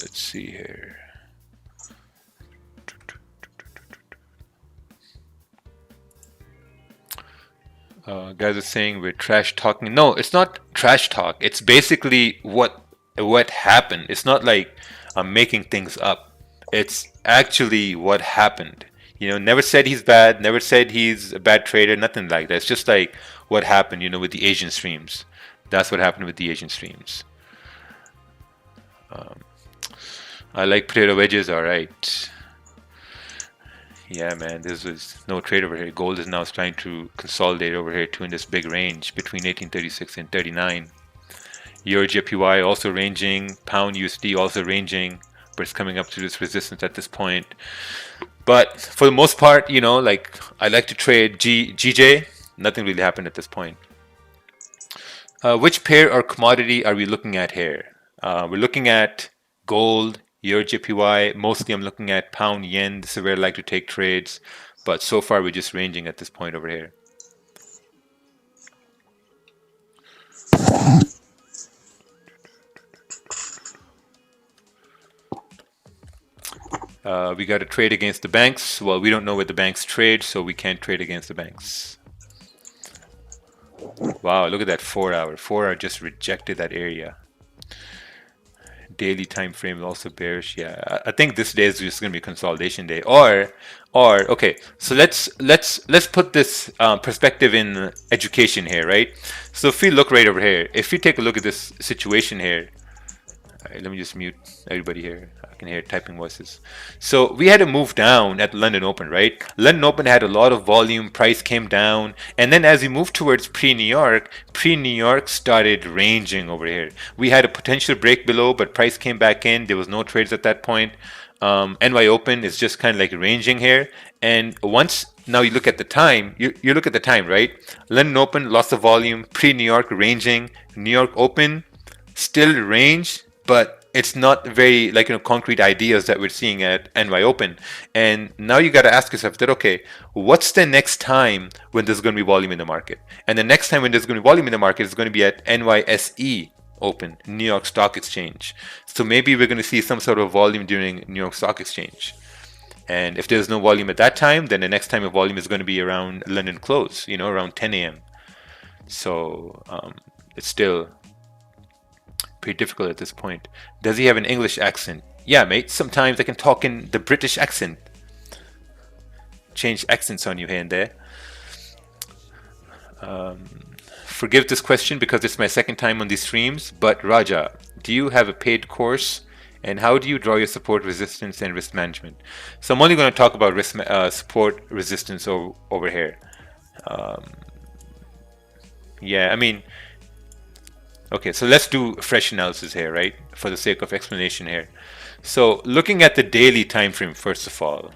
Let's see here. Guys are saying we're trash talking. No, it's not trash talk. It's basically what happened. It's not like I'm making things up. It's actually what happened. You know, never said he's bad, never said he's a bad trader, nothing like that. It's just like what happened, you know, with the Asian streams. That's what happened with the Asian streams. I like potato wedges, all right. Yeah, man, this is no trade over here. Gold is now trying to consolidate over here too in this big range between 1836 and 39. Euro JPY also ranging, pound USD also ranging, but it's coming up to this resistance at this point. But for the most part, you know, like I like to trade GJ. Nothing really happened at this point. Which pair or commodity are we looking at here? We're looking at gold, Euro JPY. Mostly I'm looking at pound yen. This is where I like to take trades. But so far we're just ranging at this point over here. We got to trade against the banks. Well, we don't know where the banks trade, so we can't trade against the banks. Wow, look at that 4 hour. 4 hour just rejected that area. Daily time frame is also bearish. Yeah, I think this day is just going to be consolidation day. Or okay, so let's put this perspective in education here, right? So if we look right over here, if we take a look at this situation here, all right, let me just mute everybody here. I can hear typing voices. So we had to move down at London Open, right? London Open had a lot of volume, price came down, and then as we moved towards pre-New York started ranging over here. We had a potential break below, but price came back in. There was no trades at that point. NY Open is just kind of like ranging here. And once now you look at the time, you look at the time, right? London Open, lots of volume, pre-New York ranging, New York Open, still range, but it's not very, like, you know, concrete ideas that we're seeing at NY Open. And now you got to ask yourself that, okay, what's the next time when there's going to be volume in the market? And the next time when there's going to be volume in the market is going to be at NYSE Open, New York Stock Exchange. So maybe we're going to see some sort of volume during New York Stock Exchange. And if there's no volume at that time, then the next time of volume is going to be around London close, you know, around 10 a.m. So it's still pretty difficult at this point. Does he have an English accent? Yeah, mate. Sometimes I can talk in the British accent. Change accents on you here and there. forgive this question because it's my second time on these streams, but Raja, do you have a paid course? And how do you draw your support, resistance, and risk management? So I'm only going to talk about risk, support, resistance over here. Yeah, I mean, okay, so let's do fresh analysis here, right? For the sake of explanation here. So looking at the daily time frame, first of all,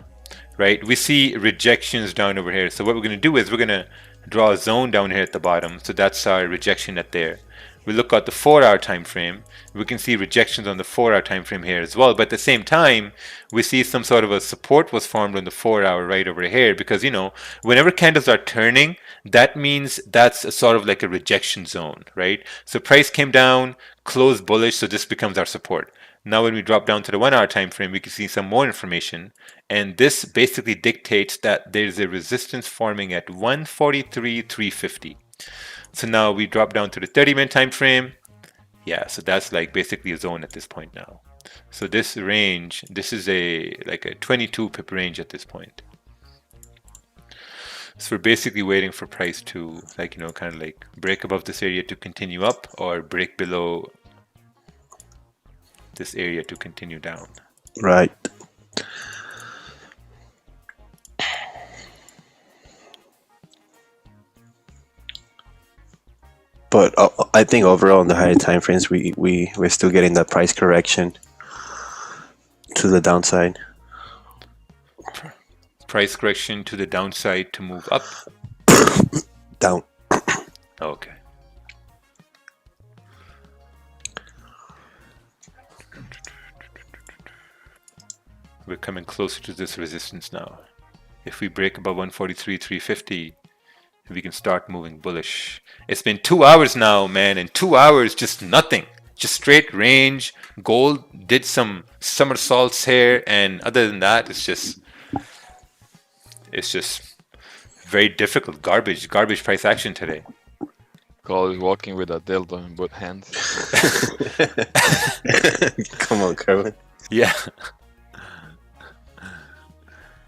right? We see rejections down over here. So what we're going to do is we're going to draw a zone down here at the bottom. So that's our rejection at there. We look at the 4-hour time frame. We can see rejections on the 4-hour time frame here as well. But at the same time, we see some sort of a support was formed on the 4-hour right over here, because, you know, whenever candles are turning, that means that's a sort of like a rejection zone, right? So price came down, closed bullish, so this becomes our support. Now when we drop down to the 1-hour time frame, we can see some more information, and this basically dictates that there's a resistance forming at 143.350. So now we drop down to the 30-minute time frame. Yeah, so that's like basically a zone at this point now. So this range, this is like a 22 pip range at this point. So we're basically waiting for price to, like, you know, kind of like break above this area to continue up, or break below this area to continue down. Right. But I think overall in the higher time frames, we're still getting that price correction to the downside. Price correction to the downside to move up? Down. Okay. We're coming closer to this resistance now. If we break above 143.350, we can start moving bullish. It's been 2 hours now, man, and 2 hours, just nothing. Just straight range. Gold did some somersaults here, and other than that, it's just very difficult. Garbage price action today. Cole is walking with a dildo in both hands. Come on, Kerwin. Yeah.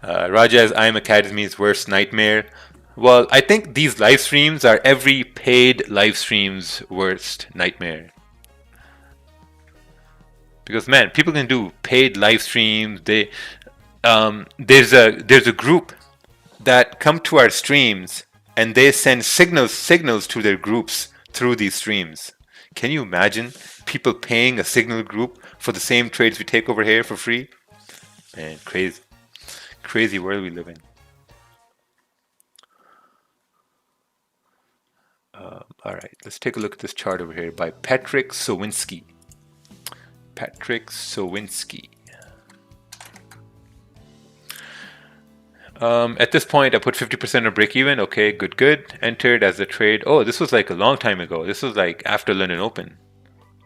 Raja's I'm Academy's worst nightmare. Well, I think these live streams are every paid live stream's worst nightmare. Because, man, people can do paid live streams. There's a group that come to our streams and they send signals to their groups through these streams. Can you imagine people paying a signal group for the same trades we take over here for free? Man, crazy world we live in. All right, let's take a look at this chart over here by Patrick Sowinski. Patrick Sowinski. At this point, I put 50% of break even. Okay, good. Entered as a trade. Oh, this was like a long time ago. This was like after London Open.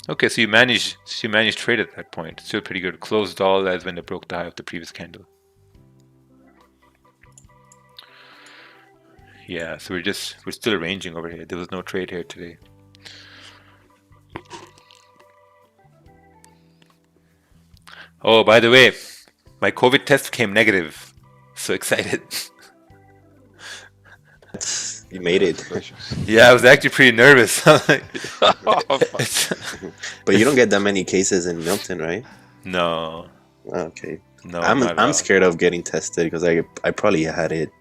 Okay, so you managed trade at that point. Still pretty good. Closed all as when it broke the high of the previous candle. Yeah, so we're still arranging over here. There was no trade here today. Oh, by the way, my COVID test came negative. So excited. You made it. Yeah, I was actually pretty nervous. But you don't get that many cases in Milton, right? No. Okay. No, I'm scared of getting tested because I probably had it.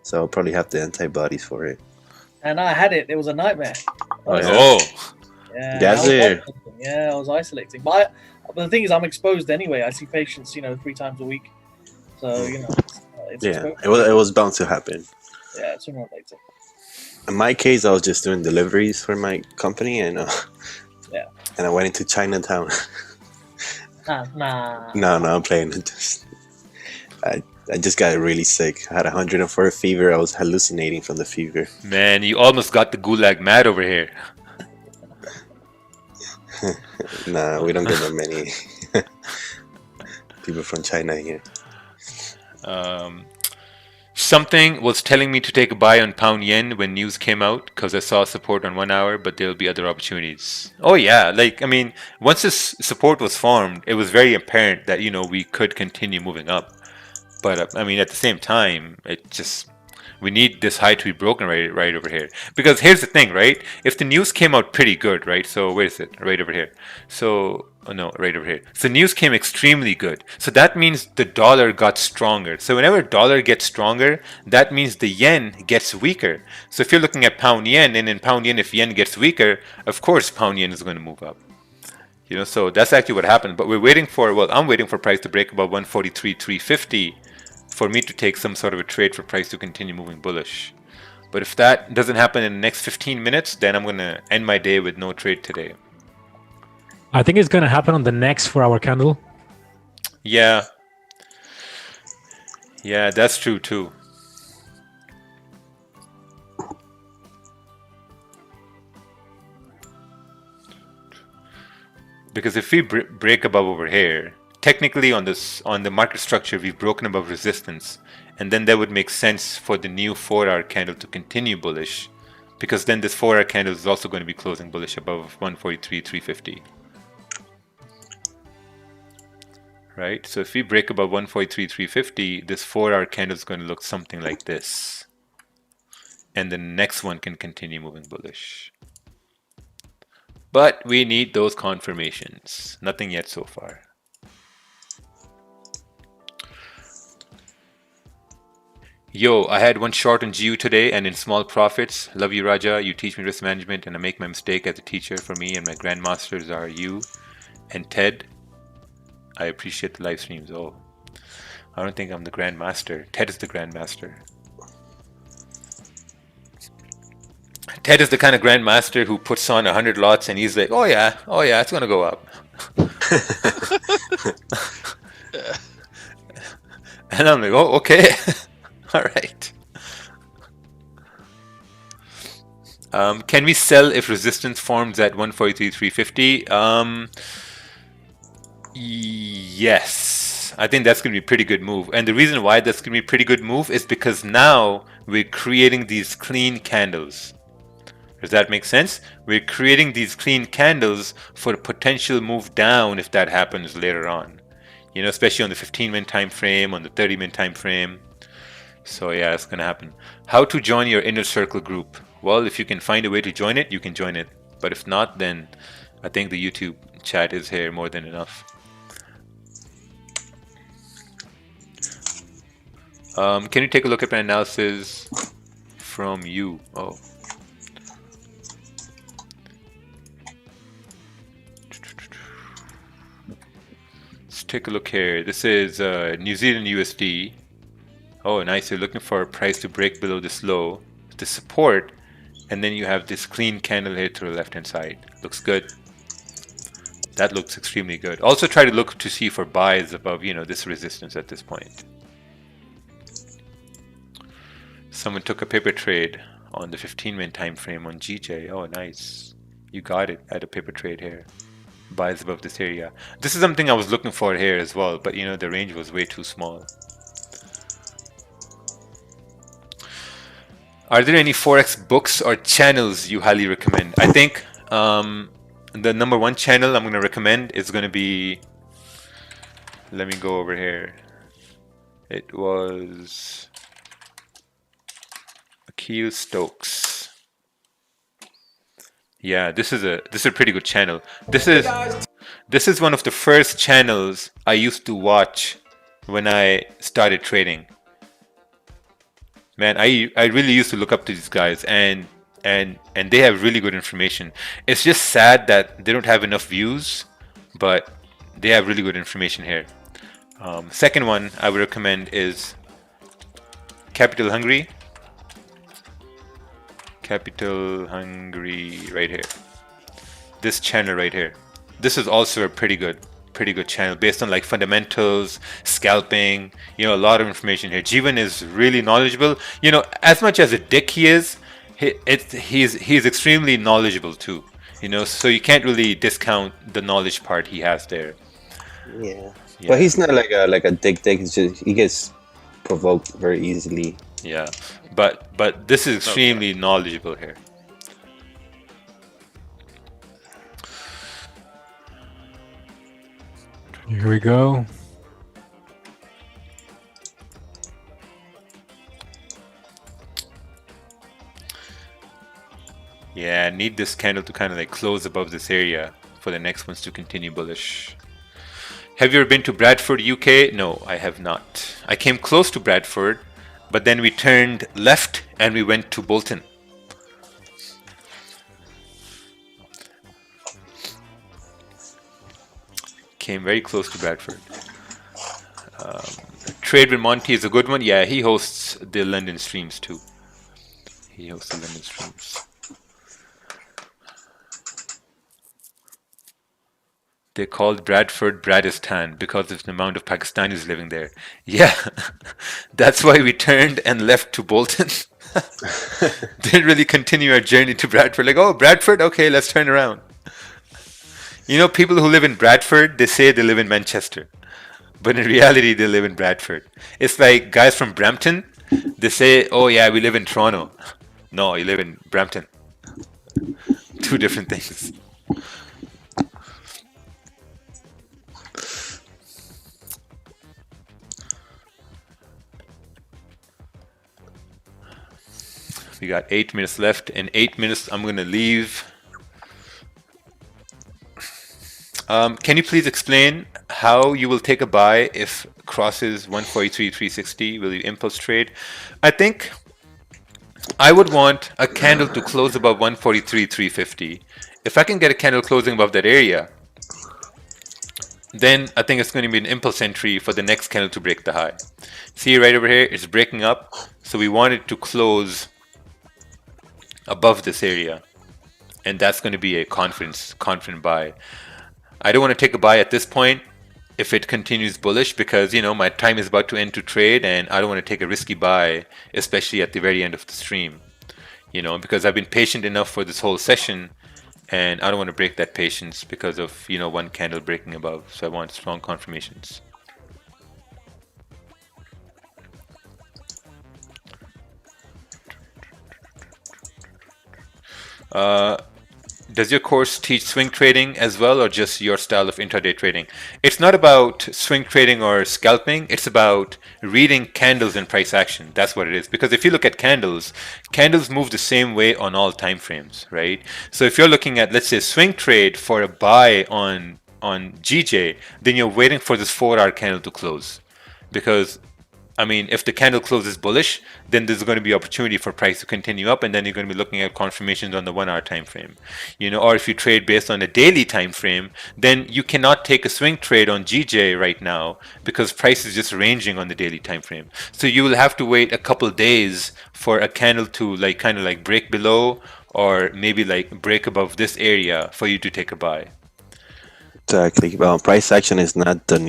So I'll probably have the antibodies for it. And I had it. It was a nightmare. Oh. Yeah. I was isolating. But the thing is, I'm exposed anyway. I see patients, 3 times a week. So, it's it was bound to happen. Yeah, sooner or later. In my case, I was just doing deliveries for my company, and and I went into Chinatown. Nah. No, I'm playing. I just got really sick. I had 104 fever. I was hallucinating from the fever. Man, you almost got the gulag mad over here. Nah, we don't get that many people from China here. Something was telling me to take a buy on pound yen when news came out because I saw support on 1 hour, but there'll be other opportunities. Oh yeah, once this support was formed, it was very apparent that we could continue moving up. But at the same time, it just We need this high to be broken right over here. Because here's the thing, right? If the news came out pretty good, right? So where is it? Right over here. So, oh no, right over here. So news came extremely good. So that means the dollar got stronger. So whenever dollar gets stronger, that means the yen gets weaker. So if you're looking at pound yen, and in pound yen, if yen gets weaker, of course pound yen is going to move up. You know, so that's actually what happened. But we're waiting for, well, I'm waiting for price to break above 143.350 for me to take some sort of a trade for price to continue moving bullish. But if that doesn't happen in the next 15 minutes, then I'm going to end my day with no trade today. I think it's going to happen on the next 4-hour candle. Yeah. Yeah, that's true too. Because if we break above over here, technically on the market structure, we've broken above resistance, and then that would make sense for the new 4-hour candle to continue bullish, because then this 4-hour candle is also going to be closing bullish above 143.350. Right? So if we break above 143.350, this 4-hour candle is going to look something like this, and the next one can continue moving bullish. But we need those confirmations. Nothing yet so far. Yo, I had one short on GU today and in small profits. Love you, Raja. You teach me risk management and I make my mistake as a teacher for me, and my grandmasters are you and Ted. I appreciate the live streams. Oh, I don't think I'm the grandmaster. Ted is the grandmaster. Ted is the kind of grandmaster who puts on 100 lots and he's like, oh yeah, it's gonna go up. And I'm like, oh, okay. All right. Can we sell if resistance forms at 143.350? Yes, I think that's going to be a pretty good move. And the reason why that's going to be a pretty good move is because now we're creating these clean candles. Does that make sense? We're creating these clean candles for a potential move down if that happens later on. You know, especially on the 15-minute time frame, on the 30-minute time frame. So yeah, it's going to happen. How to join your inner circle group? Well, if you can find a way to join it, you can join it. But if not, then I think the YouTube chat is here more than enough. Can you take a look at my analysis from you? Oh. Let's take a look here. This is New Zealand USD. Oh, nice. You're looking for a price to break below this low, the support, and then you have this clean candle here to the left-hand side. Looks good. That looks extremely good. Also try to look to see for buys above, you know, this resistance at this point. Someone took a paper trade on the 15-minute time frame on GJ. Oh, nice. You got it at a paper trade here. Buys above this area. This is something I was looking for here as well, but you know, the range was way too small. Are there any Forex books or channels you highly recommend? I think the #1 channel I'm going to recommend is going to be, let me go over here. It was Rakeel Stokes. Yeah, this is a pretty good channel. This is one of the first channels I used to watch when I started trading. Man, I really used to look up to these guys, and they have really good information. It's just sad that they don't have enough views, but they have really good information here. Second one I would recommend is Capital Hungry. Capital Hungry right here. This channel right here. This is also a pretty good channel based on like fundamentals, scalping, you know, a lot of information here. Jeevan is really knowledgeable. You know, as much as a dick he is, he's extremely knowledgeable too. You know, so you can't really discount the knowledge part he has there. Yeah. But he's not like a dick. It's just he gets provoked very easily. Yeah, but this is extremely knowledgeable here. Here we go. Yeah, need this candle to kind of like close above this area for the next ones to continue bullish. Have you ever been to Bradford, UK? No, I have not. I came close to Bradford, but then we turned left and we went to Bolton. Came very close to Bradford. Trade with Monty is a good one. Yeah, he hosts the London streams too. He hosts the London streams. They called Bradford Bradistan because of the amount of Pakistanis living there. Yeah, that's why we turned and left to Bolton. Didn't really continue our journey to Bradford. Like, oh, Bradford? Okay, let's turn around. You know, people who live in Bradford, they say they live in Manchester. But in reality, they live in Bradford. It's like guys from Brampton, they say, oh yeah, we live in Toronto. No, you live in Brampton. Two different things. We got 8 minutes left. In 8 minutes, I'm going to leave. Can you please explain how you will take a buy if crosses 143.360? Will you impulse trade? I think I would want a candle to close above 143.350. If I can get a candle closing above that area, then I think it's going to be an impulse entry for the next candle to break the high. See right over here, it's breaking up. So we want it to close above this area. And that's going to be a confident buy. I don't want to take a buy at this point if it continues bullish because, you know, my time is about to end to trade and I don't want to take a risky buy, especially at the very end of the stream, you know, because I've been patient enough for this whole session and I don't want to break that patience because of, you know, one candle breaking above. So I want strong confirmations. Does your course teach swing trading as well or just your style of intraday trading? It's not about swing trading or scalping. It's about reading candles and price action. That's what it is. Because if you look at candles, candles move the same way on all time frames, right? So if you're looking at, let's say, swing trade for a buy on GJ, then you're waiting for this 4-hour candle to close. Because I mean, if the candle closes bullish, then there's going to be opportunity for price to continue up, and then you're going to be looking at confirmations on the 1-hour time frame, you know. Or if you trade based on a daily time frame, then you cannot take a swing trade on GJ right now because price is just ranging on the daily time frame. So you will have to wait a couple days for a candle to like kind of like break below or maybe like break above this area for you to take a buy. Exactly. Price action is not the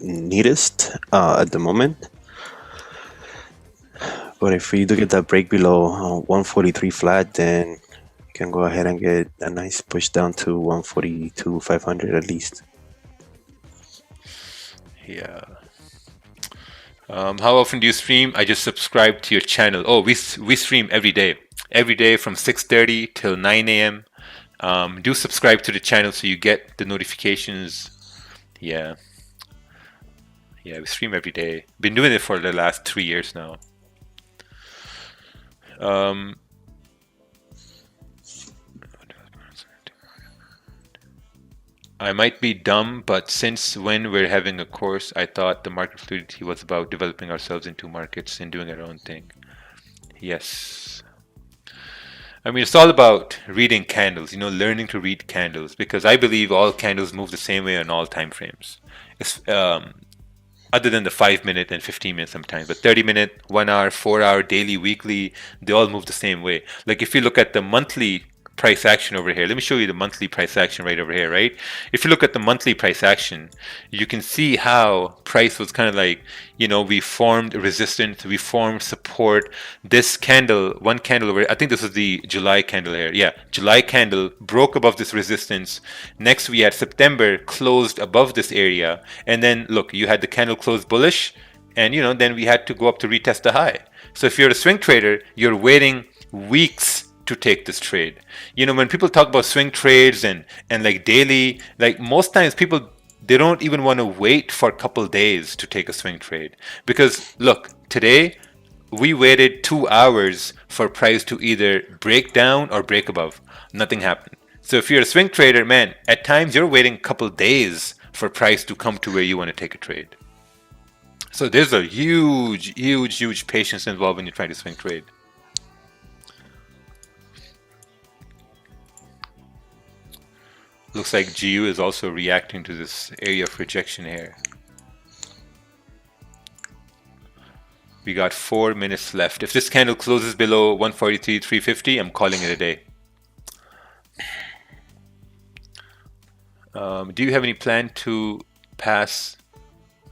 neatest at the moment, but if you do get that break below 143 flat, then you can go ahead and get a nice push down to 142.500 at least. Yeah. How often do you stream? I just subscribe to your channel. Oh, we stream every day from 6:30 till 9 a.m. Do subscribe to the channel so you get the notifications. Yeah, we stream every day. Been doing it for the last 3 years now. I might be dumb, but since when we're having a course, I thought the market fluidity was about developing ourselves into markets and doing our own thing. Yes. I mean, it's all about reading candles, you know, learning to read candles, because I believe all candles move the same way on all time frames. It's, other than the 5-minute and 15-minute sometimes, but 30-minute, 1 hour, 4 hour, daily, weekly, they all move the same way. Like if you look at the monthly price action over here, let me show you the monthly price action right over here, right? If you look at the monthly price action, you can see how price was kind of like, you know, we formed resistance, we formed support. This candle, one candle over, I think this was the July candle here. Yeah, July candle broke above this resistance. Next we had September closed above this area. And then look, you had the candle close bullish, and you know, then we had to go up to retest the high. So if you're a swing trader, you're waiting weeks to take this trade. You know, when people talk about swing trades and like daily, like most times people, they don't even want to wait for a couple days to take a swing trade. Because look, today we waited 2 hours for price to either break down or break above. Nothing happened. So if you're a swing trader, man, at times you're waiting a couple days for price to come to where you want to take a trade. So there's a huge patience involved when you're trying to swing trade. Looks like GU is also reacting to this area of rejection here. We got 4 minutes left. If this candle closes below 143.350, I'm calling it a day. Do you have any plan to pass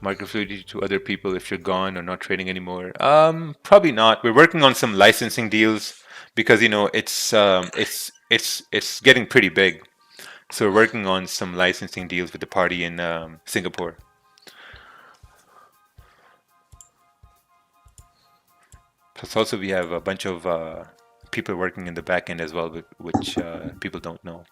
market fluidity to other people if you're gone or not trading anymore? Probably not. We're working on some licensing deals because it's getting pretty big. So we're working on some licensing deals with the party in Singapore. Plus also we have a bunch of people working in the back end as well, which people don't know.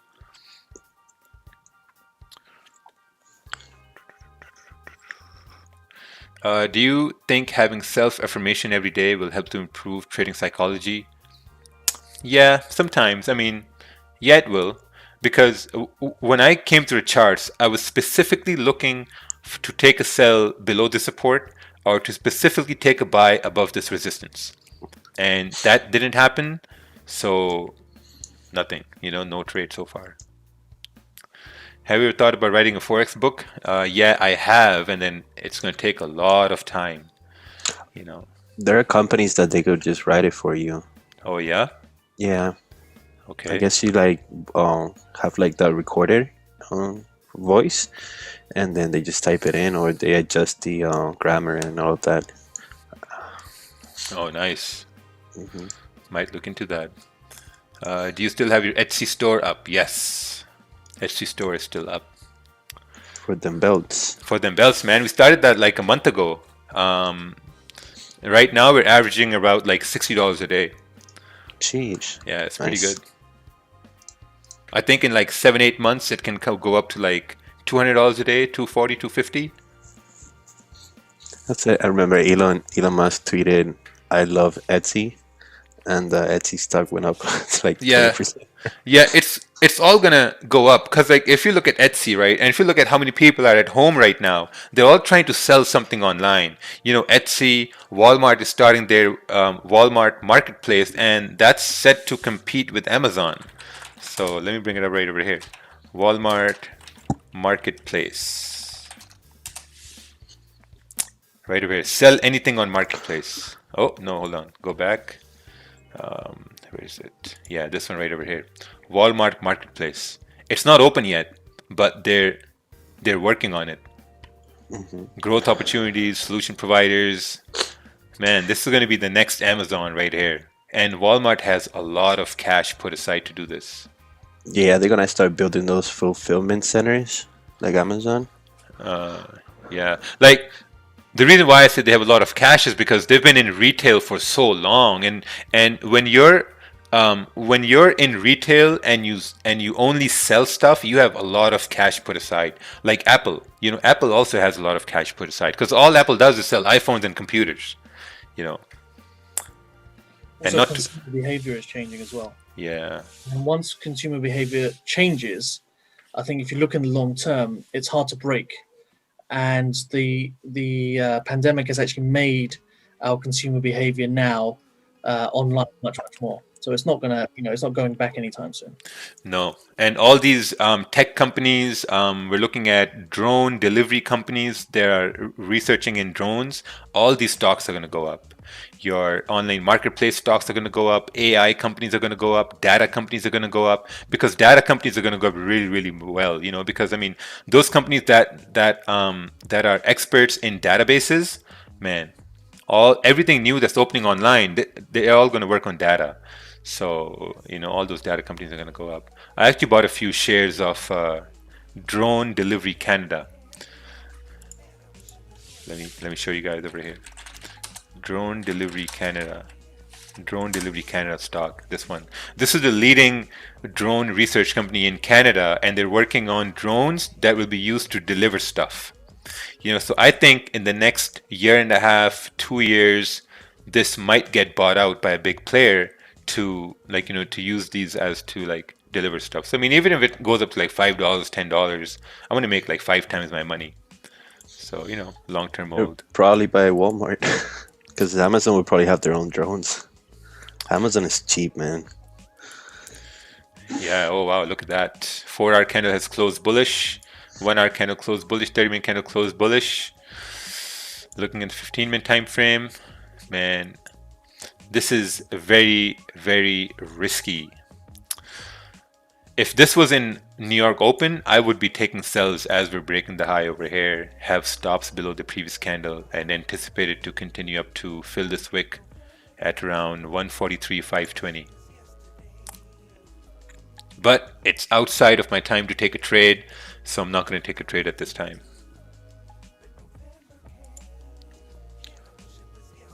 Do you think having self-affirmation every day will help to improve trading psychology? Yeah, sometimes. I mean, yeah, it will. Because when I came to the charts, I was specifically looking to take a sell below the support or to specifically take a buy above this resistance. And that didn't happen, so nothing, no trade so far. Have you ever thought about writing a Forex book? Yeah, I have, and then it's going to take a lot of time, There are companies that they could just write it for you. Oh, yeah? Yeah. Okay. I guess you have the recorded voice, and then they just type it in, or they adjust the grammar and all of that. Oh, nice. Might look into that. Do you still have your Etsy store up? Yes. Etsy store is still up. For them belts. For them belts, man. We started that like a month ago. Right now we're averaging about like $60 a day. Jeez. Yeah, it's pretty good. I think in like 7-8 months it can go up to like $200 a day, $240, $250. That's it. I remember Elon Musk tweeted, "I love Etsy," and the Etsy stock went up. It's like 20%. Yeah, it's all gonna go up because like if you look at Etsy, right, and if you look at how many people are at home right now, they're all trying to sell something online. Etsy, Walmart is starting their Walmart marketplace, and that's set to compete with Amazon. So let me bring it up right over here. Walmart marketplace. Right over here. Sell anything on marketplace. Oh, no, hold on. Go back. Where is it? Yeah, this one right over here. Walmart marketplace. It's not open yet, but they're working on it. Growth opportunities, solution providers. Man, this is going to be the next Amazon right here. And Walmart has a lot of cash put aside to do this. Yeah, they're gonna start building those fulfillment centers like Amazon. Yeah, like the reason why I said they have a lot of cash is because they've been in retail for so long, and when you're in retail and you only sell stuff, you have a lot of cash put aside. Like Apple, Apple also has a lot of cash put aside because all Apple does is sell iPhones and computers, And not consumer behavior is changing as well. Yeah. And once consumer behavior changes, I think if you look in the long term, it's hard to break. And the pandemic has actually made our consumer behavior now online much more. So it's not gonna, it's not going back anytime soon. No, and all these tech companies, we're looking at drone delivery companies. They are researching in drones. All these stocks are going to go up. Your online marketplace stocks are going to go up. AI companies are going to go up. Data companies are going to go up because data companies are going to go up really, really well. Because I mean, those companies that are experts in databases, man, everything new that's opening online, they're all going to work on data. So all those data companies are going to go up. I actually bought a few shares of Drone Delivery Canada. Let me show you guys over here. Drone Delivery Canada stock. This one. This is the leading drone research company in Canada, and they're working on drones that will be used to deliver stuff. So I think in the next year and a half, 2 years, this might get bought out by a big player to to use these as to deliver stuff. So I mean, even if it goes up to like $5, $10, I'm gonna make like 5 times my money. So long-term hold. Probably by Walmart, because Amazon would probably have their own drones. Amazon is cheap, man. Yeah. Oh wow, look at that. 4-hour candle has closed bullish. 1-hour candle closed bullish. 30-minute candle closed bullish. Looking at the 15-minute time frame, man, this is very, very risky. If this was in New York Open, I would be taking sells as we're breaking the high over here, have stops below the previous candle, and anticipate it to continue up to fill this wick at around 143.520. But it's outside of my time to take a trade, so I'm not going to take a trade at this time.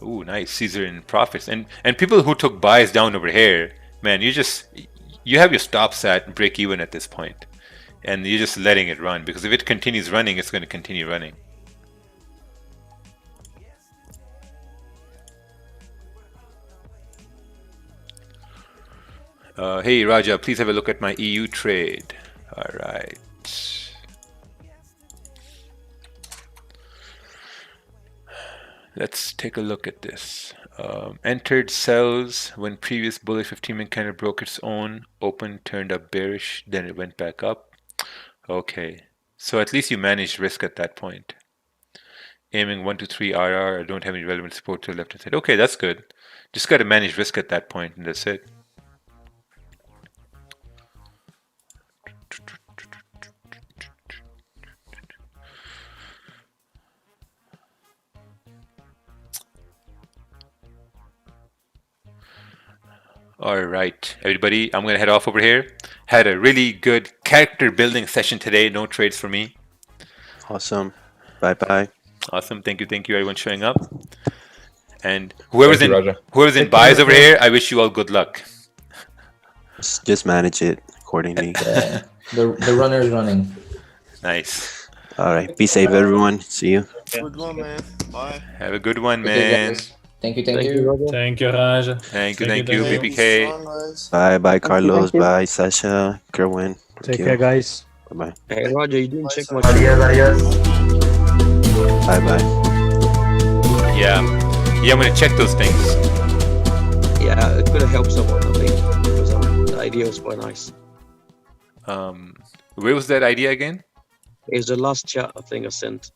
Ooh, nice. Caesar in profits. And people who took buys down over here, man, you have your stops at break even at this point. And you're just letting it run, because if it continues running, it's going to continue running. Hey Raja, please have a look at my EU trade. All right. Let's take a look at this. Entered sells when previous bullish 15-minute candle broke its own open, turned up bearish, then it went back up. Okay, so at least you managed risk at that point. Aiming 1 to 3 RR. I don't have any relevant support to the left hand side. Okay, that's good. Just got to manage risk at that point, and that's it. All right, everybody, I'm gonna head off over here. Had a really good character building session today. No trades for me. Awesome. Bye. Awesome. Thank you, everyone showing up. And whoever's in buys over here, I wish you all good luck. Just manage it accordingly. The runner is running. Nice. All right. Be safe, everyone. See you. Good one, man. Bye. Have a good one, Okay, man. guys. Thank you. Thank you, Raj. Thank you, BPK. Bye, Carlos. Bye, Sasha. Kerwin. Take care, guys. Bye. Hey, Roger, you didn't check my. Bye. Yeah, I'm gonna check those things. Yeah, it could have helped someone, I think, because the idea was quite nice. Where was that idea again? It was the last chat I think I sent.